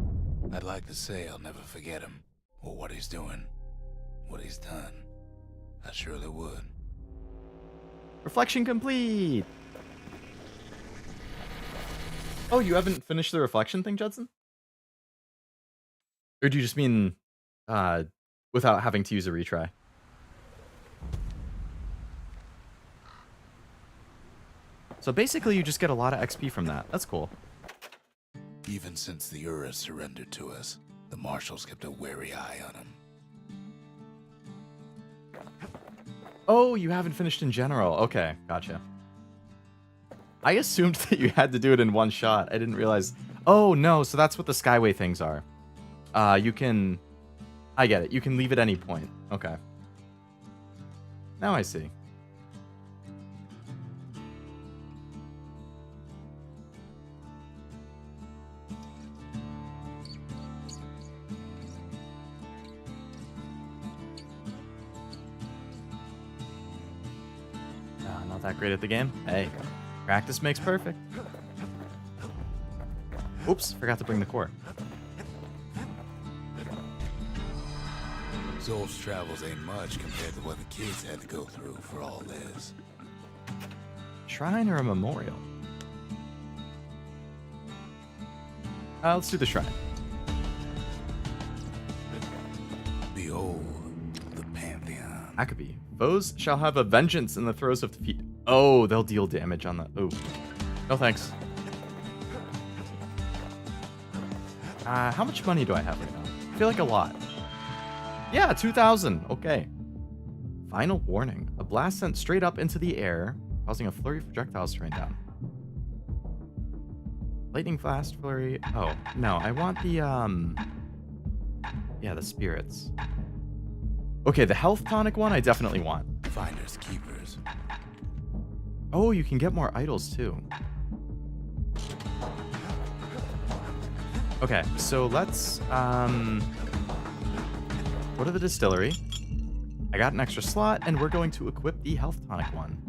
[SPEAKER 2] I'd like to say I'll never forget him, or what he's doing, what he's done. I surely would.
[SPEAKER 1] Reflection complete! Oh, you haven't finished the reflection thing, Judson? Or do you just mean, without having to use a retry? So basically, you just get a lot of XP from that. That's cool.
[SPEAKER 2] Even since the Ura surrendered to us, the marshals kept a wary eye on him.
[SPEAKER 1] Oh, you haven't finished in general. Okay, gotcha. I assumed that you had to do it in one shot. I didn't realize. Oh, no, so that's what the Skyway things are. You can... I get it. You can leave at any point. Okay. Now I see. Not that great at the game. Hey, practice makes perfect. Oops, forgot to bring the core.
[SPEAKER 2] Zolf's travels ain't much compared to what the kids had to go through for all this.
[SPEAKER 1] Shrine or a memorial? Let's do the shrine.
[SPEAKER 2] Behold, the Pantheon.
[SPEAKER 1] Akabe. Foes shall have a vengeance in the throes of defeat. Oh, they'll deal damage on that. Oh. No thanks. How much money do I have right now? I feel like a lot. Yeah, 2,000. Okay. Final warning. A blast sent straight up into the air, causing a flurry of projectiles to rain down. Lightning flash flurry. Oh, no. I want the, yeah, the spirits. Okay, the health tonic one I definitely want.
[SPEAKER 2] Finders keepers.
[SPEAKER 1] Oh, you can get more idols too. Okay, so let's go to the distillery. I got an extra slot, and we're going to equip the health tonic one.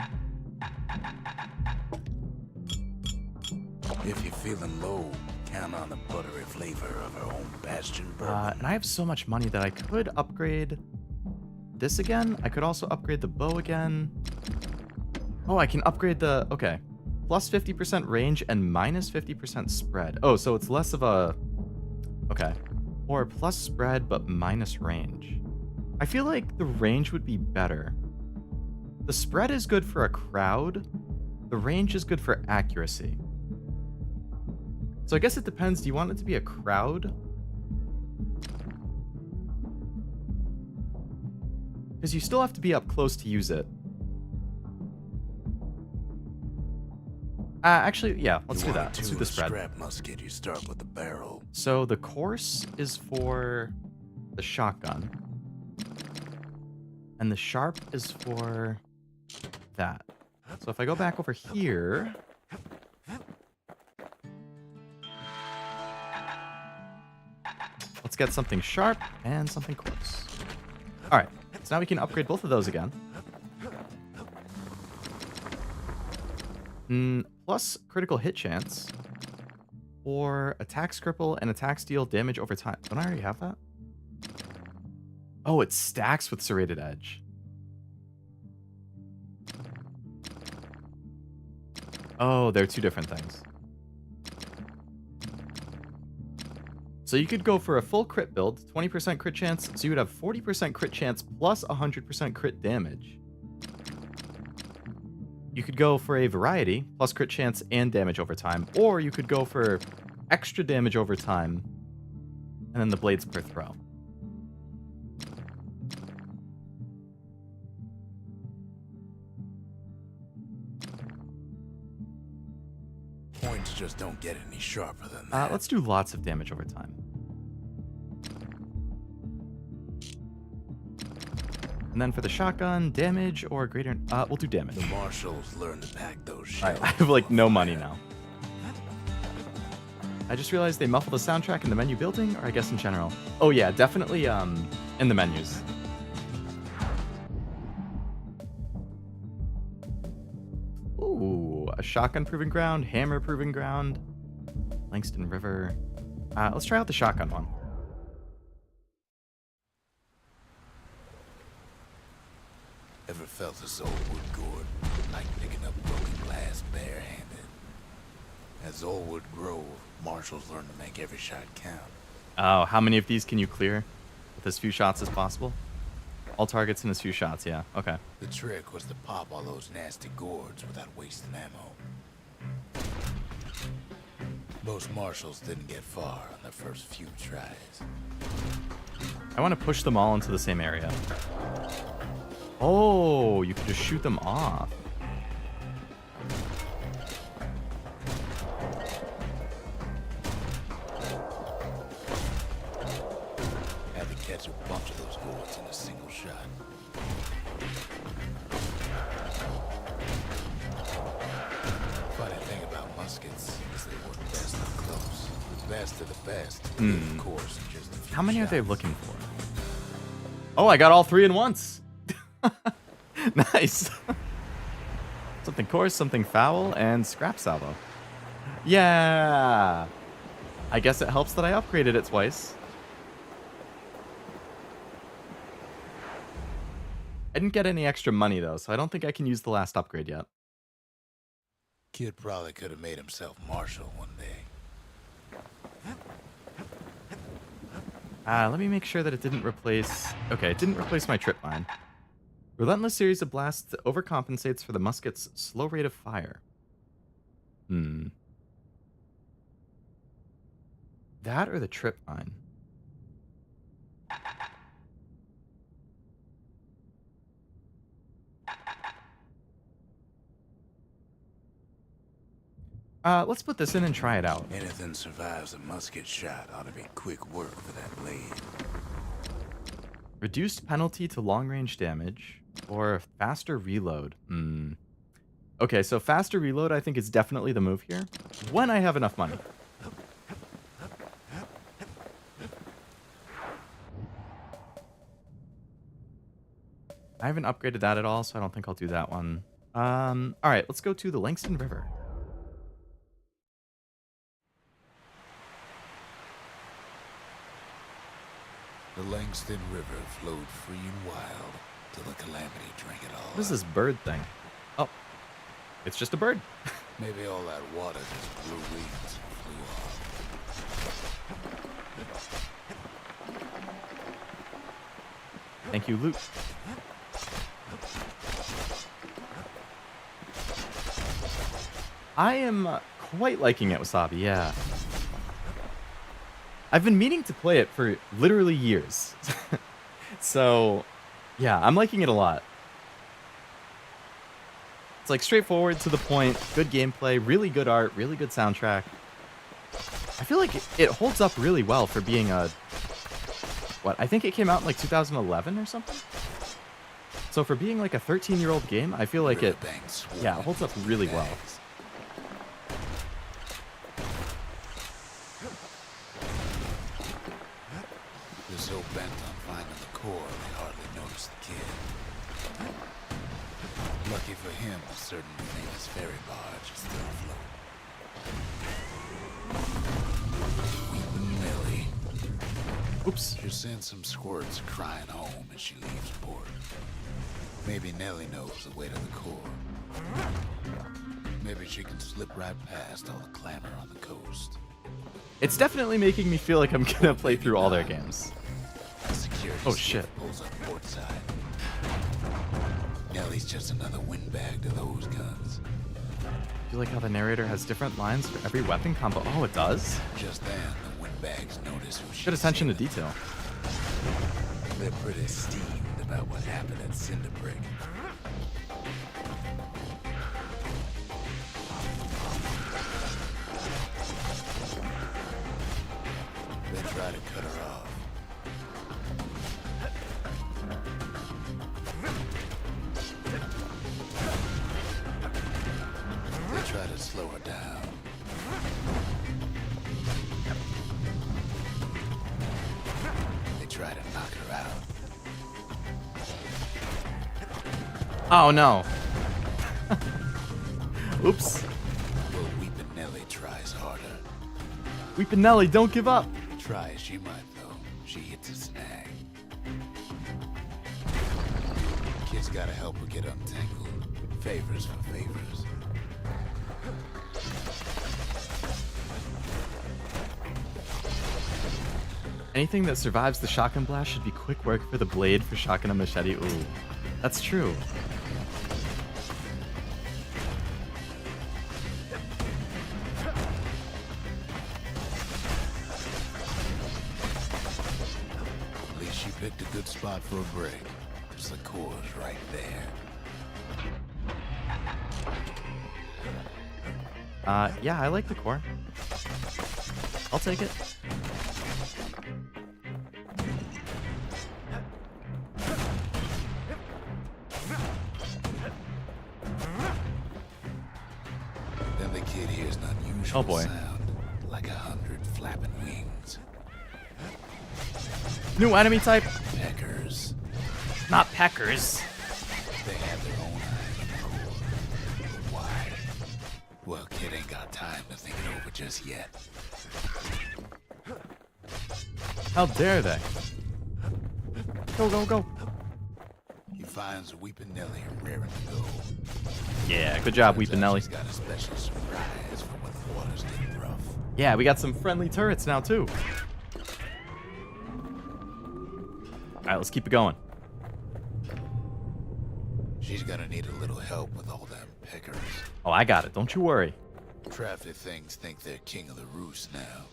[SPEAKER 2] If you're feeling low, count on the buttery flavor of our own Bastion bourbon.
[SPEAKER 1] And I have so much money that I could upgrade this again. I could also upgrade the bow again. Oh, I can upgrade the... Okay. Plus 50% range and minus 50% spread. Oh, so it's less of a... Okay. Or plus spread, but minus range. I feel like the range would be better. The spread is good for a crowd. The range is good for accuracy. So I guess it depends. Do you want it to be a crowd? Because you still have to be up close to use it. Actually, yeah, let's do that. Let's do the spread.
[SPEAKER 2] Scrap musket, you start with the barrel.
[SPEAKER 1] So the course is for the shotgun. And the sharp is for that. So if I go back over here... Let's get something sharp and something coarse. Alright, so now we can upgrade both of those again. Plus critical hit chance. Or attack cripple and attacks deal damage over time. Don't I already have that? Oh, it stacks with serrated edge. Oh, they're two different things. So you could go for a full crit build, 20% crit chance, so you would have 40% crit chance plus 100% crit damage. You could go for a variety, plus crit chance and damage over time, or you could go for extra damage over time, and then the blades per throw.
[SPEAKER 2] Points just don't get any sharper than that.
[SPEAKER 1] Let's do lots of damage over time. And then for the shotgun, damage or greater... we'll do damage.
[SPEAKER 2] The marshals learn to pack those shells.
[SPEAKER 1] Alright, I have like no money now. I just realized they muffle the soundtrack in the menu building, or I guess in general. Oh yeah, definitely in the menus. Ooh, a shotgun proving ground, hammer proving ground, Langston River. Let's try out the shotgun one.
[SPEAKER 2] Ever felt this old wood gourd, like picking up broken glass barehanded? As old wood grow, marshals learn to make every shot count.
[SPEAKER 1] Oh, how many of these can you clear with as few shots as possible? All targets in as few shots, yeah. Okay.
[SPEAKER 2] The trick was to pop all those nasty gourds without wasting ammo. Most marshals didn't get far on their first few tries.
[SPEAKER 1] I want to push them all into the same area. Oh, you can just shoot them off.
[SPEAKER 2] Had to catch a bunch of those gourds in a single shot. Funny thing about muskets is they work best up close. The best of the best, of course, in just a few
[SPEAKER 1] How many are they
[SPEAKER 2] shots.
[SPEAKER 1] looking for? Oh, I got all three in once. Nice. Something coarse, something foul, and scrap salvo. Yeah. I guess it helps that I upgraded it twice. I didn't get any extra money though, so I don't think I can use the last upgrade yet.
[SPEAKER 2] Kid probably could have made himself marshal one day.
[SPEAKER 1] Let me make sure that it didn't replace... Okay, it didn't replace my trip mine. Relentless series of blasts that overcompensates for the musket's slow rate of fire. That or the trip mine? Let's put this in and try it out.
[SPEAKER 2] Anything survives a musket shot ought to be quick work for that blade.
[SPEAKER 1] Reduced penalty to long-range damage or faster reload. Okay, so faster reload I think is definitely the move here when I have enough money. I haven't upgraded that at all, so I don't think I'll do that one. All right, let's go to the Langston River.
[SPEAKER 2] The Langston River flowed free and wild till the calamity drank it all.
[SPEAKER 1] What is
[SPEAKER 2] up.
[SPEAKER 1] this bird thing? Oh, it's just a bird.
[SPEAKER 2] Maybe all that water just grew wings and flew off.
[SPEAKER 1] Thank you, Luke. I am quite liking it, Wasabi, yeah. I've been meaning to play it for literally years. So, yeah, I'm liking it a lot. It's like straightforward, to the point, good gameplay, really good art, really good soundtrack. I feel like it holds up really well for being a... What, I think it came out in like 2011 or something? So for being like a 13-year-old game, I feel like it holds up really well.
[SPEAKER 2] They're so bent on finding the core, they hardly notice the kid. Lucky for him, a certain famous ferry barge is still afloat. Weeping Nellie.
[SPEAKER 1] Oops.
[SPEAKER 2] She sends some squirts crying home as she leaves port. Maybe Nellie knows the way to the core. Maybe she can slip right past all the clamor on the coast.
[SPEAKER 1] It's definitely making me feel like I'm gonna play through all their games. Oh shit.
[SPEAKER 2] Pulls up port side. Nellie's just another windbag to those guns.
[SPEAKER 1] I feel like how the narrator has different lines for every weapon combo. Oh, it does?
[SPEAKER 2] Just then, the windbags notice who she's
[SPEAKER 1] Good attention to
[SPEAKER 2] sailing.
[SPEAKER 1] detail.
[SPEAKER 2] They're pretty steamed about what happened at Cinderbrick. They try to cut her off. They try to slow her down. They try to knock her out.
[SPEAKER 1] Oh no. Oops.
[SPEAKER 2] Well, Weepin' Nellie tries harder.
[SPEAKER 1] Weepin' Nellie, don't give up.
[SPEAKER 2] Try as she might, though, she hits a snag. Kid's gotta help her get untangled. Favors for favors.
[SPEAKER 1] Anything that survives the shotgun blast should be quick work for the blade for shotgun and machete. Ooh, that's true.
[SPEAKER 2] At least she picked a good spot for a break. Cause the core's right there.
[SPEAKER 1] Yeah, I like the core. I'll take it.
[SPEAKER 2] Then the kid hears an unusual
[SPEAKER 1] Oh, boy.
[SPEAKER 2] sound, like 100 flapping wings.
[SPEAKER 1] New enemy type.
[SPEAKER 2] Peckers.
[SPEAKER 1] Not peckers.
[SPEAKER 2] They have their own eyes on the core. Why? Well, kid ain't got time to think it over just yet.
[SPEAKER 1] How dare they? Go, go, go.
[SPEAKER 2] He finds Weepin' Nellie raring to go.
[SPEAKER 1] Yeah, good job,
[SPEAKER 2] Turns
[SPEAKER 1] Weepin'
[SPEAKER 2] out
[SPEAKER 1] Nellie.
[SPEAKER 2] She's got a special surprise for when the waters get rough.
[SPEAKER 1] Yeah, we got some friendly turrets now, too. Alright, let's keep it going.
[SPEAKER 2] She's gonna need a little help with all them peckers.
[SPEAKER 1] Oh, I got it. Don't you worry.
[SPEAKER 2] Traffic things think they're king of the roost now.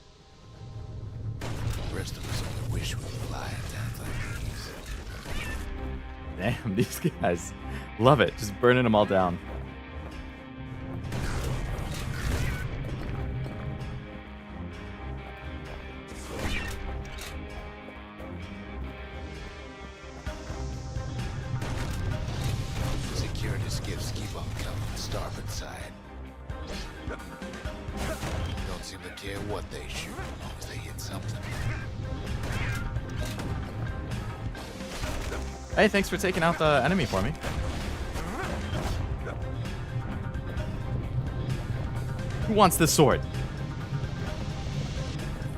[SPEAKER 2] The rest of us only wish we could fly in times like these.
[SPEAKER 1] Damn, these guys. Love it. Just burning them all down.
[SPEAKER 2] Security skiffs keep on coming starboard side. Don't seem to care what they shoot as long as they hit something.
[SPEAKER 1] Hey, thanks for taking out the enemy for me. Who wants this sword?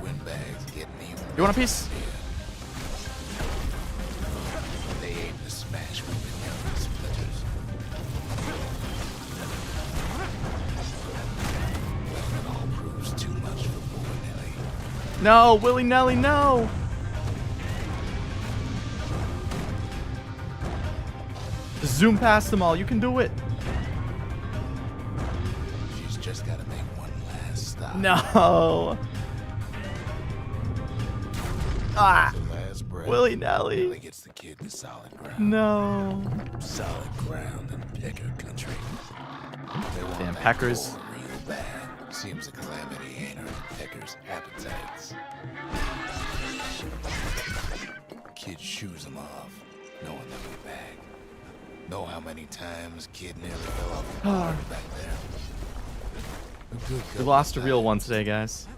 [SPEAKER 2] Windbags getting even.
[SPEAKER 1] You want a piece?
[SPEAKER 2] They aim to smash Weepin' Nellie to splinters. Well, it all proves too much for poor Nellie.
[SPEAKER 1] No, Willy Nelly, no! Just zoom past them all. You can do it.
[SPEAKER 2] She's just gotta make one last stop.
[SPEAKER 1] No. Ah,
[SPEAKER 2] The last breath.
[SPEAKER 1] Willy
[SPEAKER 2] Nellie
[SPEAKER 1] Nelly.
[SPEAKER 2] gets the kid to solid ground.
[SPEAKER 1] No.
[SPEAKER 2] Solid ground in pecker country. They want
[SPEAKER 1] Damn
[SPEAKER 2] that
[SPEAKER 1] peckers.
[SPEAKER 2] core real bad. Seems the calamity ain't hurt peckers' appetites. Kid shoos them off, knowing they'll be back. Know how many times kid nearly fell off the bar back there? A good
[SPEAKER 1] We
[SPEAKER 2] couple
[SPEAKER 1] lost a
[SPEAKER 2] of
[SPEAKER 1] real
[SPEAKER 2] times.
[SPEAKER 1] one today, guys.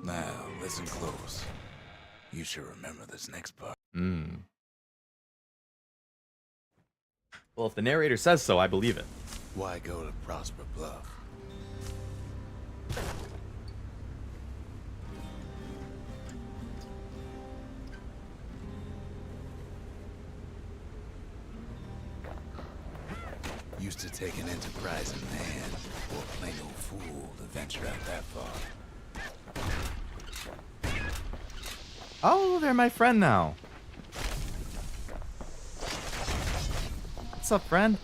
[SPEAKER 2] Now, listen close. You should remember this next part.
[SPEAKER 1] Hmm. Well, if the narrator says so, I believe it.
[SPEAKER 2] Why go to Prosper Bluff? Used to take an enterprising man or a plain old fool to venture out that far.
[SPEAKER 1] Oh, they're my friend now. What's up, friend?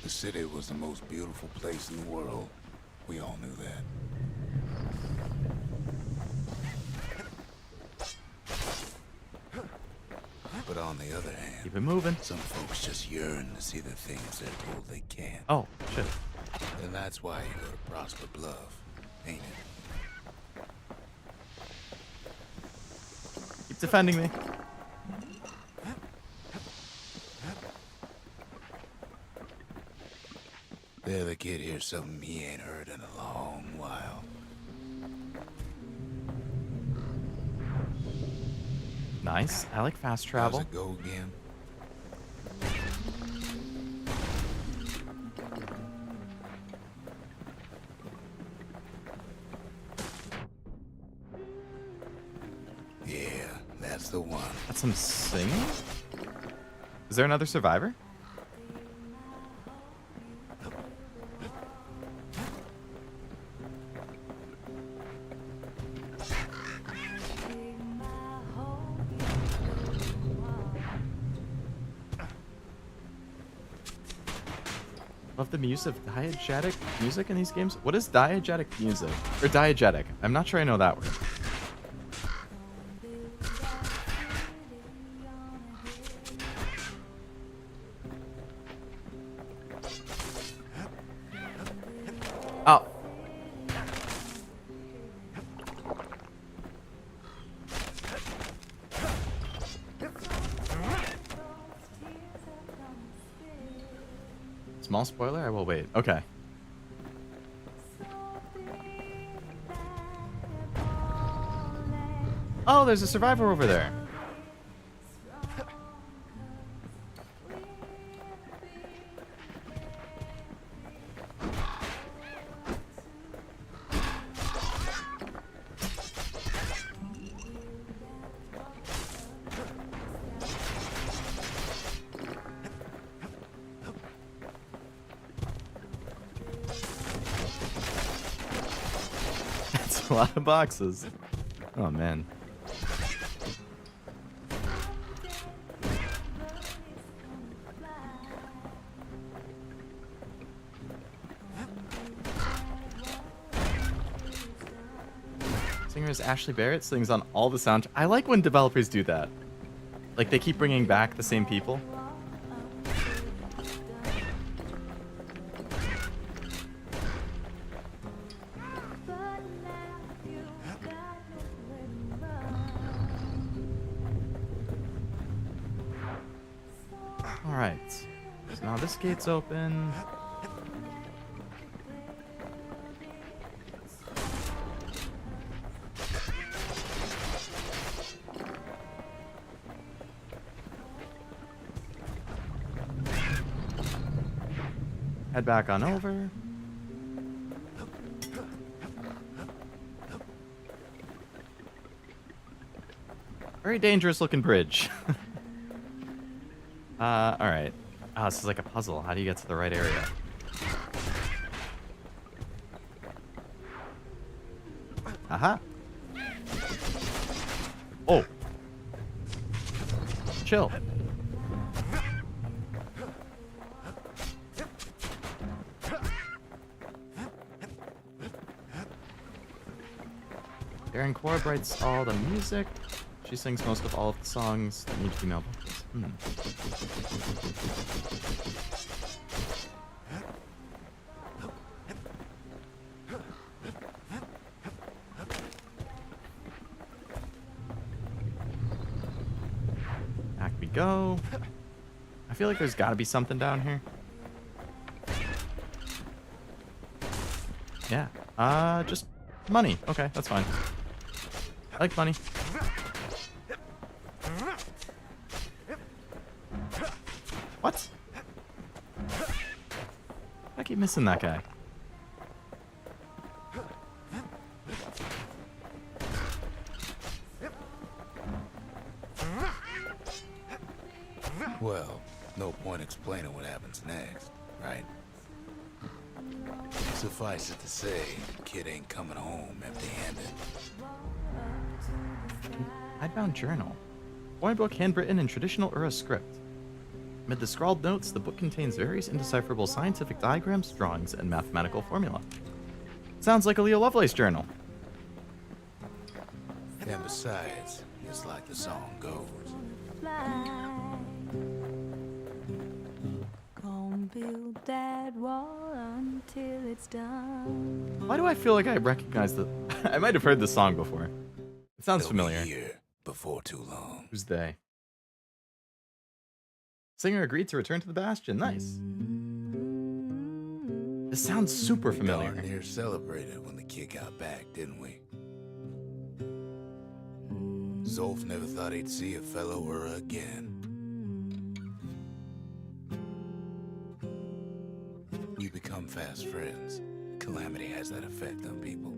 [SPEAKER 2] The city was the most beautiful place in the world. We all knew that. But on the other hand,
[SPEAKER 1] Keep it moving.
[SPEAKER 2] some folks just yearn to see the things they're told they can't.
[SPEAKER 1] Oh, shit.
[SPEAKER 2] And that's why you go to Prosper Bluff, ain't it?
[SPEAKER 1] Keep defending me.
[SPEAKER 2] There the kid hears something he ain't heard in a long while.
[SPEAKER 1] Nice. I like fast travel.
[SPEAKER 2] How's it go again? Yeah, that's the one.
[SPEAKER 1] That's some singing? Is there another survivor? Love the use of diegetic music in these games. What is diegetic music? Or diegetic? I'm not sure I know that word. Oh. Small spoiler? I will wait. Okay. Oh, there's a survivor over there. That's a lot of boxes. Oh, man. Singer is Ashley Barrett, sings on all the sound. I like when developers do that. Like, they keep bringing back the same people. Alright. So now this gate's open. Head back on over. Very dangerous looking bridge. Alright. Oh, this is like a puzzle. How do you get to the right area? Aha. Oh. Chill. Erin Korb writes all the music. She sings most of all of the songs that need female vocals. go. I feel like there's got to be something down here. Yeah. Just money. Okay, that's fine. I like money. What? I keep missing that guy.
[SPEAKER 2] Well, no point explaining what happens next, right? Suffice it to say, the kid ain't coming home empty-handed.
[SPEAKER 1] Hidebound journal. Boy book handwritten in traditional Ura script. Amid the scrawled notes, the book contains various indecipherable scientific diagrams, drawings, and mathematical formula. Sounds like a Leo Lovelace journal.
[SPEAKER 2] And besides, just like the song goes.
[SPEAKER 3] Build that wall until it's done.
[SPEAKER 1] Why do I feel like I recognize the... I might have heard this song before. It sounds familiar.
[SPEAKER 2] They'll be here before too long.
[SPEAKER 1] Who's they? Singer agreed to return to the Bastion. Nice. This sounds super familiar.
[SPEAKER 2] Darn near celebrated when the kid got back, didn't we? Zolf never thought he'd see a fellow Ura again. You become fast friends. Calamity has that effect on people.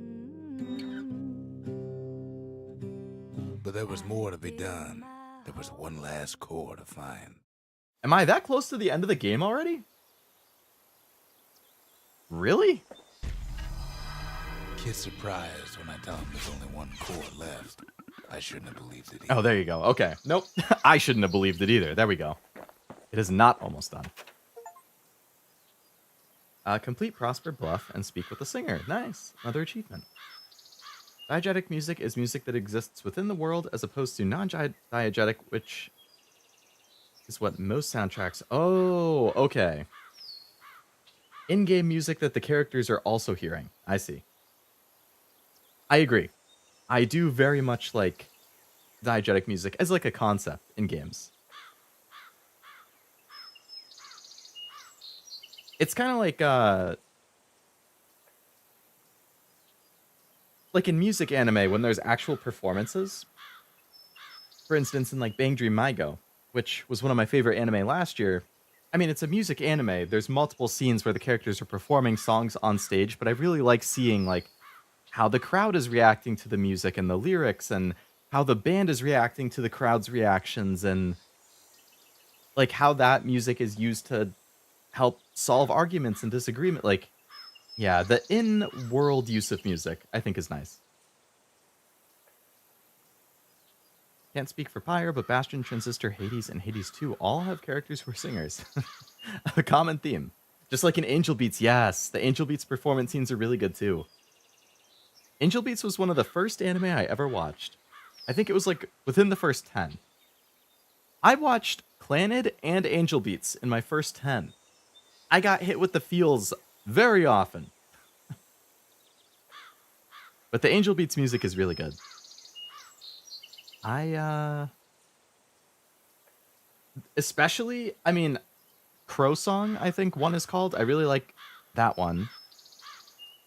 [SPEAKER 2] But there was more to be done. There was one last core to find.
[SPEAKER 1] Am I that close to the end of the game already? Really?
[SPEAKER 2] Kid's surprised when I tell him there's only one core left. I shouldn't have believed it.
[SPEAKER 1] Oh, there you go. Okay. Nope. I shouldn't have believed it either. There we go. It is not almost done. Complete Prosper Bluff and speak with the singer. Nice. Another achievement. Diegetic music is music that exists within the world as opposed to non-diegetic, which is what most soundtracks... Oh, okay. In-game music that the characters are also hearing. I see. I agree. I do very much like diegetic music as like a concept in games. It's kind of like in music anime when there's actual performances. For instance, in like Bang Dream Maigo, which was one of my favorite anime last year. I mean, it's a music anime. There's multiple scenes where the characters are performing songs on stage, but I really like seeing like how the crowd is reacting to the music and the lyrics and how the band is reacting to the crowd's reactions and like how that music is used to help solve arguments and disagreement. Like, yeah, the in-world use of music, I think, is nice. Can't speak for Pyre, but Bastion, Transistor, Hades, and Hades 2 all have characters who are singers. A common theme. Just like in Angel Beats, yes, the Angel Beats performance scenes are really good too. Angel Beats was one of the first anime I ever watched. I think it was like within the first 10. I watched Clannad and Angel Beats in my first 10. I got hit with the feels very often. But the Angel Beats music is really good. Especially, I mean, Crow Song, I think one is called. I really like that one.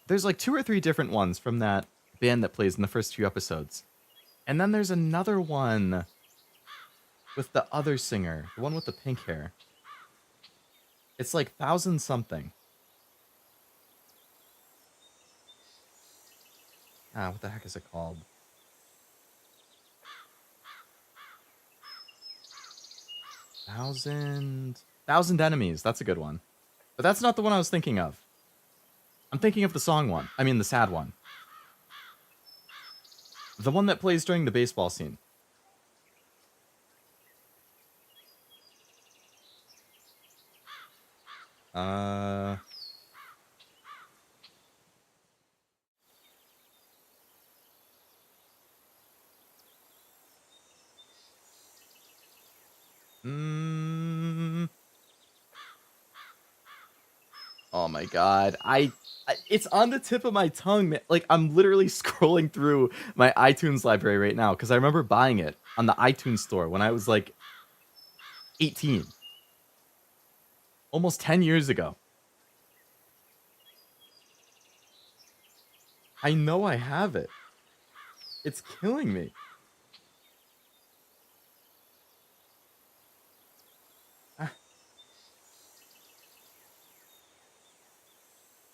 [SPEAKER 1] There's like 2 or 3 different ones from that band that plays in the first few episodes. And then there's another one with the other singer, the one with the pink hair. It's like 1000 something. What the heck is it called? Thousand Enemies. That's a good one. But that's not the one I was thinking of. I'm thinking of the song one. I mean, the sad one. The one that plays during the baseball scene. Oh my god. It's on the tip of my tongue, man. Like, I'm literally scrolling through my iTunes library right now because I remember buying it on the iTunes store when I was like 18. Almost 10 years ago. I know I have it. It's killing me. Ah.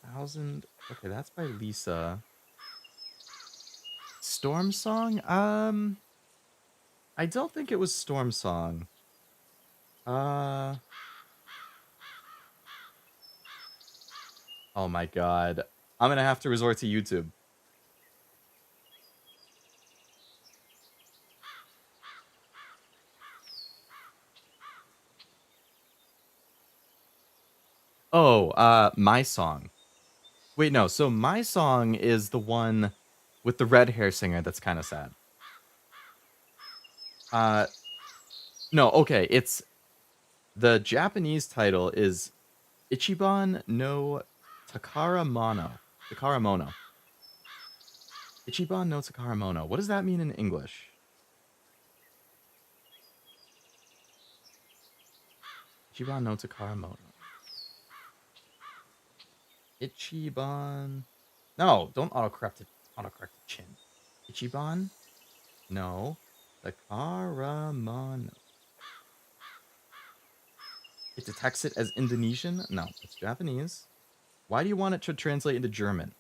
[SPEAKER 1] 1,000. Okay, that's by Lisa. Storm Song? I don't think it was Storm Song. Oh my god. I'm gonna have to resort to YouTube. Oh, My Song. Wait, no. So My Song is the one with the red hair singer that's kind of sad. No, okay. It's the Japanese title is Ichiban no Takaramono. Takaramono. Ichiban no Takaramono. What does that mean in English? Ichiban no Takaramono. Ichiban. No, don't autocorrect it. Autocorrect the chin. Ichiban? No. Takaramono. It detects it as Indonesian? No, it's Japanese. Why do you want it to translate into German?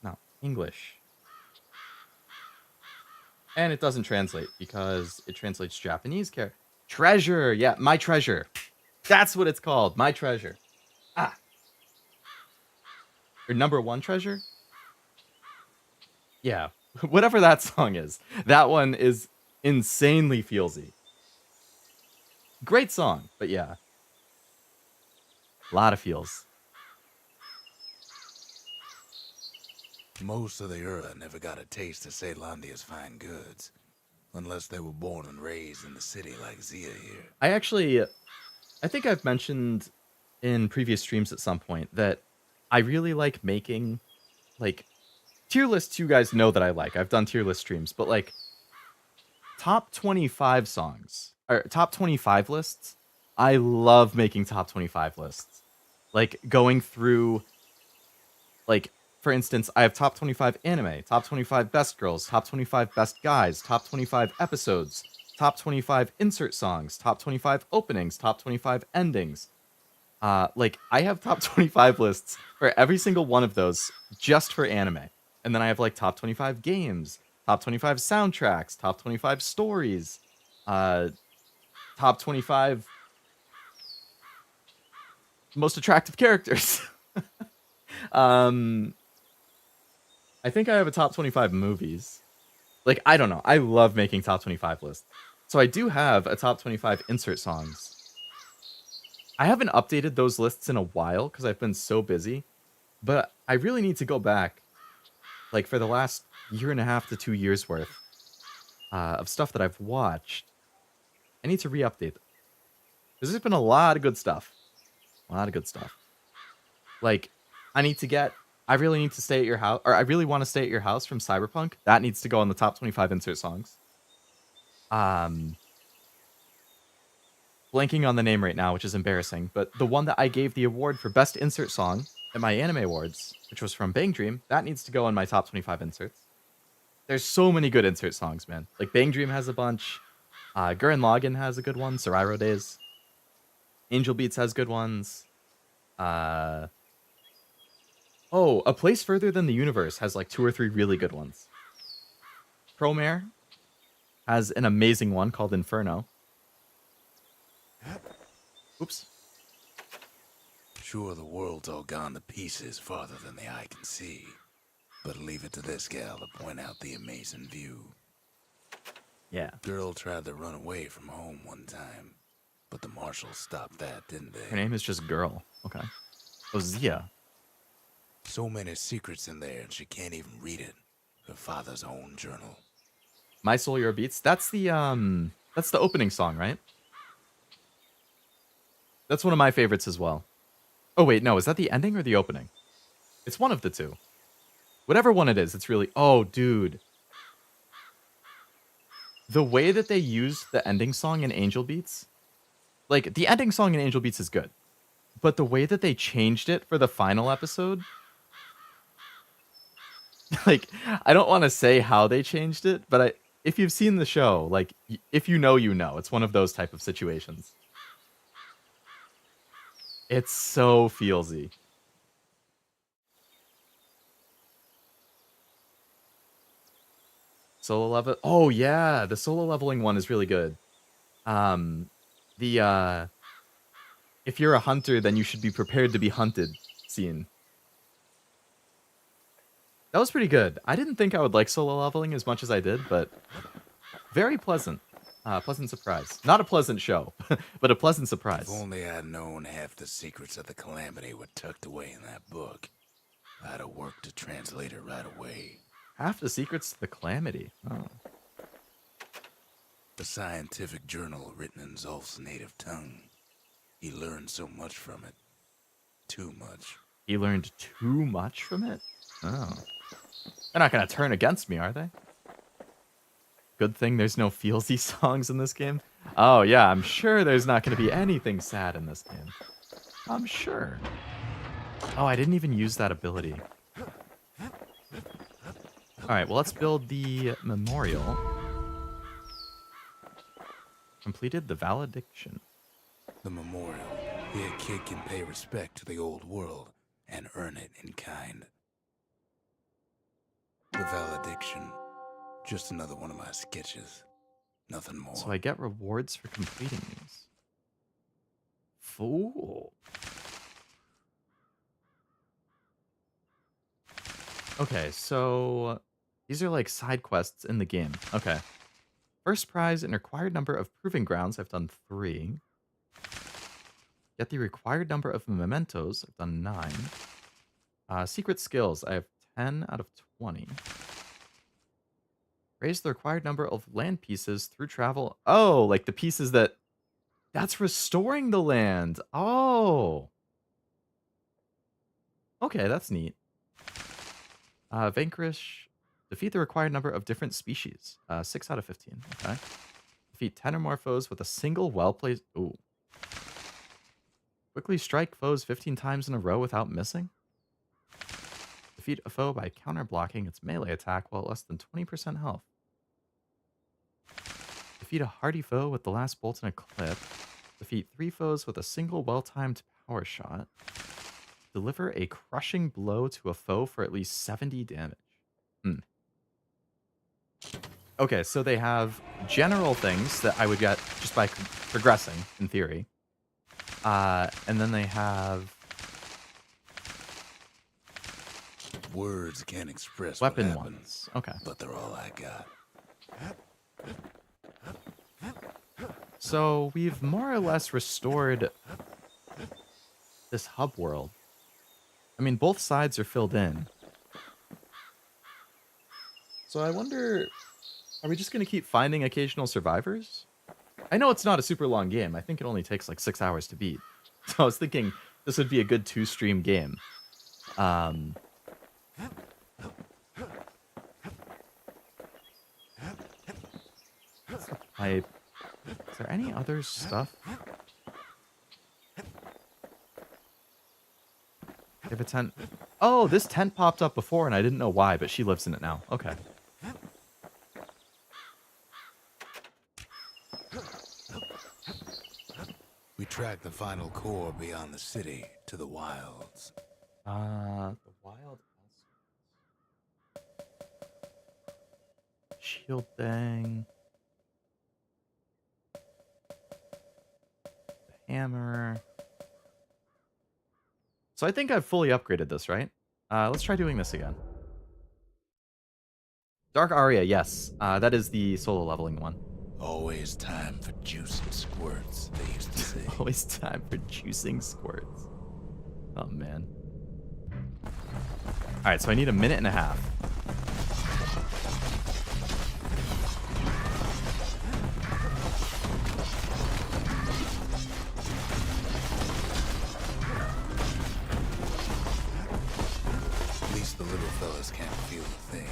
[SPEAKER 1] No, English. And it doesn't translate because it translates Japanese character. Treasure! Yeah, My Treasure. That's what it's called. My Treasure. Ah. Or Number One Treasure? Yeah, whatever that song is. That one is insanely feelsy. Great song, but yeah. A lot of feels.
[SPEAKER 2] Most of the Ura never got a taste of Ceylondia's fine goods, unless they were born and raised in the city like Zia here.
[SPEAKER 1] I think I've mentioned in previous streams at some point that I really like making, like, tier lists you guys know that I like. I've done tier list streams, but, like, top 25 songs, or top 25 lists, I love making top 25 lists. Like, going through, like, for instance, I have top 25 anime, top 25 best girls, top 25 best guys, top 25 episodes, top 25 insert songs, top 25 openings, top 25 endings. Like, I have top 25 lists for every single one of those just for anime. And then I have, like, top 25 games, top 25 soundtracks, top 25 stories, top 25 most attractive characters. I think I have a top 25 movies. Like, I don't know. I love making top 25 lists. So I do have a top 25 insert songs. I haven't updated those lists in a while because I've been so busy. But I really need to go back, like, for the last year and a half to 2 years worth of stuff that I've watched. I need to re-update them. Because there's been a lot of good stuff. A lot of good stuff. Like, I really need to stay at your house, or I really want to stay at your house from Cyberpunk. That needs to go on the top 25 insert songs. Blanking on the name right now, which is embarrassing, but the one that I gave the award for best insert song at my anime awards, which was from Bang Dream, that needs to go on my top 25 inserts. There's so many good insert songs, man. Like, Bang Dream has a bunch. Gurren Lagann has a good one. Sarairo Days. Angel Beats has good ones. A Place Further Than the Universe has like 2 or 3 really good ones. Promare has an amazing one called Inferno. Oops.
[SPEAKER 2] Sure, the world's all gone to pieces farther than the eye can see. But leave it to this gal to point out the amazing view.
[SPEAKER 1] Yeah.
[SPEAKER 2] Girl tried to run away from home one time, but the marshals stopped that, didn't they?
[SPEAKER 1] Her name is just Girl. Okay. Oh, Zia.
[SPEAKER 2] So many secrets in there, and she can't even read it. Her father's own journal.
[SPEAKER 1] My Soul Your Beats. That's the opening song, right? That's one of my favorites as well. Oh wait, no, is that the ending or the opening? It's one of the two. Whatever one it is, it's really... Oh, dude. The way that they used the ending song in Angel Beats like the ending song in Angel Beats is good, but the way that they changed it for the final episode, like I don't want to say how they changed it, but if you've seen the show, like if you know, you know, it's one of those type of situations. It's so feelsy. Solo level. Oh yeah, the solo leveling one is really good. The if you're a hunter, then you should be prepared to be hunted scene. That was pretty good. I didn't think I would like solo leveling as much as I did, but very pleasant. Pleasant surprise. Not a pleasant show, but a pleasant surprise.
[SPEAKER 2] If only I'd known half the secrets of the calamity were tucked away in that book, I'd have worked to translate it right away.
[SPEAKER 1] Half the secrets to the calamity. Oh.
[SPEAKER 2] The scientific journal written in Zolf's native tongue. He learned so much from it. Too much.
[SPEAKER 1] He learned too much from it? Oh. They're not going to turn against me, are they? Good thing there's no feelsy songs in this game. Oh, yeah, I'm sure there's not going to be anything sad in this game. I'm sure. Oh, I didn't even use that ability. Alright, well, let's build the memorial. Completed the valediction.
[SPEAKER 2] The memorial. Here a kid can pay respect to the old world and earn it in kind. The valediction. Just another one of my sketches. Nothing more.
[SPEAKER 1] So I get rewards for completing these. Fool. Okay, so these are like side quests in the game. Okay. First prize and required number of proving grounds. I've done 3. Get the required number of mementos. I've done 9. Secret skills. I have 10 out of 20. Raise the required number of land pieces through travel. Oh, like the pieces that... That's restoring the land. Oh. Okay, that's neat. Vanquish. Defeat the required number of different species. 6 out of 15. Okay. Defeat 10 or more foes with a single well-placed... Ooh. Quickly strike foes 15 times in a row without missing. Defeat a foe by counter-blocking its melee attack while at less than 20% health. Defeat a hardy foe with the last bolt in a clip. Defeat 3 foes with a single well-timed power shot. Deliver a crushing blow to a foe for at least 70 damage. Okay, so they have general things that I would get just by progressing, in theory. And then they have...
[SPEAKER 2] Words can't express
[SPEAKER 1] weapon
[SPEAKER 2] what happened,
[SPEAKER 1] ones. Okay.
[SPEAKER 2] but they're all I got.
[SPEAKER 1] So we've more or less restored this hub world. I mean, both sides are filled in. So I wonder, are we just going to keep finding occasional survivors? I know it's not a super long game. I think it only takes like 6 hours to beat. So I was thinking this would be a good 2-stream game. Is there any other stuff? They have a tent. Oh, this tent popped up before and I didn't know why, but she lives in it now. Okay.
[SPEAKER 2] We tracked the final core beyond the city to the wilds.
[SPEAKER 1] The wild shield thing. The hammer. So I think I've fully upgraded this, right? Let's try doing this again. Dark Aria, yes. That is the solo leveling one.
[SPEAKER 2] Always time for juice and squirts, they used to say.
[SPEAKER 1] Always time for juicing squirts. Oh, man. Alright, so I need a minute and a half.
[SPEAKER 2] At least the little fellas can't feel a thing.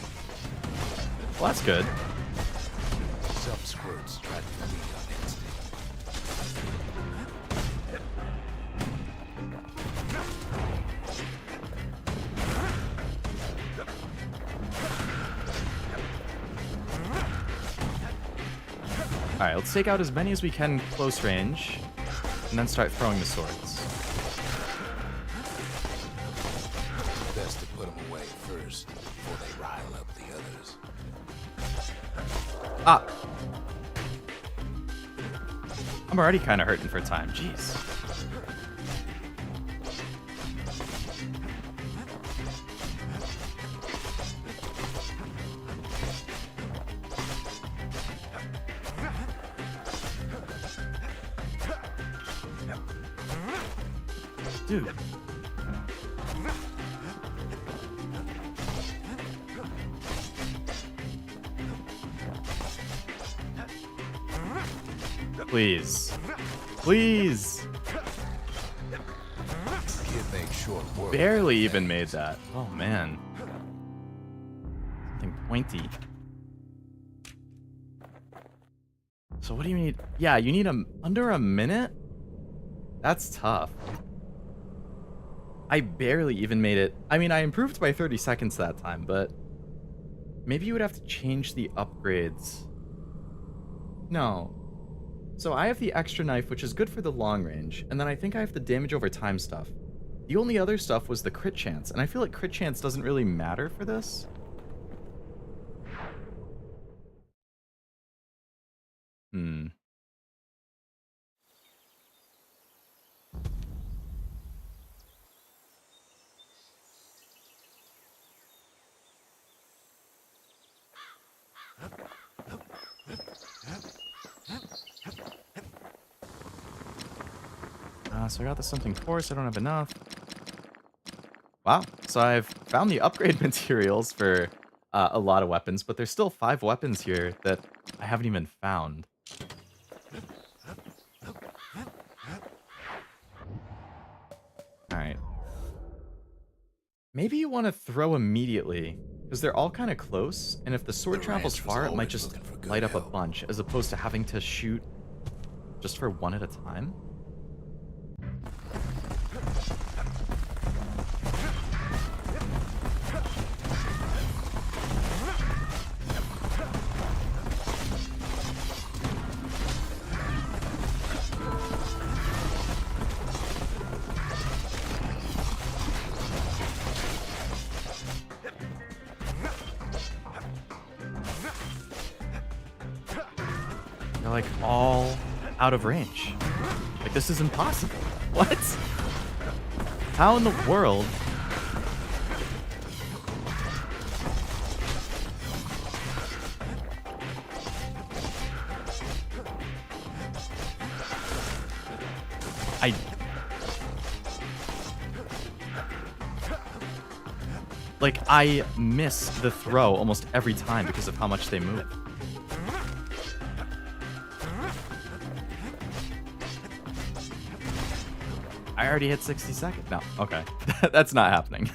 [SPEAKER 1] Well, that's good.
[SPEAKER 2] Some squirts try to feed on instinct.
[SPEAKER 1] Alright, let's take out as many as we can close range, and then start throwing the swords.
[SPEAKER 2] Best to put them away first before they rile up the others.
[SPEAKER 1] Ah! I'm already kind of hurting for time. Jeez. Dude. Please. Please.
[SPEAKER 2] Kid makes short work.
[SPEAKER 1] Barely even made that. Oh, man. Something pointy. So what do you need? Yeah, you need under a minute? That's tough. I barely even made it. I mean, I improved by 30 seconds that time, but maybe you would have to change the upgrades. No. So I have the extra knife, which is good for the long range, and then I think I have the damage over time stuff. The only other stuff was the crit chance, and I feel like crit chance doesn't really matter for this. So I got the something coarse. I don't have enough. Wow. So I've found the upgrade materials for a lot of weapons, but there's still 5 weapons here that I haven't even found. Alright. Maybe you want to throw immediately, because they're all kind of close, and if the sword travels far, it might just light up a bunch, as opposed to having to shoot just for one at a time. They're like all out of range. Like, this is impossible. What? How in the world? I miss the throw almost every time because of how much they move. I already hit 60 seconds. No, okay. That's not happening.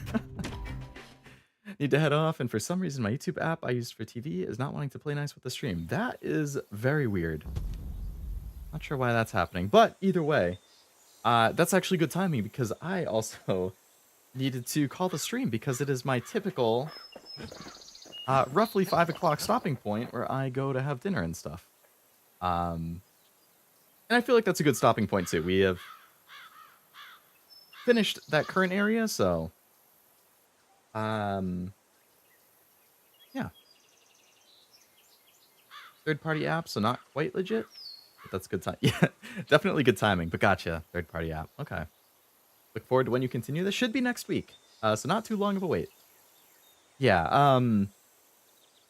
[SPEAKER 1] Need to head off, and for some reason my YouTube app I used for TV is not wanting to play nice with the stream. That is very weird. Not sure why that's happening, but either way, that's actually good timing because I also needed to call the stream because it is my typical roughly 5 o'clock stopping point where I go to have dinner and stuff. And I feel like that's a good stopping point too. We have finished that current area, so yeah. Third-party app, so not quite legit, but that's good time. Yeah, definitely good timing, but gotcha. Third-party app. Okay. Look forward to when you continue. This should be next week, so not too long of a wait. Yeah, I'm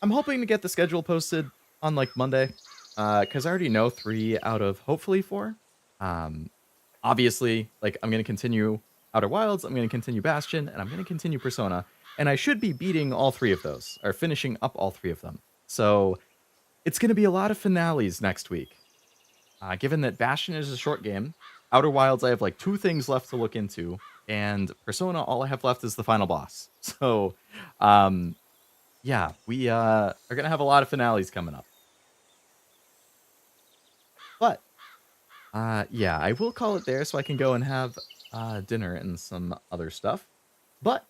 [SPEAKER 1] hoping to get the schedule posted on, like, Monday, because I already know 3 out of, hopefully, 4. Obviously, like, I'm going to continue Outer Wilds, I'm going to continue Bastion, and I'm going to continue Persona, and I should be beating all 3 of those, or finishing up all 3 of them. So, it's going to be a lot of finales next week. Given that Bastion is a short game, Outer Wilds I have like 2 things left to look into, and Persona all I have left is the final boss. So, yeah, we are going to have a lot of finales coming up. But, yeah, I will call it there so I can go and have dinner and some other stuff. But,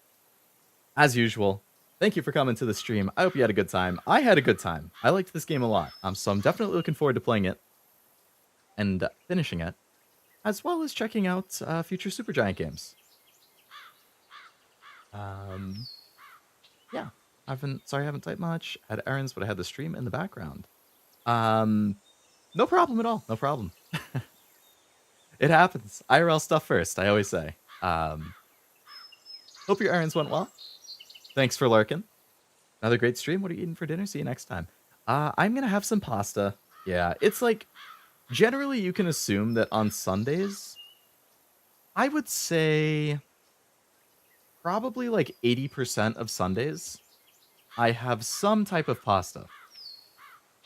[SPEAKER 1] as usual, thank you for coming to the stream. I hope you had a good time. I had a good time. I liked this game a lot. So I'm definitely looking forward to playing it and finishing it, as well as checking out future Supergiant games. Yeah, I haven't typed much. I had errands, but I had the stream in the background. No problem at all. No problem. It happens. IRL stuff first, I always say. Hope your errands went well. Thanks for lurking. Another great stream. What are you eating for dinner? See you next time. I'm going to have some pasta. Yeah, it's like, generally you can assume that on Sundays, I would say probably like 80% of Sundays, I have some type of pasta.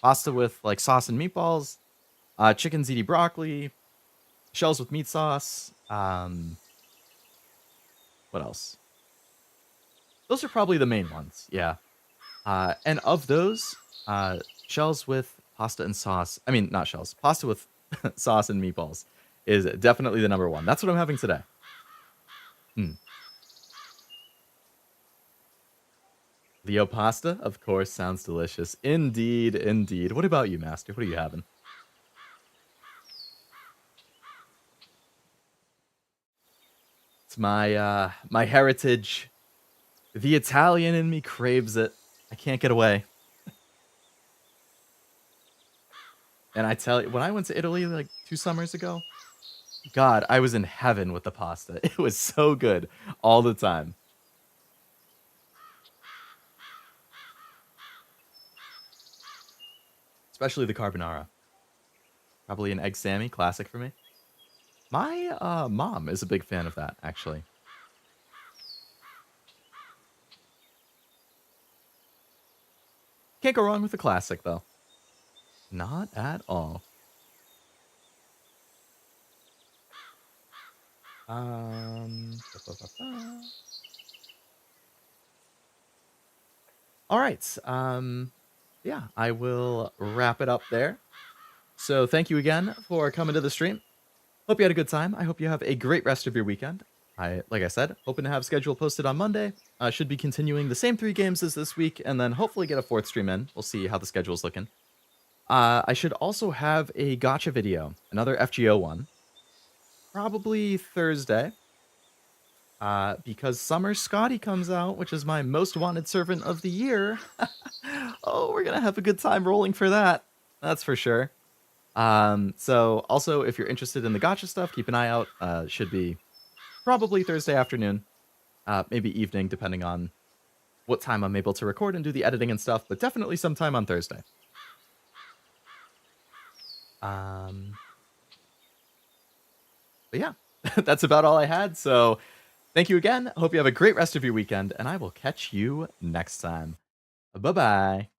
[SPEAKER 1] Pasta with like sauce and meatballs, chicken ziti broccoli, shells with meat sauce. What else? Those are probably the main ones, yeah. And of those, shells with pasta and sauce. I mean, not shells. Pasta with sauce and meatballs is definitely the number one. That's what I'm having today. Leo pasta, of course, sounds delicious. Indeed, indeed. What about you, Master? What are you having? It's my my heritage. The Italian in me craves it. I can't get away. And I tell you, when I went to Italy like 2 summers ago, God, I was in heaven with the pasta. It was so good all the time. Especially the carbonara. Probably an egg Sammy, classic for me. My mom is a big fan of that, actually. Can't go wrong with the classic, though. Not at all. All right. Yeah, I will wrap it up there. So thank you again for coming to the stream. Hope you had a good time. I hope you have a great rest of your weekend. Like I said, hoping to have schedule posted on Monday. I should be continuing the same 3 games as this week, and then hopefully get a 4th stream in. We'll see how the schedule's looking. I should also have a gacha video, another FGO one, probably Thursday, because Summer Scotty comes out, which is my most wanted servant of the year. Oh, we're gonna have a good time rolling for that. That's for sure. So also, if you're interested in the gacha stuff, keep an eye out. Should be probably Thursday afternoon, maybe evening, depending on what time I'm able to record and do the editing and stuff, but definitely sometime on Thursday. But yeah, that's about all I had. So thank you again. Hope you have a great rest of your weekend, and I will catch you next time. Bye-bye.